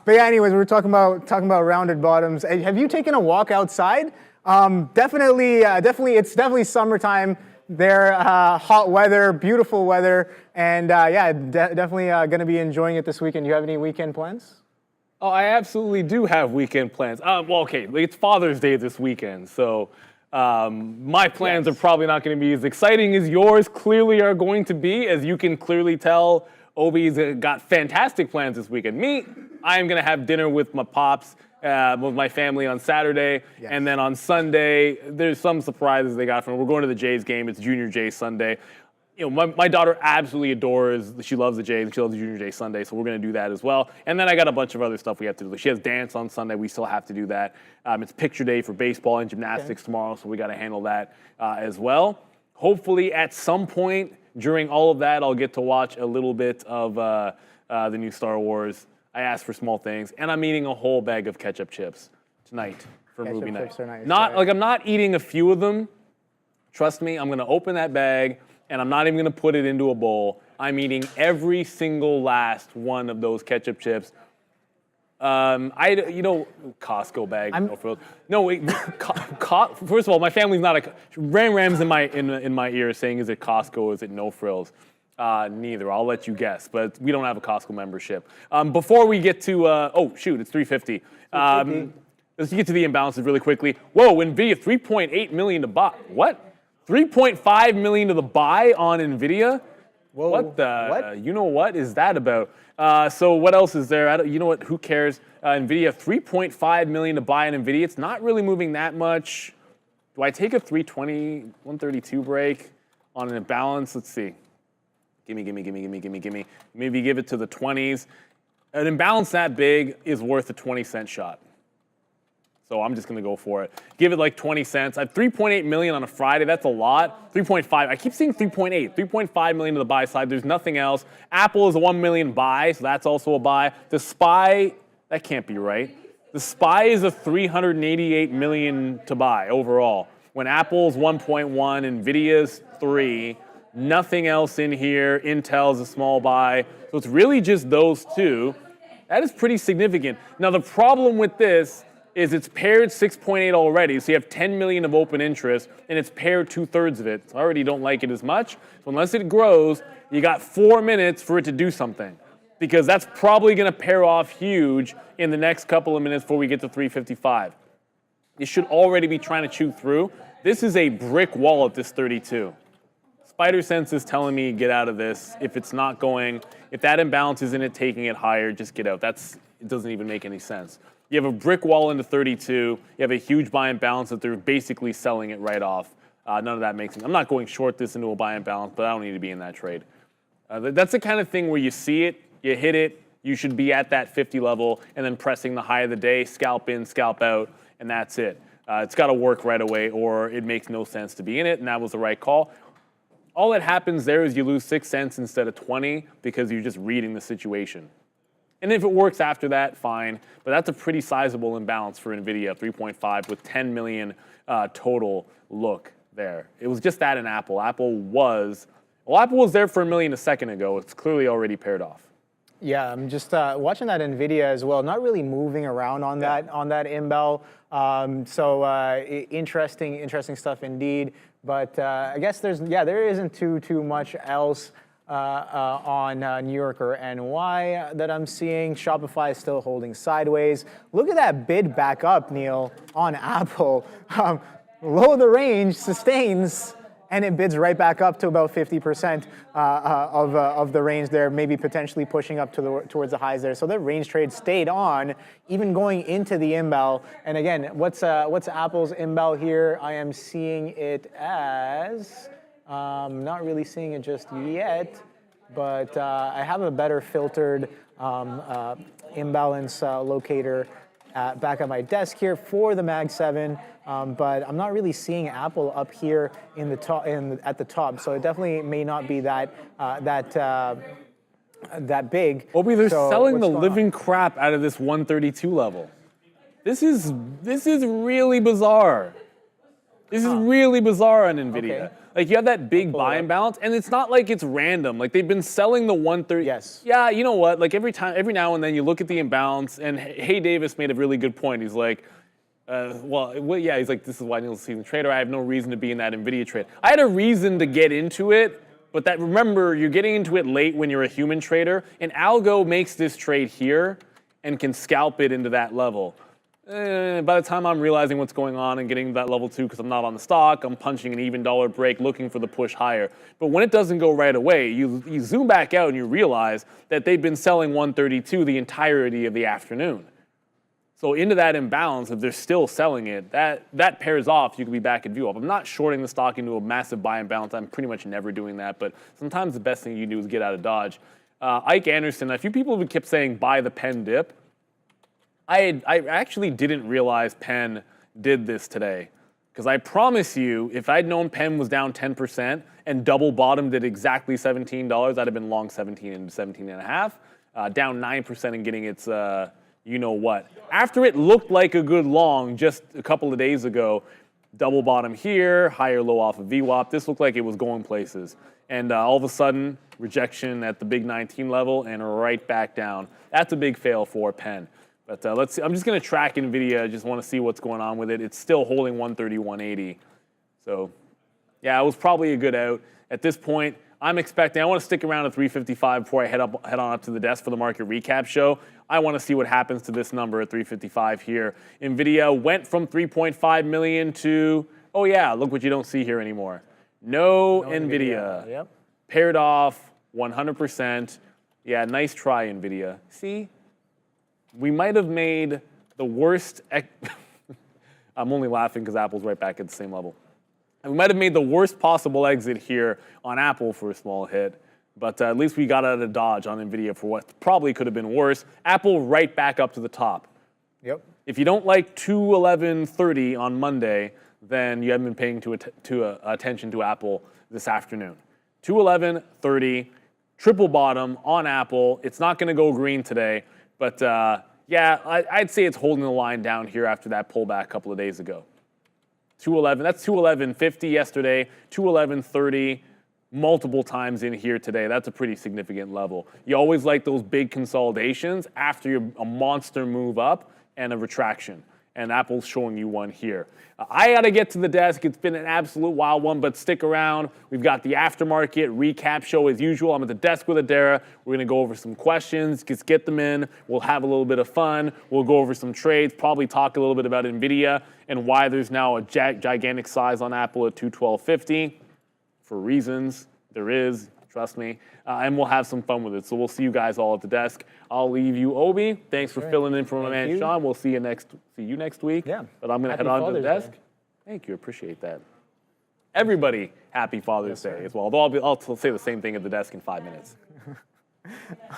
But yeah, anyways, we were talking about rounded bottoms. Have you taken a walk outside? Definitely, it's definitely summertime. There, hot weather, beautiful weather, and yeah, definitely going to be enjoying it this weekend. Do you have any weekend plans? Oh, I absolutely do have weekend plans. Well, okay, it's Father's Day this weekend, so my plans are probably not going to be as exciting as yours clearly are going to be. As you can clearly tell, Obi's got fantastic plans this weekend. Me, I am going to have dinner with my pops, with my family on Saturday, and then on Sunday, there's some surprises they got from me. We're going to the Jays game. It's Junior Jays Sunday. You know, my daughter absolutely adores, she loves the Jays, and she loves the Junior Jays Sunday, so we're going to do that as well. And then I got a bunch of other stuff we have to do. She has dance on Sunday. We still have to do that. It's picture day for baseball and gymnastics tomorrow, so we got to handle that as well. Hopefully, at some point during all of that, I'll get to watch a little bit of the new Star Wars. I asked for small things, and I'm eating a whole bag of ketchup chips tonight for movie night. Chips are nice, Like I'm not eating a few of them. Trust me, I'm going to open that bag, and I'm not even going to put it into a bowl. I'm eating every single last one of those ketchup chips. Costco bag. No, wait. First of all, my family's not a. Ram's in my ear saying, "Is it Costco? Or is it No Frills?" Neither. I'll let you guess, but we don't have a Costco membership. Before we get to, it's 350. Let's get to the imbalances really quickly. Whoa, Nvidia, 3.8 million to buy. What? 3.5 million to the buy on Nvidia? Whoa, what? You know what is that about? So what else is there? You know what? Who cares? Nvidia, 3.5 million to buy on Nvidia. It's not really moving that much. Do I take a 320, 132 break on an imbalance? Let's see. Gimme. Maybe give it to the 20s. An imbalance that big is worth a 20-cent shot. So I'm just going to go for it. Give it like 20 cents. I have 3.8 million on a Friday. That's a lot. 3.5. I keep seeing 3.8. 3.5 million to the buy side. There's nothing else. Apple is a 1 million buy, so that's also a buy. The SPY, that can't be right. The SPY is a 388 million to buy overall. When Apple's 1.1, Nvidia's 3, nothing else in here. Intel's a small buy. So it's really just those two. That is pretty significant. Now the problem with this is it's paired 6.8 already, so you have 10 million of open interest, and it's paired 2/3 of it. So I already don't like it as much. So unless it grows, you got 4 minutes for it to do something, because that's probably going to pair off huge in the next couple of minutes before we get to 355. You should already be trying to chew through. This is a brick wall at this 32. Spider sense is telling me get out of this. If it's not going, if that imbalance isn't it taking it higher, just get out. It doesn't even make any sense. You have a brick wall into 32. You have a huge buy and balance that they're basically selling it right off. None of that makes sense. I'm not going short this into a buy and balance, but I don't need to be in that trade. That's the kind of thing where you see it, you hit it, you should be at that 50 level, and then pressing the high of the day, scalp in, scalp out, and that's it. It's got to work right away, or it makes no sense to be in it, and that was the right call. All that happens there is you lose 6 cents instead of 20 because you're just reading the situation. And if it works after that, fine. But that's a pretty sizable imbalance for Nvidia, 3.5 with 10 million total look there. It was just that in Apple. Apple was there for $1 million a second ago. It's clearly already paired off. Yeah, I'm just watching that Nvidia as well. Not really moving around on that imbal. Interesting stuff indeed. But I guess there isn't too much else on New York or NY that I'm seeing. Shopify is still holding sideways. Look at that bid back up, Neil, on Apple. Low of the range, sustains, and it bids right back up to about 50% of the range there, maybe potentially pushing up towards the highs there. So the range trade stayed on, even going into the imbal. And again, what's Apple's imbal here? I am seeing it as, not really seeing it just yet, but I have a better filtered imbalance locator back at my desk here for the Mag 7, but I'm not really seeing Apple up here in the top, at the top. So it definitely may not be that big. Obi, they're So selling the what's going living crap out of this 132 level. This is really bizarre. This is really bizarre on Nvidia. Okay. Like you have that big buy and balance, and it's not like it's random. Like they've been selling the 130. Yes. Yeah, you know what? Like every now and then you look at the imbalance, and Hey Davis made a really good point. He's like, he's like, this is why I need to see the trader. I have no reason to be in that Nvidia trade. I had a reason to get into it, but remember, you're getting into it late when you're a human trader, and algo makes this trade here and can scalp it into that level. By the time I'm realizing what's going on and getting to that level 2 because I'm not on the stock, I'm punching an even dollar break looking for the push higher. But when it doesn't go right away, you zoom back out and you realize that they've been selling 132 the entirety of the afternoon. So into that imbalance, if they're still selling it, that pairs off, you could be back in view of. I'm not shorting the stock into a massive buy and balance. I'm pretty much never doing that, but sometimes the best thing you do is get out of Dodge. Ike Anderson, a few people have kept saying buy the Penn dip. I actually didn't realize Penn did this today. Because I promise you, if I'd known Penn was down 10% and double bottomed at exactly $17, I'd have been long 17 and 17.5. Down 9% and getting its you know what. After it looked like a good long just a couple of days ago, double bottom here, higher low off of VWAP. This looked like it was going places. And all of a sudden, rejection at the big 19 level and right back down. That's a big fail for Penn. But let's see. I'm just going to track NVIDIA. I just want to see what's going on with it. It's still holding 130, 180. So, yeah, it was probably a good out. At this point, I'm expecting, I want to stick around at 355 before I head on up to the desk for the market recap show. I want to see what happens to this number at 355 here. NVIDIA went from 3.5 million to, oh yeah, look what you don't see here anymore. No NVIDIA. Yep. Paired off 100%. Yeah, nice try, NVIDIA. See? We might have made the worst, I'm only laughing because Apple's right back at the same level. And we might have made the worst possible exit here on Apple for a small hit, but at least we got out of Dodge on NVIDIA for what probably could have been worse. Apple right back up to the top. Yep. If you don't like 211.30 on Monday, then you haven't been paying attention to Apple this afternoon. 211.30, triple bottom on Apple. It's not going to go green today. But yeah, I'd say it's holding the line down here after that pullback a couple of days ago. 211, that's 211.50 yesterday, 211.30 multiple times in here today. That's a pretty significant level. You always like those big consolidations after a monster move up and a retraction. And Apple's showing you one here. I got to get to the desk. It's been an absolute wild one, but stick around. We've got the aftermarket recap show as usual. I'm at the desk with Adara. We're going to go over some questions, just get them in. We'll have a little bit of fun. We'll go over some trades, probably talk a little bit about NVIDIA and why there's now a gigantic size on Apple at 212.50 for reasons. There is. Trust me. And we'll have some fun with it. So we'll see you guys all at the desk. I'll leave you, Obi. Thanks for filling in for my man Sean. We'll see you next week. Yeah. But I'm going to head on to the desk. Thank you. Appreciate that. Everybody, happy Father's Day as well. Although I'll say the same thing at the desk in 5 minutes.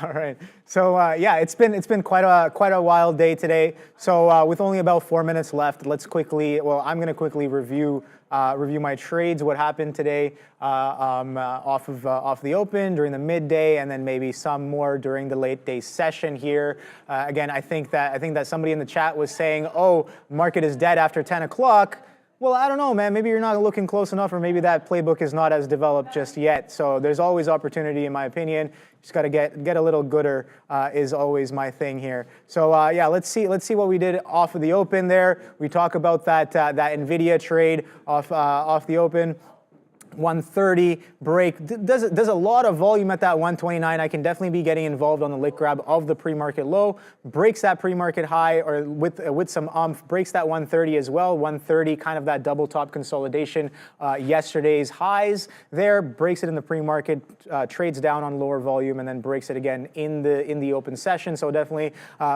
All right. So yeah, it's been quite a wild day today. So with only about 4 minutes left, I'm going to quickly review my trades, what happened today off the open during the midday, and then maybe some more during the late day session here. Again, I think that somebody in the chat was saying, "Oh, market is dead after 10 o'clock." Well, I don't know, man. Maybe you're not looking close enough, or maybe that playbook is not as developed just yet. So there's always opportunity, in my opinion. Just got to get a little gooder is always my thing here. So yeah, let's see what we did off of the open there. We talk about that Nvidia trade off the open. 130 break. Does a lot of volume at that 129. I can definitely be getting involved on the lick grab of the pre-market low. Breaks that pre-market high, or with some breaks that 130 as well. 130, kind of that double top consolidation. Yesterday's highs there, breaks it in the pre-market, trades down on lower volume, and then breaks it again in the open session. So definitely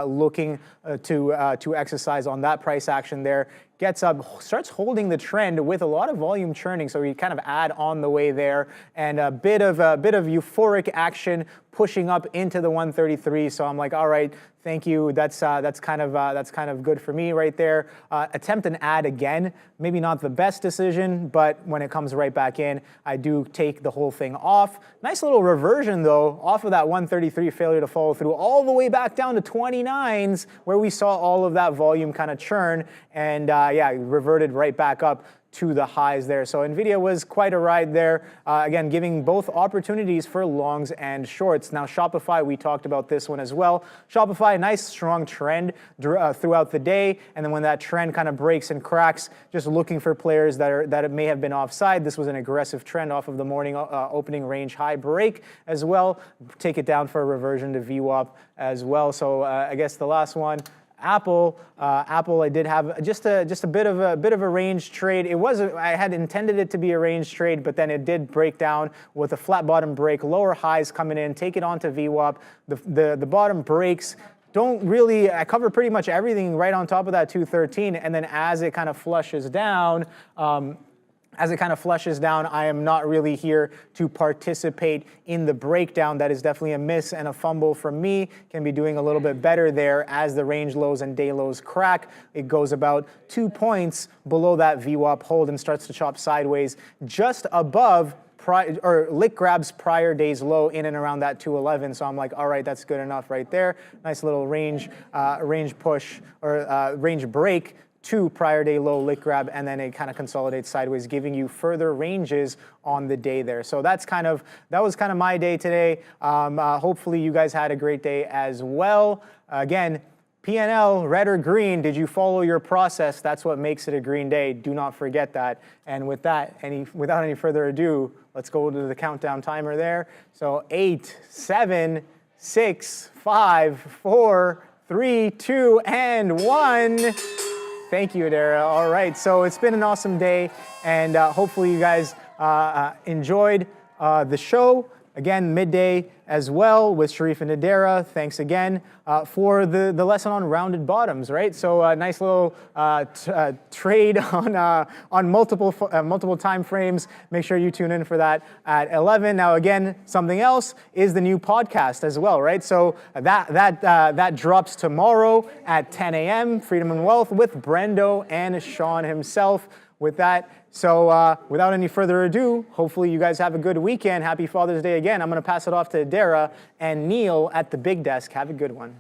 looking to exercise on that price action there. Gets up, starts holding the trend with a lot of volume churning, so we kind of add on the way there, and a bit of euphoric action pushing up into the 133. So I'm like, all right, thank you. That's kind of good for me right there. Attempt an add again. Maybe not the best decision, but when it comes right back in, I do take the whole thing off. Nice little reversion though, off of that 133 failure to follow through, all the way back down to 29s, where we saw all of that volume kind of churn, and yeah, reverted right back up to the highs there. So Nvidia was quite a ride there. Again, giving both opportunities for longs and shorts. Now Shopify, we talked about this one as well. Shopify, nice strong trend throughout the day, and then when that trend kind of breaks and cracks, just looking for players that may have been offside. This was an aggressive trend off of the morning opening range high break as well. Take it down for a reversion to VWAP as well. So I guess the last one, Apple, I did have just a bit of a range trade. I had intended it to be a range trade, but then it did break down with a flat bottom break, lower highs coming in, take it onto VWAP. The bottom breaks. I cover pretty much everything right on top of that 213, and then as it kind of flushes down. I am not really here to participate in the breakdown. That is definitely a miss and a fumble from me. Can be doing a little bit better there as the range lows and day lows crack. It goes about 2 points below that VWAP hold and starts to chop sideways just above lick grabs prior day's low in and around that 211. So I'm like, all right, that's good enough right there. Nice little range push or range break to prior day low lick grab, and then it kind of consolidates sideways, giving you further ranges on the day there. So that was kind of my day today. Hopefully you guys had a great day as well. Again, PNL, red or green, did you follow your process? That's what makes it a green day. Do not forget that. And with that, without any further ado, let's go to the countdown timer there. So 8, 7, 6, 5, 4, 3, 2, and 1. Thank you, Adara. All right, so it's been an awesome day, and hopefully you guys enjoyed the show. Again, midday as well with Sharif and Adara. Thanks again for the lesson on rounded bottoms, right? So a nice little trade on multiple time frames. Make sure you tune in for that at 11. Now again, something else is the new podcast as well, right? So that drops tomorrow at 10 a.m. Freedom and Wealth with Brendo and Sean himself. With that, so without any further ado, hopefully you guys have a good weekend. Happy Father's Day again. I'm going to pass it off to Adara and Neil at the big desk. Have a good one.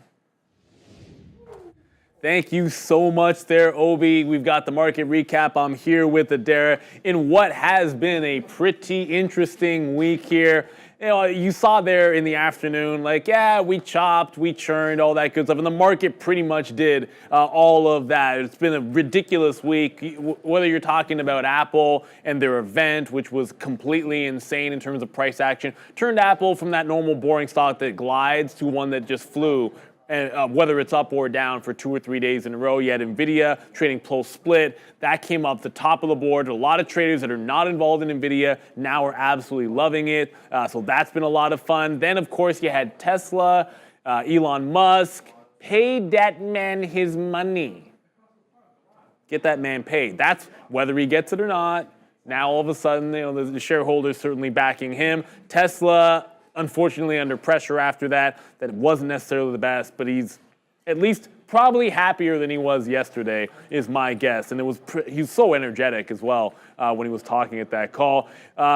Thank you so much there, Obi. We've got the market recap. I'm here with Adara in what has been a pretty interesting week here. You know, you saw there in the afternoon, like, yeah, we chopped, we churned, all that good stuff. And the market pretty much did all of that. It's been a ridiculous week, whether you're talking about Apple and their event, which was completely insane in terms of price action, turned Apple from that normal boring stock that glides to one that just flew. And whether it's up or down for 2 or 3 days in a row. You had Nvidia trading post-split. That came up the top of the board. A lot of traders that are not involved in Nvidia now are absolutely loving it. So that's been a lot of fun. Then, of course, you had Tesla, Elon Musk. Pay that man his money. Get that man paid. That's whether he gets it or not. Now, all of a sudden, the shareholders certainly backing him. Tesla, unfortunately, under pressure after that it wasn't necessarily the best, but he's at least probably happier than he was yesterday, is my guess. And he's so energetic as well when he was talking at that call.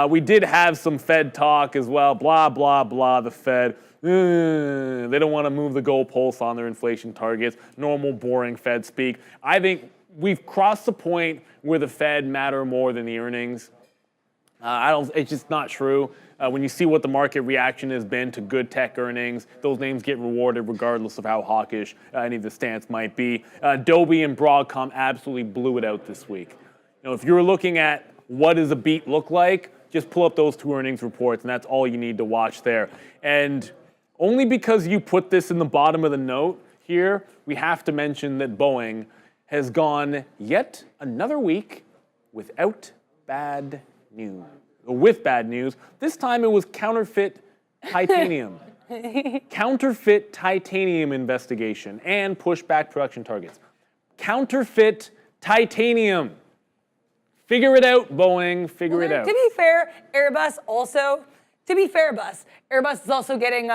We did have some Fed talk as well, blah, blah, blah, the Fed. They don't want to move the goalposts on their inflation targets. Normal, boring Fed speak. I think we've crossed the point where the Fed matter more than the earnings. It's just not true. When you see what the market reaction has been to good tech earnings, those names get rewarded regardless of how hawkish any of the stance might be. Adobe and Broadcom absolutely blew it out this week. If you're looking at what does a beat look like, just pull up those 2 earnings reports, and that's all you need to watch there. And only because you put this in the bottom of the note here, we have to mention that Boeing has gone yet another week without bad news. With bad news. This time it was counterfeit titanium. Counterfeit titanium investigation and pushback production targets. Counterfeit titanium. Figure it out, Boeing. Figure it out. To be fair, Airbus is also getting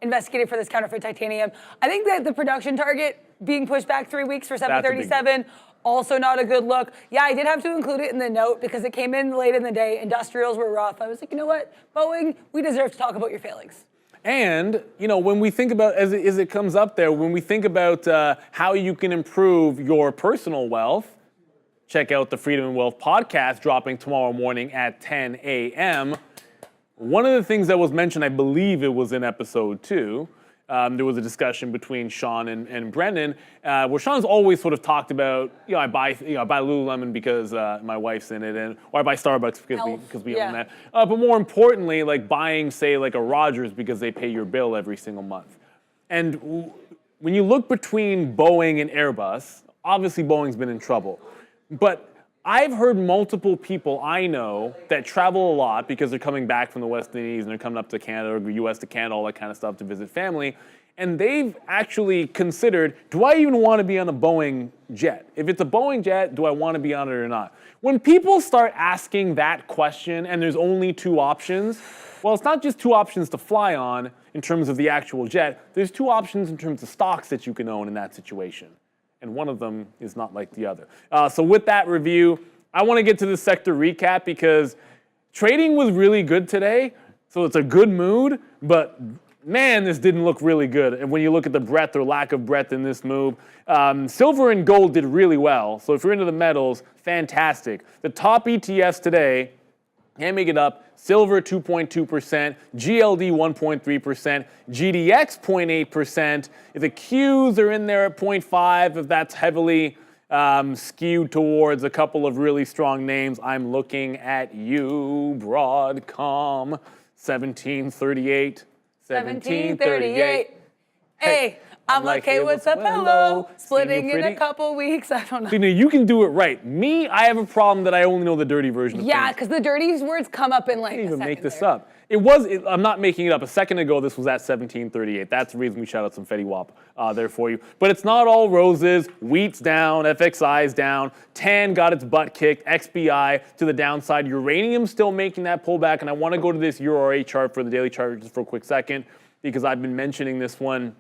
investigated for this counterfeit titanium. I think that the production target being pushed back 3 weeks for 737, also not a good look. Yeah, I did have to include it in the note because it came in late in the day. Industrials were rough. I was like, you know what, Boeing, we deserve to talk about your failings. And, when we think about, as it comes up there, when we think about how you can improve your personal wealth, check out the Freedom and Wealth podcast dropping tomorrow morning at 10 a.m. One of the things that was mentioned, I believe it was in episode 2, there was a discussion between Sean and Brendan, where Sean's always sort of talked about, I buy Lululemon because my wife's in it, or I buy Starbucks because we own that. But more importantly, like buying, say, like a Rogers because they pay your bill every single month. And when you look between Boeing and Airbus, obviously Boeing's been in trouble. But I've heard multiple people I know that travel a lot because they're coming back from the West Indies and they're coming up to Canada or US to Canada, all that kind of stuff to visit family. And they've actually considered, do I even want to be on a Boeing jet? If it's a Boeing jet, do I want to be on it or not? When people start asking that question and there's only 2 options, well, it's not just 2 options to fly on in terms of the actual jet. There's 2 options in terms of stocks that you can own in that situation. And one of them is not like the other. So with that review, I want to get to the sector recap because trading was really good today, so it's a good mood, but man, this didn't look really good. And when you look at the breadth or lack of breadth in this move, silver and gold did really well. So if you're into the metals, fantastic. The top ETFs today, can't make it up, silver 2.2%, GLD 1.3%, GDX 0.8%. If the Qs are in there at 0.5, if that's heavily skewed towards a couple of really strong names, I'm looking at you, Broadcom, 1738. 1738. Hey, I'm like, hey, what's up, hello? Splitting in a couple weeks, I don't know. You can do it right. Me, I have a problem that I only know the dirty version of things. Yeah, because the dirty words come up in like I didn't even make this there. up. I'm not making it up. A second ago, this was at 1738. That's the reason we shout out some Fetty Wap there for you. But it's not all roses. Wheat's down, FXI's down, TAN got its butt kicked, XBI to the downside. Uranium's still making that pullback, and I want to go to this URA chart for the daily chart just for a quick second because I've been mentioning this one.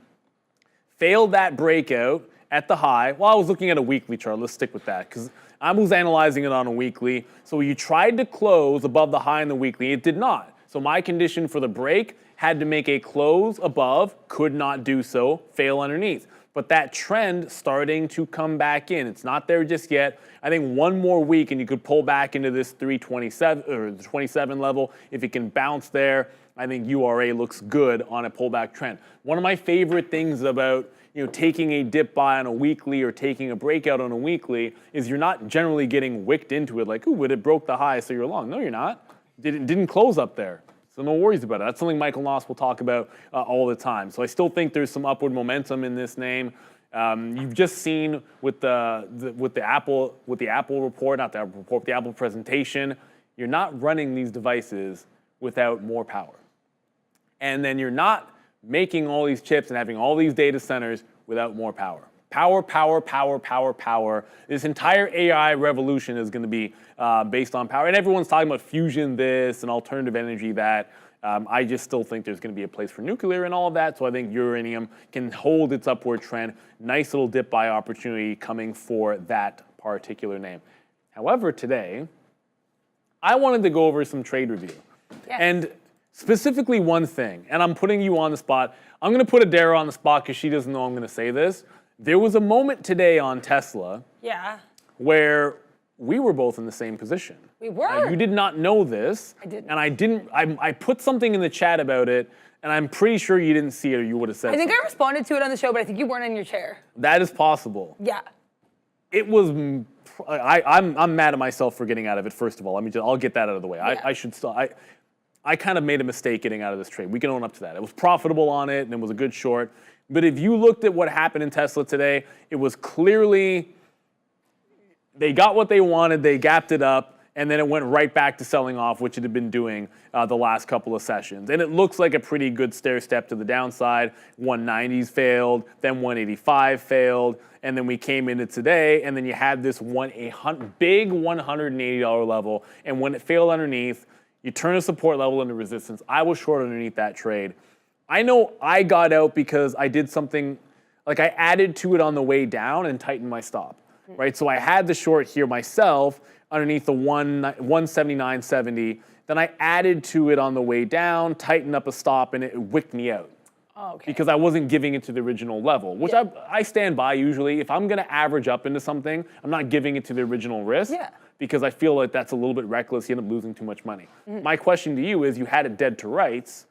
Failed that breakout at the high. Well, I was looking at a weekly chart. Let's stick with that because I was analyzing it on a weekly. So you tried to close above the high in the weekly. It did not. So my condition for the break had to make a close above, could not do so, fail underneath. But that trend starting to come back in. It's not there just yet. I think one more week and you could pull back into this 327 or the 27 level. If it can bounce there, I think URA looks good on a pullback trend. One of my favorite things about taking a dip buy on a weekly or taking a breakout on a weekly is you're not generally getting wicked into it like, ooh, but it broke the high, so you're long. No, you're not. Didn't close up there. So no worries about it. That's something Michael Noss will talk about all the time. So I still think there's some upward momentum in this name. You've just seen with the Apple report, not the Apple report, the Apple presentation, you're not running these devices without more power. And then you're not making all these chips and having all these data centers without more power. Power, power, power, power, power. This entire AI revolution is going to be based on power. And everyone's talking about fusion this and alternative energy that. I just still think there's going to be a place for nuclear and all of that. So I think uranium can hold its upward trend. Nice little dip buy opportunity coming for that particular name. However, today, I wanted to go over some trade review. Yes. And specifically one thing, and I'm putting you on the spot. I'm going to put Adara on the spot because she doesn't know I'm going to say this. There was a moment today on Tesla where we were both in the same position. We were. You did not know this. I didn't. And I didn't. I put something in the chat about it, and I'm pretty sure you didn't see it or you would have said I think something. I responded to it on the show, but I think you weren't in your chair. That is possible. Yeah. It was I'm mad at myself for getting out of it. First of all, I'll get that out of the way. Yeah. I kind of made a mistake getting out of this trade. We can own up to that. It was profitable on it, and it was a good short. But if you looked at what happened in Tesla today, it was clearly they got what they wanted, they gapped it up, and then it went right back to selling off, which it had been doing the last couple of sessions. And it looks like a pretty good stair step to the downside. 190s failed, then 185 failed, and then we came into today, and then you had this big $180 level, and when it failed underneath, you turn a support level into resistance. I was short underneath that trade. I know I got out because I did something, like I added to it on the way down and tightened my stop, right? So I had the short here myself underneath the 179.70. Then I added to it on the way down, tightened up a stop, and it wicked me out. Oh, okay. Because I wasn't giving it to the original level, which I stand by usually. If I'm going to average up into something, I'm not giving it to the original risk. Yeah. Because I feel like that's a little bit reckless. You end up losing too much money. My question to you is, you had it dead to rights.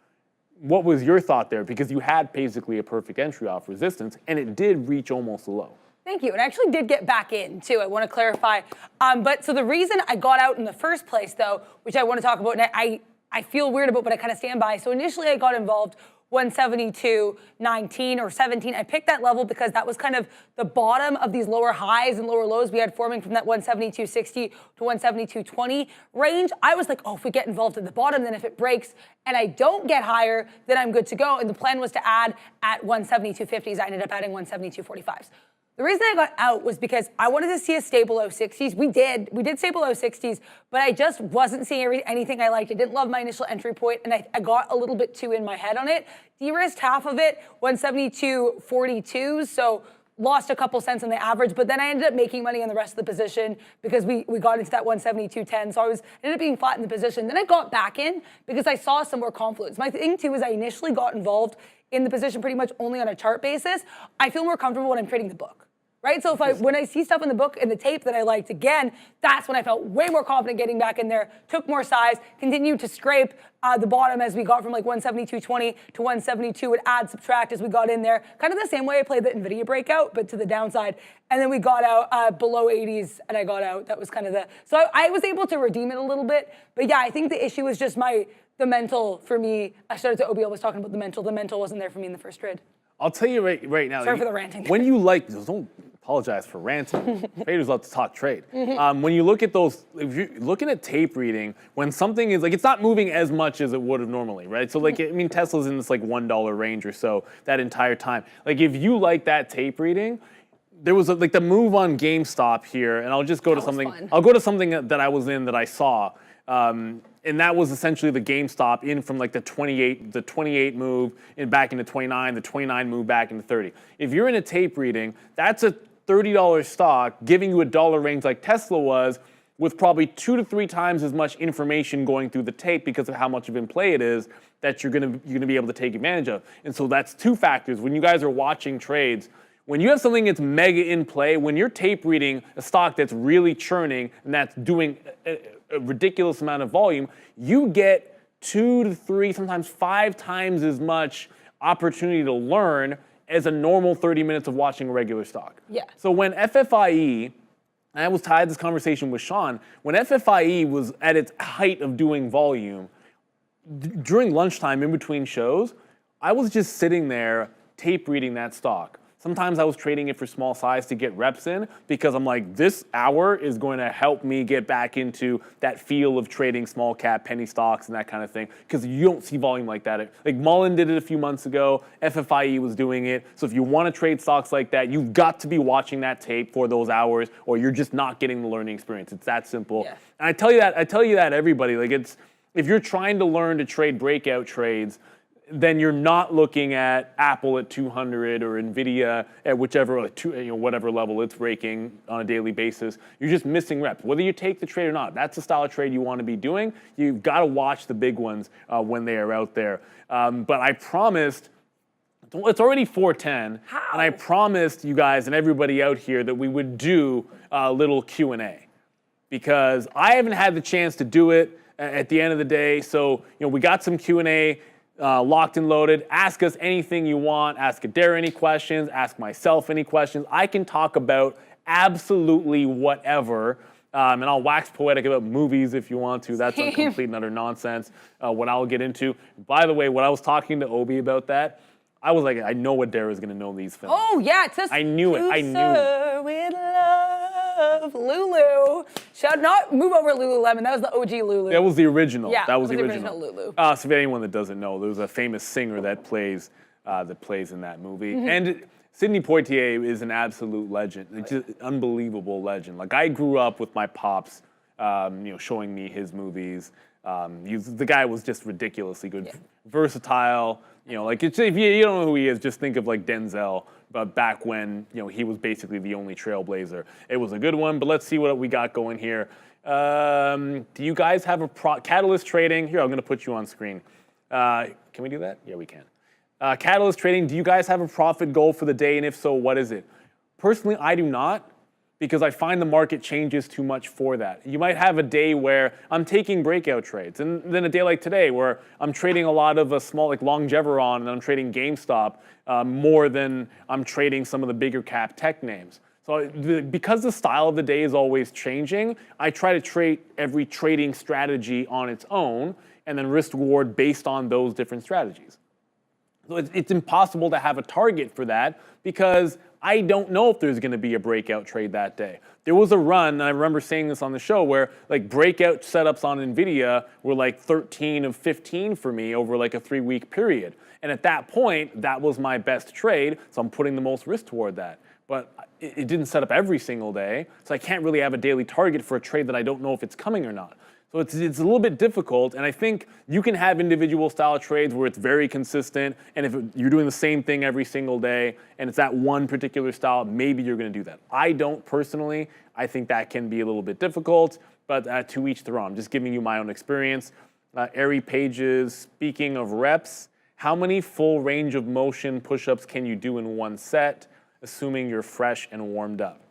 What was your thought there? Because you had basically a perfect entry off resistance, and it did reach almost the low. Thank you. And I actually did get back in, too. I want to clarify. But so the reason I got out in the first place, though, which I want to talk about, and I feel weird about, but I kind of stand by. So initially I got involved 172.19 or 17. I picked that level because that was kind of the bottom of these lower highs and lower lows we had forming from that 172.60 to 172.20 range. I was like, oh, if we get involved at the bottom, then if it breaks and I don't get higher, then I'm good to go. And the plan was to add at 172.50s. I ended up adding 172.45s. The reason I got out was because I wanted to see a stable low 60s. We did stable low 60s, but I just wasn't seeing anything I liked. I didn't love my initial entry point, and I got a little bit too in my head on it. De-risked half of it, 172.42, so lost a couple cents on the average, but then I ended up making money on the rest of the position because we got into that 172.10, so ended up being flat in the position. Then I got back in because I saw some more confluence. My thing, too, is I initially got involved in the position pretty much only on a chart basis. I feel more comfortable when I'm trading the book. Right? So when I see stuff in the book and the tape that I liked, again, that's when I felt way more confident getting back in there, took more size, continued to scrape the bottom as we got from like 172.20 to 172, would add, subtract as we got in there. Kind of the same way I played the Nvidia breakout, but to the downside. And then we got out below 80s and I got out. That was kind of so I was able to redeem it a little bit. But yeah, I think the issue was just the mental for me. I started to OBL was talking about the mental. The mental wasn't there for me in the first trade. I'll tell you right now. Sorry for the ranting. When you don't apologize for ranting. Traders love to talk trade. When you look at those, if you're looking at tape reading, when something is like, it's not moving as much as it would have normally, right? So like, I mean, Tesla's in this like $1 range or so that entire time. Like if you like that tape reading, there was like the move on GameStop here, and I'll just go to something. Fun. I'll go to something that I was in that I saw. And that was essentially the GameStop in from like the 28 move and back into 29, the 29 move back into 30. If you're in a tape reading, that's a $30 stock giving you a dollar range like Tesla was, with probably 2 to 3 times as much information going through the tape because of how much of in play it is that you're gonna be able to take advantage of. And so that's 2 factors. When you guys are watching trades, when you have something that's mega in play, when you're tape reading a stock that's really churning and that's doing a ridiculous amount of volume, you get 2 to 3, sometimes 5 times as much opportunity to learn as a normal 30 minutes of watching a regular stock. Yeah. So when FFIE, and I was tied this conversation with Sean, when FFIE was at its height of doing volume, during lunchtime in between shows, I was just sitting there tape reading that stock. Sometimes I was trading it for small size to get reps in because I'm like, this hour is going to help me get back into that feel of trading small cap penny stocks and that kind of thing, because you don't see volume like that. Like Mullen did it a few months ago, FFIE was doing it. So if you want to trade stocks like that, you've got to be watching that tape for those hours or you're just not getting the learning experience. It's that simple. Yeah. And I tell you that everybody, like if you're trying to learn to trade breakout trades, then you're not looking at Apple at 200 or Nvidia at whichever, whatever level it's breaking on a daily basis. You're just missing reps. Whether you take the trade or not, that's the style of trade you want to be doing. You've got to watch the big ones when they are out there. But I promised, it's already 4:10, and I promised you guys and everybody out here that we would do a little Q&A, because I haven't had the chance to do it at the end of the day. So we got some Q&A. Locked and loaded. Ask us anything you want. Ask Adair any questions. Ask myself any questions. I can talk about absolutely whatever. And I'll wax poetic about movies if you want to. That's complete and utter nonsense. What I'll get into. By the way, when I was talking to Obi about that, I was like, I know what Dara's going to know these films. Oh, yeah. It's just I knew it. I knew it. With love. Lulu. Should not move over Lululemon. That was the OG Lulu. That was the original. Yeah, that was the original Lulu. So for anyone that doesn't know, there's a famous singer that plays in that movie. And Sidney Poitier is an absolute legend. It's just an unbelievable legend. Like, I grew up with my pops, showing me his movies. The guy was just ridiculously good, versatile. If you don't know who he is, just think of like Denzel. But back when he was basically the only trailblazer. It was a good one. But let's see what we got going here. Do you guys have a Catalyst Trading? Here, I'm going to put you on screen. Can we do that? Yeah, we can. Catalyst Trading, do you guys have a profit goal for the day? And if so, what is it? Personally, I do not, because I find the market changes too much for that. You might have a day where I'm taking breakout trades, and then a day like today where I'm trading a lot of a small, like long Jevon, and I'm trading GameStop more than I'm trading some of the bigger cap tech names. So because the style of the day is always changing, I try to trade every trading strategy on its own, and then risk reward based on those different strategies. So it's impossible to have a target for that because I don't know if there's going to be a breakout trade that day. There was a run, and I remember saying this on the show, where like breakout setups on Nvidia were like 13 of 15 for me over like a 3-week period. And at that point, that was my best trade, so I'm putting the most risk toward that. But it didn't set up every single day, so I can't really have a daily target for a trade that I don't know if it's coming or not. So it's a little bit difficult, and I think you can have individual style trades where it's very consistent, and if you're doing the same thing every single day, and it's that one particular style, maybe you're going to do that. I don't personally. I think that can be a little bit difficult, but to each their own. I'm just giving you my own experience. Ari Pages, speaking of reps, how many full range of motion push-ups can you do in one set, assuming you're fresh and warmed up?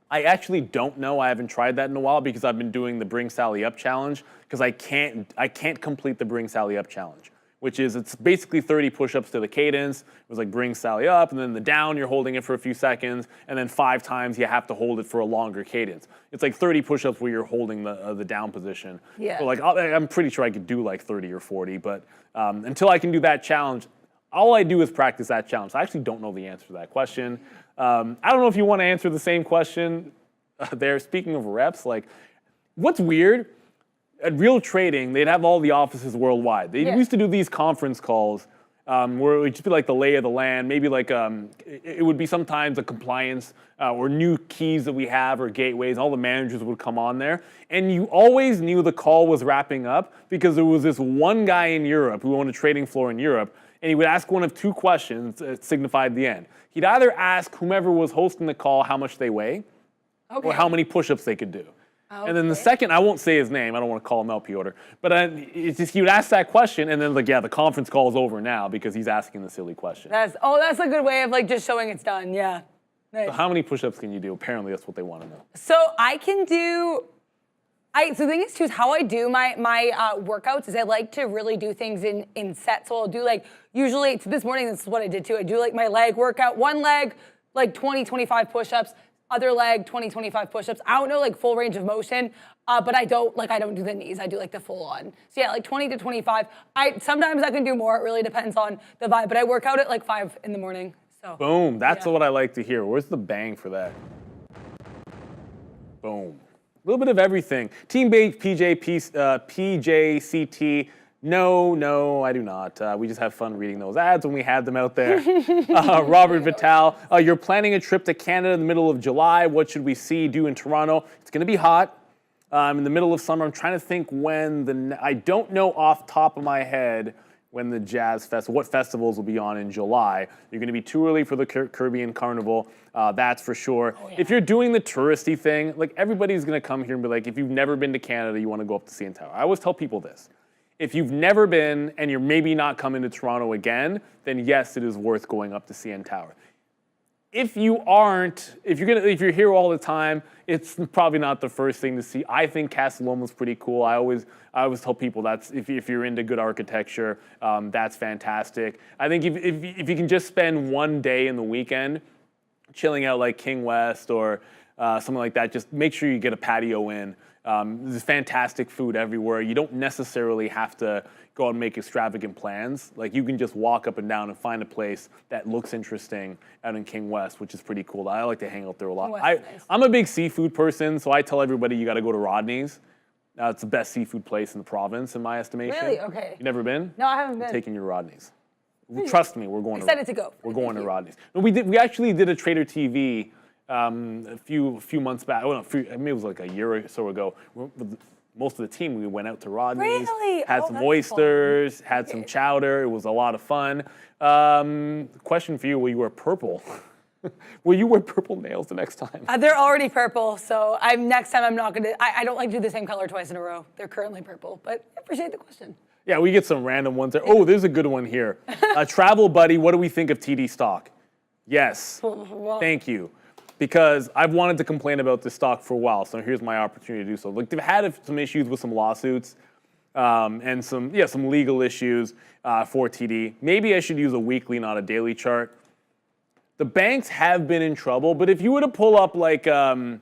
I actually don't know. I haven't tried that in a while because I've been doing the Bring Sally Up challenge because I can't complete the Bring Sally Up challenge, which is it's basically 30 push-ups to the cadence. It was like Bring Sally Up, and then the down, you're holding it for a few seconds, and then 5 times you have to hold it for a longer cadence. It's like 30 push-ups where you're holding the down position. Yeah. So like I'm pretty sure I could do like 30 or 40, but until I can do that challenge, all I do is practice that challenge. I actually don't know the answer to that question. I don't know if you want to answer the same question there. Speaking of reps, like, what's weird, at Real Trading, they'd have all the offices worldwide. They used to do these conference calls where it would just be like the lay of the land. Maybe like it would be sometimes a compliance or new keys that we have or gateways. All the managers would come on there. And you always knew the call was wrapping up because there was this one guy in Europe who owned a trading floor in Europe, and he would ask one of 2 questions that signified the end. He'd either ask whomever was hosting the call how much they weigh or how many push-ups they could do. Okay. And then the second, I won't say his name, I don't want to call him out, Piotr, but it's just he would ask that question, and then like, yeah, the conference call is over now because he's asking the silly question. That's a good way of like just showing it's done, yeah. Nice. So how many push-ups can you do? Apparently that's what they want to know. So I can do, so the thing is too, is how I do my workouts is I like to really do things in sets. So I'll do like, usually, this morning this is what I did too. I do like my leg workout, one leg, like 20, 25 push-ups, other leg, 20, 25 push-ups. I don't know like full range of motion, but I don't do the knees. I do like the full on. So yeah, like 20 to 25. Sometimes I can do more. It really depends on the vibe, but I work out at like 5 in the morning. So boom, that's what I like to hear. Where's the bang for that? Boom. A little bit of everything. Team Bait, PJCT. No, I do not. We just have fun reading those ads when we had them out there. Robert Vital, you're planning a trip to Canada in the middle of July. What should we do in Toronto? It's going to be hot. In the middle of summer, I'm trying to think when I don't know off top of my head when the Jazz Fest, what festivals will be on in July. You're going to be too early for the Caribbean Carnival, that's for sure. Oh, yeah. If you're doing the touristy thing, like everybody's going to come here and be like, if you've never been to Canada, you want to go up to CN Tower. I always tell people this. If you've never been and you're maybe not coming to Toronto again, then yes, it is worth going up to CN Tower. If you're here all the time, it's probably not the first thing to see. I think Casa Loma's pretty cool. I always tell people that's if you're into good architecture, that's fantastic. I think if you can just spend one day in the weekend chilling out like King West or something like that, just make sure you get a patio in. There's fantastic food everywhere. You don't necessarily have to go out and make extravagant plans. Like you can just walk up and down and find a place that looks interesting out in King West, which is pretty cool. I like to hang out there a lot. Nice. I'm a big seafood person, so I tell everybody you got to go to Rodney's. It's the best seafood place in the province, in my estimation. Really? Okay. You never been? No, I haven't been. I'm taking you to Rodney's. Trust me, we're going. Excited to go. We're going to Rodney's. No, we actually did a Trader TV a few months back. Well, maybe it was like a year or so ago. Most of the team, we went out to Rodney's. Really? Had some oysters, had some chowder. It was a lot of fun. Question for you: will you wear purple? Will you wear purple nails the next time? They're already purple, so next time I'm not gonna. I don't like to do the same color twice in a row. They're currently purple, but I appreciate the question. Yeah, we get some random ones there. Oh, there's a good one here. Travel Buddy, what do we think of TD stock? Yes, thank you. Because I've wanted to complain about this stock for a while, so here's my opportunity to do so. Look, they've had some issues with some lawsuits and some legal issues for TD. Maybe I should use a weekly, not a daily chart. The banks have been in trouble, but if you were to pull up Royal's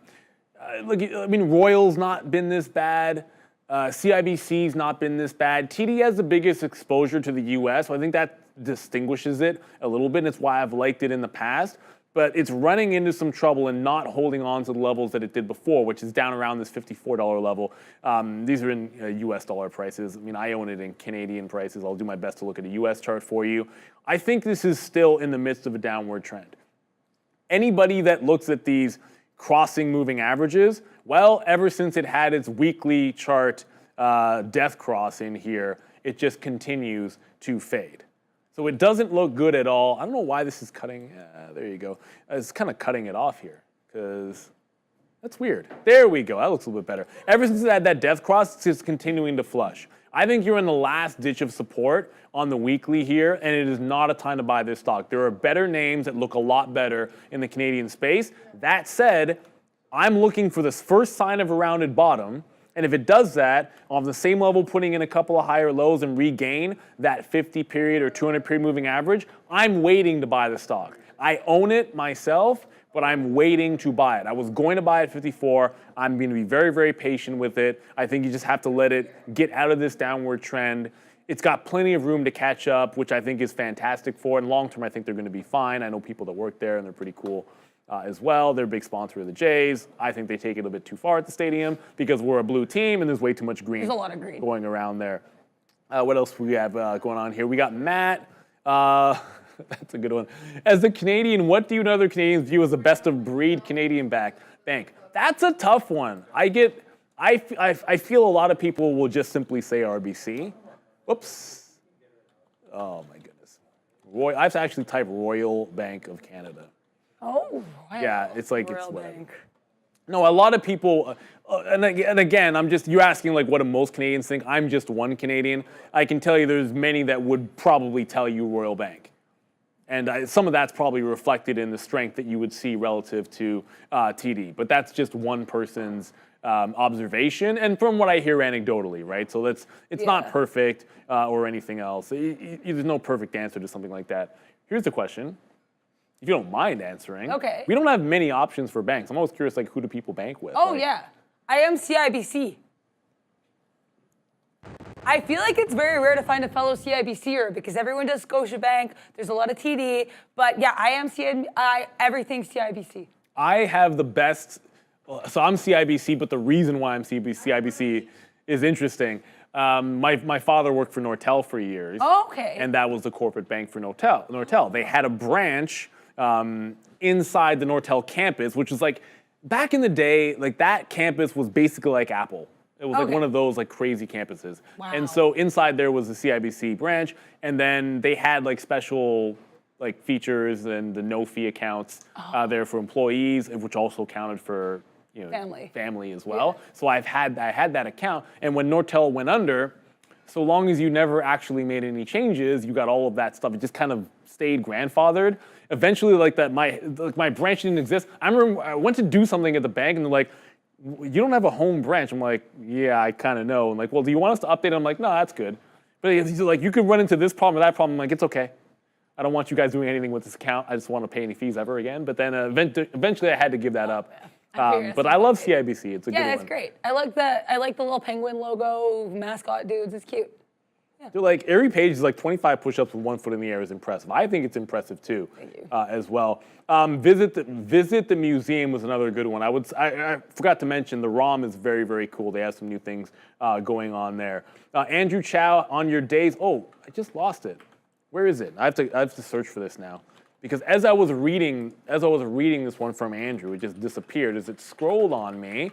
not been this bad. CIBC's not been this bad. TD has the biggest exposure to the US, so I think that distinguishes it a little bit, and it's why I've liked it in the past. But it's running into some trouble and not holding on to the levels that it did before, which is down around this $54 level. These are in US dollar prices. I mean, I own it in Canadian prices. I'll do my best to look at a US chart for you. I think this is still in the midst of a downward trend. Anybody that looks at these crossing moving averages, well, ever since it had its weekly chart death cross in here, it just continues to fade. So it doesn't look good at all. I don't know why this is cutting. There you go. It's kind of cutting it off here because that's weird. There we go. That looks a little bit better. Ever since it had that death cross, it's just continuing to flush. I think you're in the last ditch of support on the weekly here, and it is not a time to buy this stock. There are better names that look a lot better in the Canadian space. That said, I'm looking for this first sign of a rounded bottom. And if it does that, on the same level, putting in a couple of higher lows and regain that 50 period or 200 period moving average, I'm waiting to buy the stock. I own it myself, but I'm waiting to buy it. I was going to buy it at 54. I'm going to be very, very patient with it. I think you just have to let it get out of this downward trend. It's got plenty of room to catch up, which I think is fantastic for it. And long term, I think they're going to be fine. I know people that work there, and they're pretty cool. As well. They're a big sponsor of the Jays. I think they take it a bit too far at the stadium because we're a blue team and there's way too much green. There's a lot of green going around there. What else we have going on here? We got Matt. That's a good one. As a Canadian, what do you and other Canadians view as the best of breed Canadian bank? That's a tough one. I feel a lot of people will just simply say RBC. Whoops. Oh my goodness. I have to actually type Royal Bank of Canada. Oh, wow. Yeah, it's like Royal it's web. Bank. No, a lot of people, and again, you're asking like what do most Canadians think? I'm just one Canadian. I can tell you there's many that would probably tell you Royal Bank. And some of that's probably reflected in the strength that you would see relative to TD. But that's just one person's observation, and from what I hear anecdotally, right? So it's not perfect or anything else. There's no perfect answer to something like that. Here's the question. If you don't mind answering. Okay. We don't have many options for banks. I'm always curious, like, who do people bank with? Oh, yeah. I am CIBC. I feel like it's very rare to find a fellow CIBCer because everyone does Scotiabank. There's a lot of TD. But, yeah, I am everything CIBC. I have the best. So I'm CIBC, but the reason why I'm CIBC is interesting. My father worked for Nortel for years. Oh, okay. And that was the corporate bank for Nortel. They had a branch inside the Nortel campus, which was like, back in the day, like that campus was basically like Apple. It was like one of those like crazy campuses. Wow. And so inside there was the CIBC branch, and then they had like special like features and the no fee accounts there for employees, which also counted for family as well. Yeah. So I had that account, and when Nortel went under, so long as you never actually made any changes, you got all of that stuff. It just kind of stayed grandfathered. Eventually, like that, my branch didn't exist. I remember I went to do something at the bank, and they're like, "You don't have a home branch." I'm like, "Yeah, I kind of know." And like, "Well, do you want us to update it?" I'm like, "No, that's good." But he's like, "You could run into this problem or that problem." I'm like, "It's okay. I don't want you guys doing anything with this account. I just want to pay any fees ever again. But then eventually I had to give that up. But I love CIBC. It's a good one. Yeah, it's great. I like the little penguin logo, mascot dudes. It's cute. Dude, like every page is like 25 push-ups with 1 foot in the air is impressive. I think it's impressive too, as well. Visit the museum was another good one. I forgot to mention the ROM is very, very cool. They have some new things going on there. Andrew Chow, on your days. Oh, I just lost it. Where is it? I have to search for this now, because as I was reading this one from Andrew, it just disappeared as it scrolled on me.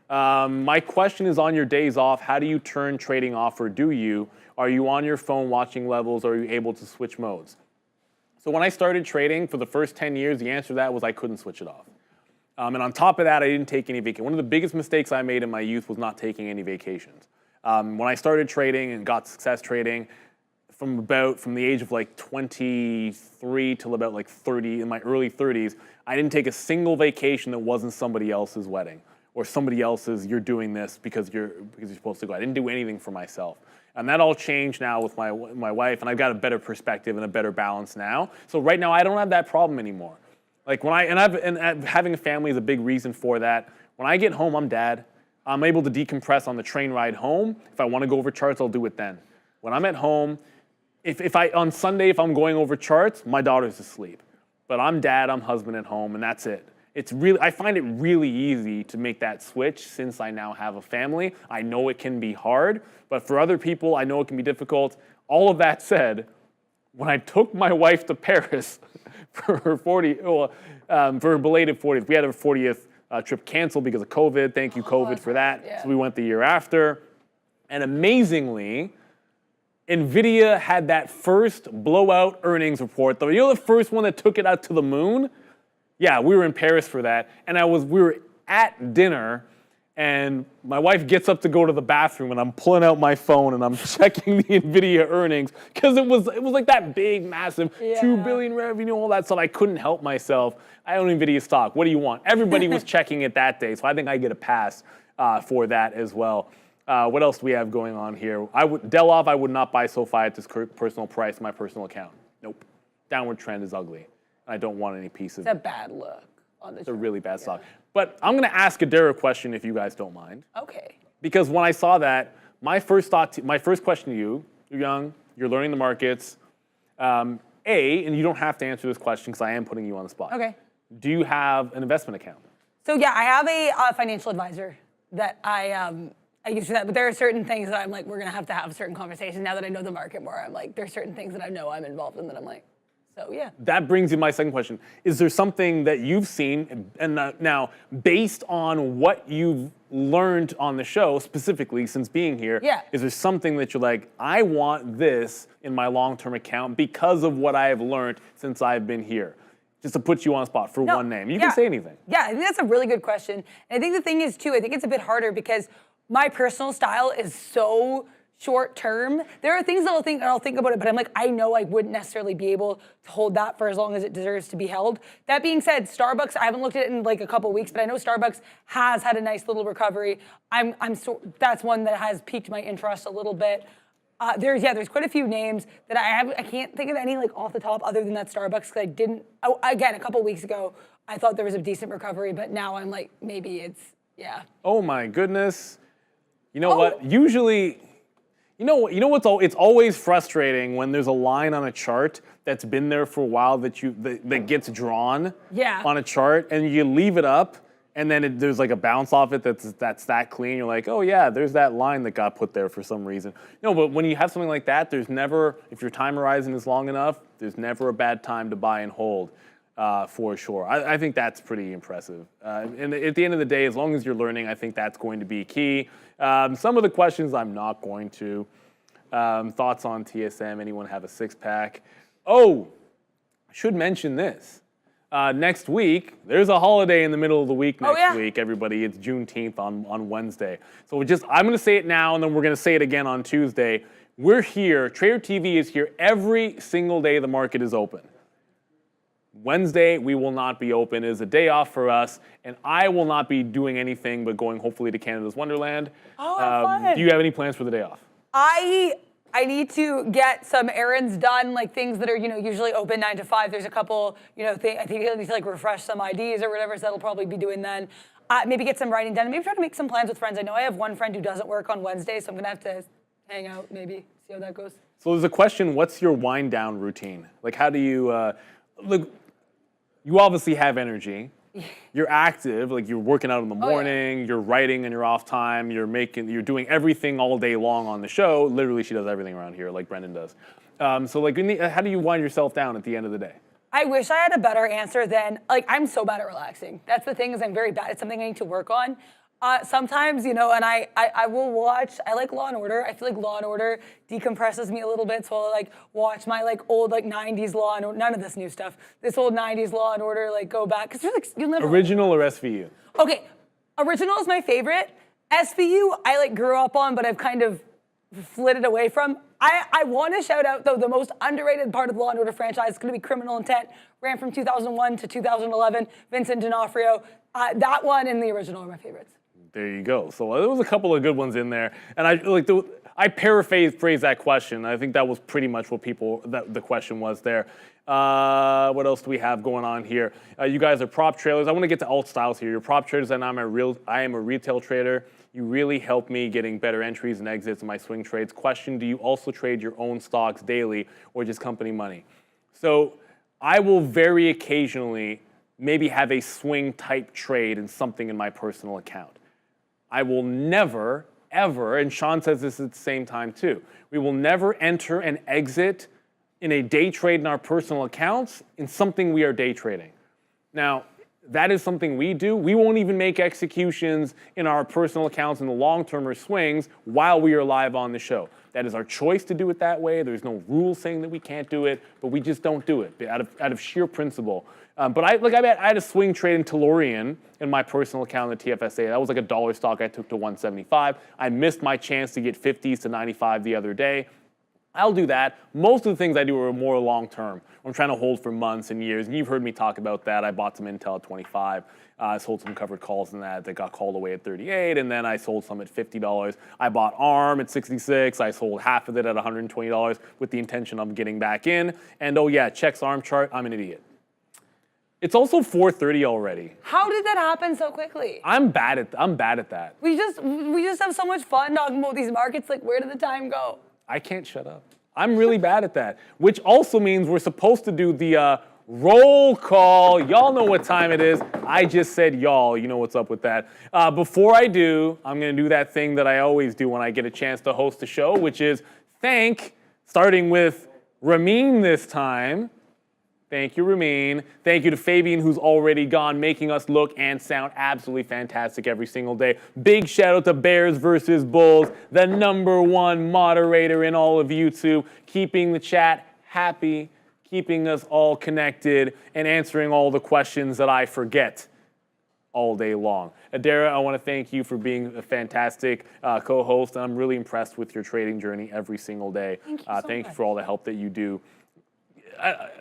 My question is, on your days off, how do you turn trading off, or do you? Are you on your phone watching levels, or are you able to switch modes? So when I started trading for the first 10 years, the answer to that was I couldn't switch it off. And on top of that, I didn't take any vacation. One of the biggest mistakes I made in my youth was not taking any vacations. When I started trading and got success trading, from the age of like 23 till about like 30, in my early 30s, I didn't take a single vacation that wasn't somebody else's wedding or somebody else's, you're doing this because you're supposed to go. I didn't do anything for myself. And that all changed now with my wife, and I've got a better perspective and a better balance now. So right now I don't have that problem anymore. Like having a family is a big reason for that. When I get home, I'm dad. I'm able to decompress on the train ride home. If I want to go over charts, I'll do it then. When I'm at home, on Sunday, if I'm going over charts, my daughter's asleep. But I'm dad, I'm husband at home, and that's it. I find it really easy to make that switch since I now have a family. I know it can be hard, but for other people, I know it can be difficult. All of that said, when I took my wife to Paris for her for her belated 40th, we had her 40th trip canceled because of COVID. Thank you, COVID, for that. Yeah. So we went the year after. And amazingly, Nvidia had that first blowout earnings report. The first one that took it out to the moon? Yeah, we were in Paris for that, and we were at dinner, and my wife gets up to go to the bathroom, and I'm pulling out my phone and I'm checking the Nvidia earnings because it was like that big, massive $2 billion revenue, all that stuff. I couldn't help myself. I own Nvidia stock. What do you want? Everybody was checking it that day, so I think I get a pass for that as well. What else do we have going on here? Dell-off, I would not buy SoFi at this personal price in my personal account. Nope. Downward trend is ugly. I don't want any piece of it. It's a bad look on the chart. It's a really bad stock. But I'm going to ask Adair a question if you guys don't mind. Okay. Because when I saw that, my first question to you, you're young, you're learning the markets. And you don't have to answer this question because I am putting you on the spot. Okay. Do you have an investment account? So yeah, I have a financial advisor that I use for that. But there are certain things that I'm like, we're going to have certain conversations now that I know the market more. I'm like, there's certain things that I know I'm involved in that I'm like, so yeah. That brings me to my second question. Is there something that you've seen, and now based on what you've learned on the show, specifically since being here, is there something that you're like, I want this in my long-term account because of what I have learned since I've been here? Just to put you on the spot for one name. You can say anything. Yeah, I think that's a really good question. And I think the thing is, too, I think it's a bit harder because my personal style is so short term. There are things I'll think about it, but I'm like, I know I wouldn't necessarily be able to hold that for as long as it deserves to be held. That being said, Starbucks, I haven't looked at it in like a couple weeks, but I know Starbucks has had a nice little recovery. That's one that has piqued my interest a little bit. There's quite a few names that I can't think of any like off the top other than that Starbucks, because again, a couple weeks ago, I thought there was a decent recovery, but now I'm like, maybe it's, Oh my goodness. You know what? Usually, it's always frustrating when there's a line on a chart that's been there for a while that gets drawn on a chart, and you leave it up, and then there's like a bounce off it that's that clean. You're like, oh yeah, there's that line that got put there for some reason. No, but when you have something like that, there's never, if your time horizon is long enough, there's never a bad time to buy and hold. For sure. I think that's pretty impressive. And at the end of the day, as long as you're learning, I think that's going to be key. Some of the questions I'm not going to. Thoughts on TSM? Anyone have a six-pack? Oh, I should mention this. Next week, there's a holiday in the middle of the week next week, everybody. It's Juneteenth on Wednesday. So I'm going to say it now, and then we're going to say it again on Tuesday. We're here. Trader TV is here every single day the market is open. Wednesday, we will not be open. It is a day off for us, and I will not be doing anything but going hopefully to Canada's Wonderland. Oh, fun. Do you have any plans for the day off? I need to get some errands done, like things that are, usually open 9 to 5. There's a couple, I think I need to like refresh some IDs or whatever, so that'll probably be doing then. Maybe get some writing done. Maybe try to make some plans with friends. I know I have one friend who doesn't work on Wednesday, so I'm gonna have to hang out, maybe see how that goes. So there's a question, what's your wind down routine? Like how do you, look, you obviously have energy. You're active, like you're working out in the morning, you're writing in your off time, you're doing everything all day long on the show. Literally, she does everything around here, like Brendan does. So like, how do you wind yourself down at the end of the day? I wish I had a better answer than, like, I'm so bad at relaxing. That's the thing, is I'm very bad. It's something I need to work on. Sometimes, and I will watch, I like Law & Order. I feel like Law & Order decompresses me a little bit, so I'll watch my old 90s Law & Order, none of this new stuff, this old 90s Law & Order, go back, because you'll never... Original or SVU? Okay, original is my favorite. SVU, I grew up on, but I've kind of flitted away from. I want to shout out, though, the most underrated part of the Law & Order franchise is going to be Criminal Intent. Ran from 2001 to 2011, Vincent D'Onofrio. That one and the original are my favorites. There you go. So there was a couple of good ones in there, and I paraphrased that question. I think that was pretty much what the question was there. What else do we have going on here? You guys are prop traders. I want to get to alt styles here. You're prop traders, and I am a retail trader. You really help me getting better entries and exits in my swing trades. Question: do you also trade your own stocks daily, or just company money? So I will very occasionally maybe have a swing type trade in something in my personal account. I will never, ever, and Sean says this at the same time too, we will never enter and exit in a day trade in our personal accounts in something we are day trading. Now, that is something we do. We won't even make executions in our personal accounts in the long term or swings while we are live on the show. That is our choice to do it that way. There's no rule saying that we can't do it, but we just don't do it out of sheer principle. But I had a swing trade in Tellurian in my personal account in the TFSA. That was like a dollar stock I took to 175. I missed my chance to get 50s to 95 the other day. I'll do that. Most of the things I do are more long-term. I'm trying to hold for months and years, and you've heard me talk about that. I bought some Intel at 25. I sold some covered calls in that got called away at 38, and then I sold some at $50. I bought ARM at 66. I sold half of it at $120 with the intention of getting back in. And oh yeah, checks ARM chart. I'm an idiot. It's also 4:30 already. How did that happen so quickly? I'm bad at that. We just have so much fun talking about these markets. Where did the time go? I can't shut up. I'm really bad at that, which also means we're supposed to do the roll call. Y'all know what time it is. I just said y'all. You know what's up with that. Before I do, I'm going to do that thing that I always do when I get a chance to host a show, which is starting with Ramin this time. Thank you, Ramin. Thank you to Fabian, who's already gone, making us look and sound absolutely fantastic every single day. Big shout out to Bears versus Bulls, the #1 moderator in all of YouTube, keeping the chat happy, keeping us all connected, and answering all the questions that I forget all day long. Adara, I want to thank you for being a fantastic co-host. I'm really impressed with your trading journey every single day. Thank you so Thank much. you for all the help that you do.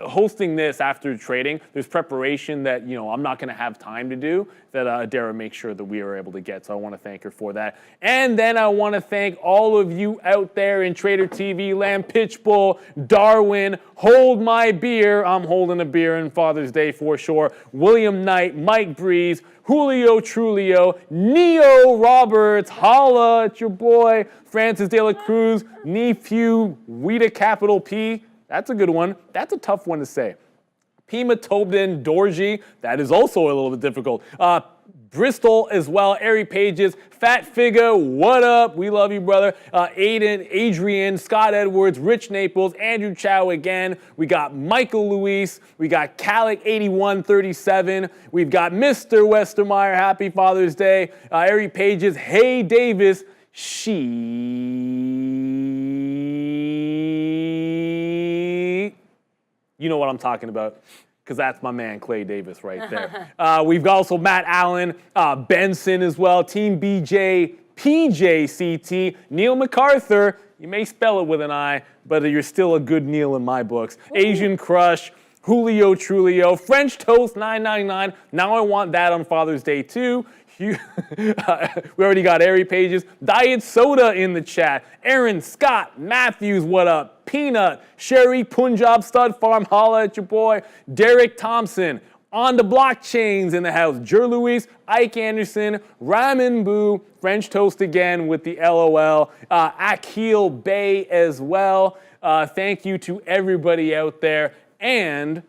Hosting this after trading, there's preparation that I'm not going to have time to do that Adara makes sure that we are able to get. So I want to thank her for that. And then I want to thank all of you out there in Trader TV land, Pitchbull, Darwin, Hold My Beer. I'm holding a beer on Father's Day for sure. William Knight, Mike Breeze, Julio Trulio, Neo Roberts, holla at your boy, Francis De La Cruz, Nephew, Weta capital P. That's a good one. That's a tough one to say. Pima Tobden Dorji. That is also a little bit difficult. Bristol as well. Ari Pages. Fat Figure. What up? We love you, brother. Aiden, Adrian, Scott Edwards, Rich Naples, Andrew Chow again. We got Michael Luis. We got Calic 8137. We've got Mr. Westermeyer. Happy Father's Day. Ari Pages. Hey Davis. You know what I'm talking about, because that's my man, Clay Davis, right there. We've got also Matt Allen, Benson as well, Team BJ, PJCT, Neil MacArthur. You may spell it with an I, but you're still a good Neil in my books. Ooh. Asian Crush, Julio Trulio, French Toast 999. Now I want that on Father's Day too. We already got Airy Pages. Diet Soda in the chat. Aaron, Scott, Matthews, what up? Peanut, Sherry, Punjab Stud Farm, holla at your boy. Derek Thompson, On the Blockchains in the house. Jer Luis, Ike Anderson, Ramen Boo, French Toast again with the LOL. Akil Bay as well. Thank you to everybody out there and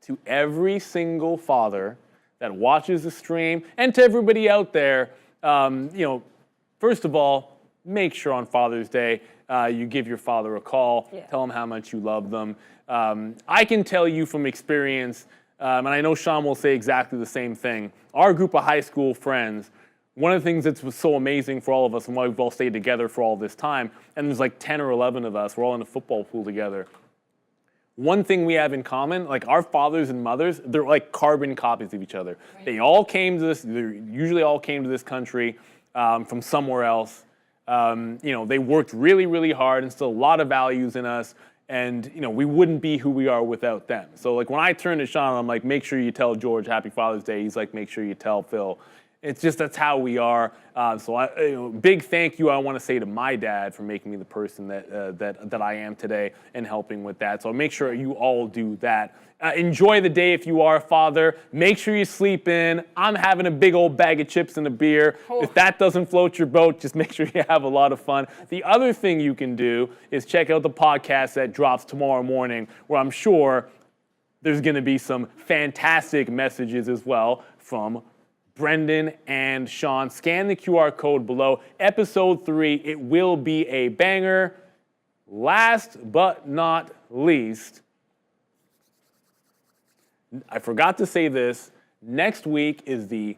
to every single father that watches the stream, and to everybody out there, first of all, make sure on Father's Day you give your father a call, tell him how much you love them. I can tell you from experience, and I know Sean will say exactly the same thing, our group of high school friends, one of the things that's so amazing for all of us and why we've all stayed together for all this time, and there's like 10 or 11 of us, we're all in a football pool together. One thing we have in common, like our fathers and mothers, they're like carbon copies of each other. Right. They usually all came to this country from somewhere else. They worked really, really hard, instilled a lot of values in us, and we wouldn't be who we are without them. So like when I turn to Sean, I'm like, make sure you tell George Happy Father's Day. He's like, make sure you tell Phil. It's just, that's how we are. Big thank you I want to say to my dad for making me the person that I am today and helping with that. So make sure you all do that. Enjoy the day if you are a father. Make sure you sleep in. I'm having a big old bag of chips and a beer. Oh. If that doesn't float your boat, just make sure you have a lot of fun. The other thing you can do is check out the podcast that drops tomorrow morning, where I'm sure there's going to be some fantastic messages as well from Brendan and Sean. Scan the QR code below. Episode 3, it will be a banger. Last but not least, I forgot to say this, next week is the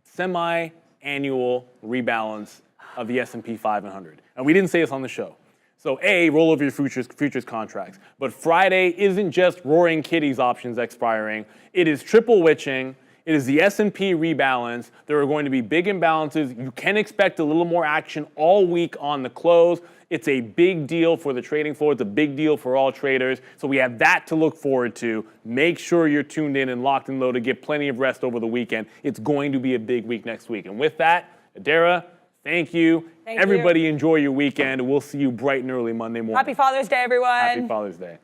semi-annual rebalance of the S&P 500. And we didn't say this on the show. So roll over your futures contracts. But Friday isn't just Roaring Kitties options expiring. It is triple witching. It is the S&P rebalance. There are going to be big imbalances. You can expect a little more action all week on the close. It's a big deal for the trading floor. It's a big deal for all traders. So we have that to look forward to. Make sure you're tuned in and locked and loaded. Get plenty of rest over the weekend. It's going to be a big week next week. And with that, Adara, thank you. Everybody enjoy your weekend. We'll see you bright and early Monday morning. Happy Father's Day, everyone. Happy Father's Day.